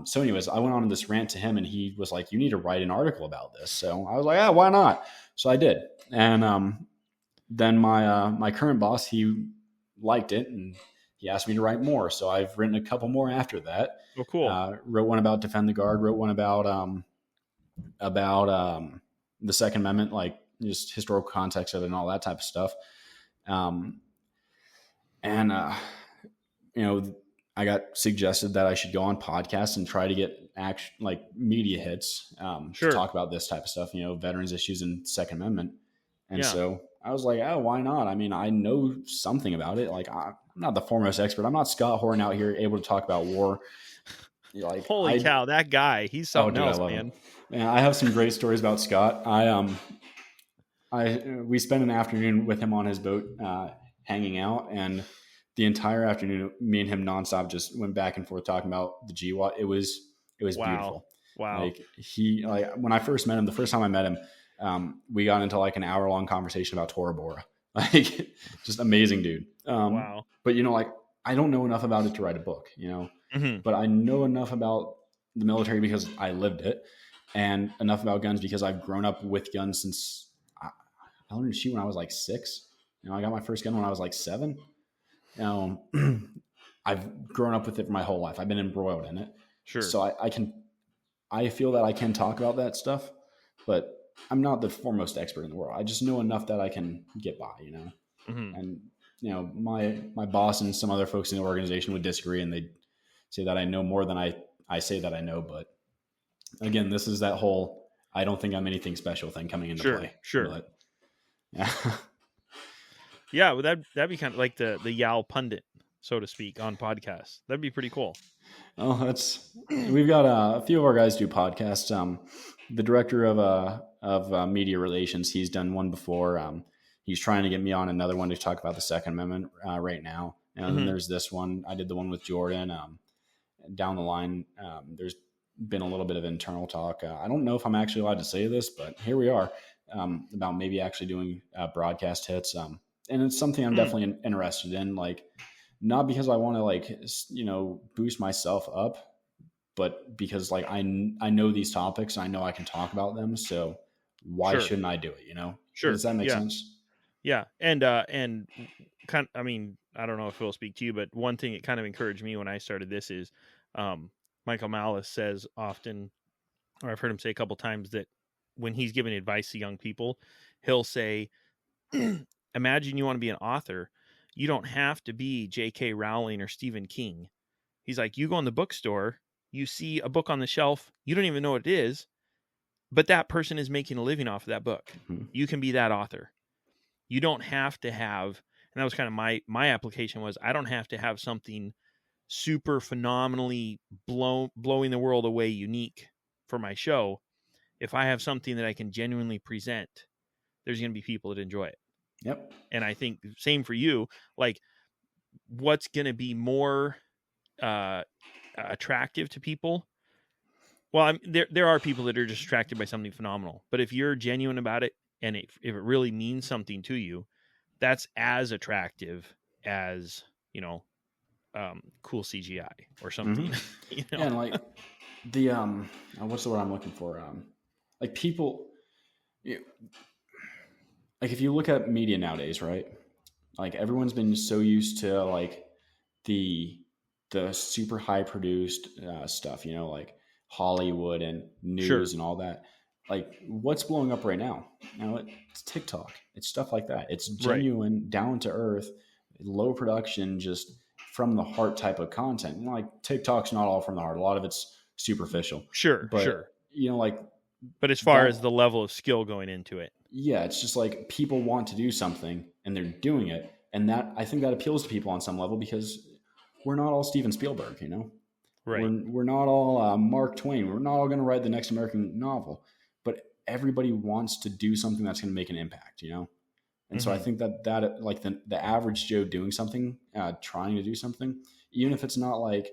So anyways, I went on this rant to him and he was like, you need to write an article about this. So I was like, why not? So I did. And then my current boss, he liked it and he asked me to write more. So I've written a couple more after that. Oh, cool. Wrote one about Defend the Guard, wrote one about the Second Amendment, like just historical context of it and all that type of stuff. I got suggested that I should go on podcasts and try to get media hits to talk about this type of stuff, veterans issues and Second Amendment. And so I was like, why not? I mean, I know something about it. I'm not the foremost expert. I'm not Scott Horn out here able to talk about war. Holy cow, that guy, he's something else, man. Man, I have some great stories about Scott. We spent an afternoon with him on his boat, hanging out, and the entire afternoon, me and him nonstop just went back and forth talking about the GWAT. It was beautiful. Wow. When I first met him, the first time I met him, we got into an hour-long conversation about Tora Bora. Just amazing dude. Wow. But I don't know enough about it to write a book, but I know enough about the military because I lived it, and enough about guns because I've grown up with guns since I learned to shoot when I was 6. I got my first gun when I was 7. I've grown up with it for my whole life. I've been embroiled in it. Sure. So I feel that I can talk about that stuff, but I'm not the foremost expert in the world. I just know enough that I can get by, and, my boss and some other folks in the organization would disagree and they'd say that I know more than I say that I know. But again, this is that whole, I don't think I'm anything special thing coming into play. Sure. But, yeah. Yeah, well, that'd be kind of like the Yao pundit, so to speak, on podcasts. That'd be pretty cool. Oh, we've got a few of our guys do podcasts. The director of media relations, he's done one before. He's trying to get me on another one to talk about the Second Amendment right now. And then there's this one. I did the one with Jordan. Down the line, there's been a little bit of internal talk. I don't know if I'm actually allowed to say this, but here we are, about maybe actually doing broadcast hits. And it's something I'm definitely interested in, like, not because I want to, like, boost myself up, but because, like, I know these topics and I know I can talk about them. So why shouldn't I do it? Sure. Does that make sense? Yeah. And kind I mean, I don't know if it'll speak to you, but one thing it kind of encouraged me when I started this is, Michael Malice says often, or I've heard him say a couple times, that when he's giving advice to young people, he'll say, imagine you want to be an author. You don't have to be J.K. Rowling or Stephen King. He's like, you go in the bookstore, you see a book on the shelf, you don't even know what it is, but that person is making a living off of that book. Mm-hmm. You can be that author. You don't have to have, and that was kind of my application was, I don't have to have something super phenomenally blowing the world away unique for my show. If I have something that I can genuinely present, there's going to be people that enjoy it. Yep. And I think same for you, like, what's going to be more attractive to people? Well, there are people that are just attracted by something phenomenal, but if you're genuine about it and if it really means something to you, that's as attractive as, cool CGI or something. Mm-hmm. Yeah, and like the what's the word I'm looking for? Like people, like if you look at media nowadays, right? Like everyone's been so used to like the super high produced stuff, like Hollywood and news and all that. Like what's blowing up right now? It's TikTok. It's stuff like that. It's genuine, down to earth, low production, just from the heart type of content. Like TikTok's not all from the heart. A lot of it's superficial. Sure. But as far as the level of skill going into it. Yeah, it's just like people want to do something and they're doing it. And that, I think that appeals to people on some level because we're not all Steven Spielberg, Right. We're not all Mark Twain. We're not all going to write the next American novel. But everybody wants to do something that's going to make an impact, And so I think that like the average Joe doing something, trying to do something, even if it's not like,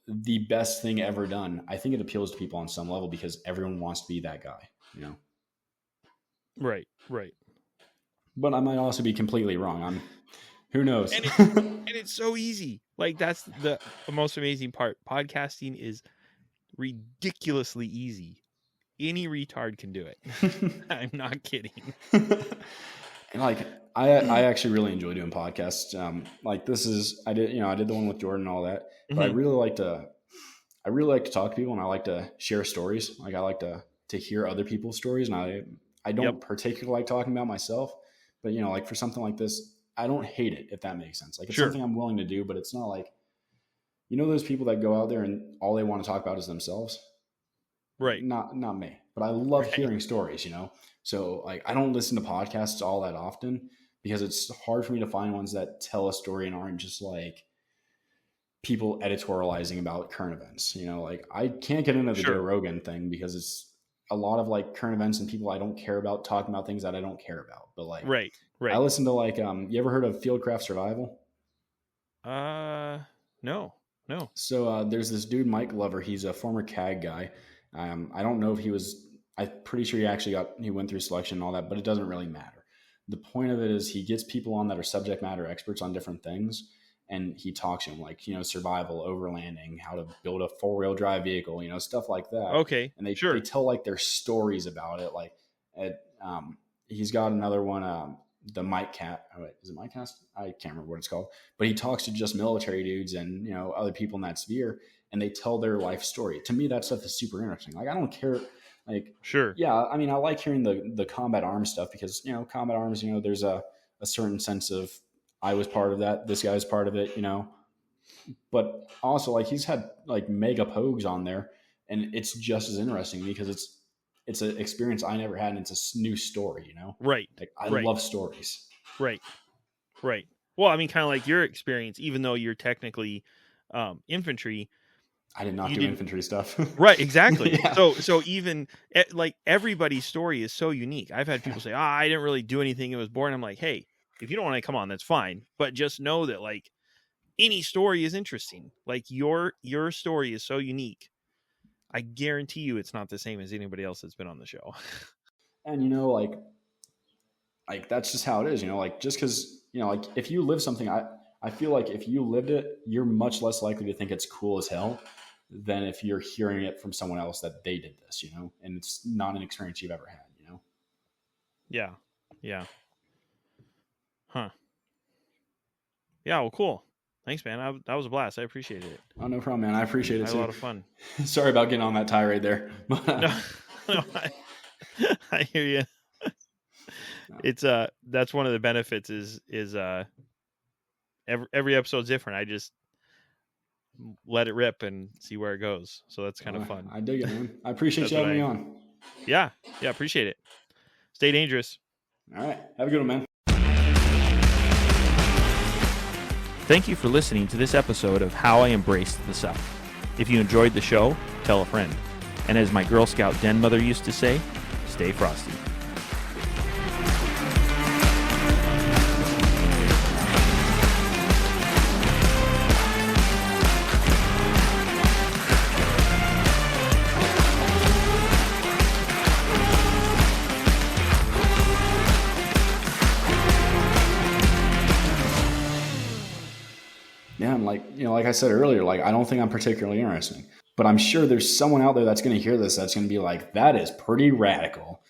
the best thing ever done, I think it appeals to people on some level because everyone wants to be that guy, Right. But I might also be completely wrong. Who knows? And it's so easy. Like that's the most amazing part. Podcasting is ridiculously easy. Any retard can do it. I'm not kidding. And like I actually really enjoy doing podcasts. Like this is I did the one with Jordan and all that. But I really like to talk to people and I like to share stories. Like I like to hear other people's stories, and I don't particularly like talking about myself, but like for something like this, I don't hate it, if that makes sense. Like it's something I'm willing to do, but it's not like, those people that go out there and all they want to talk about is themselves. Right. Not me, but I love hearing stories, So like, I don't listen to podcasts all that often because it's hard for me to find ones that tell a story and aren't just like people editorializing about current events. Like I can't get into the Joe Rogan thing because it's a lot of like current events and people I don't care about talking about things that I don't care about. But like, right. I listen to like, you ever heard of Fieldcraft Survival? No. So there's this dude, Mike Glover. He's a former CAG guy. I don't know if I'm pretty sure he went through selection and all that, but it doesn't really matter. The point of it is he gets people on that are subject matter experts on different things. And he talks to them like, survival, overlanding, how to build a 4-wheel drive vehicle, stuff like that. Okay. And they tell like their stories about it. Like he's got another one, the Mike Cat. Oh, wait, is it Mike Cast? I can't remember what it's called, but he talks to just military dudes and, other people in that sphere, and they tell their life story. To me, that stuff is super interesting. Like, I don't care. Like, yeah. I mean, I like hearing the combat arms stuff because, combat arms, there's a certain sense of, I was part of that. This guy's part of it, but also like he's had like mega pogues on there, and it's just as interesting because it's an experience I never had, and it's a new story, Right. Like I love stories. Right. Well, I mean, kind of like your experience, even though you're technically infantry. I did not do infantry stuff. Right. Exactly. Yeah. So even like everybody's story is so unique. I've had people say, I didn't really do anything. It was boring. I'm like, hey, if you don't want to come on, that's fine. But just know that like any story is interesting. Like your story is so unique I guarantee you it's not the same as anybody else that's been on the show. And, you know, like that's just how it is, you know, like just because, you know, like if you live something, I feel like if you lived it, you're much less likely to think it's cool as hell than if you're hearing it from someone else that they did this, you know, and it's not an experience you've ever had, you know? Yeah. Yeah. Huh. Yeah. Well, cool. Thanks, man. That was a blast. I appreciated it. Oh, no problem, man. I appreciate it I had too. a lot of fun. Sorry about getting on that tirade there. No, I hear you. No. It's that's one of the benefits is every episode's different. I just let it rip and see where it goes. So that's kind of fun. I dig it, man. I appreciate you having me on. Yeah. Appreciate it. Stay dangerous. All right. Have a good one, man. Thank you for listening to this episode of How I Embraced the Suck. If you enjoyed the show, tell a friend. And as my Girl Scout den mother used to say, stay frosty. Yeah, and like, you know, like I said earlier, like I don't think I'm particularly interesting, but I'm sure there's someone out there that's going to hear this that's going to be like, that is pretty radical.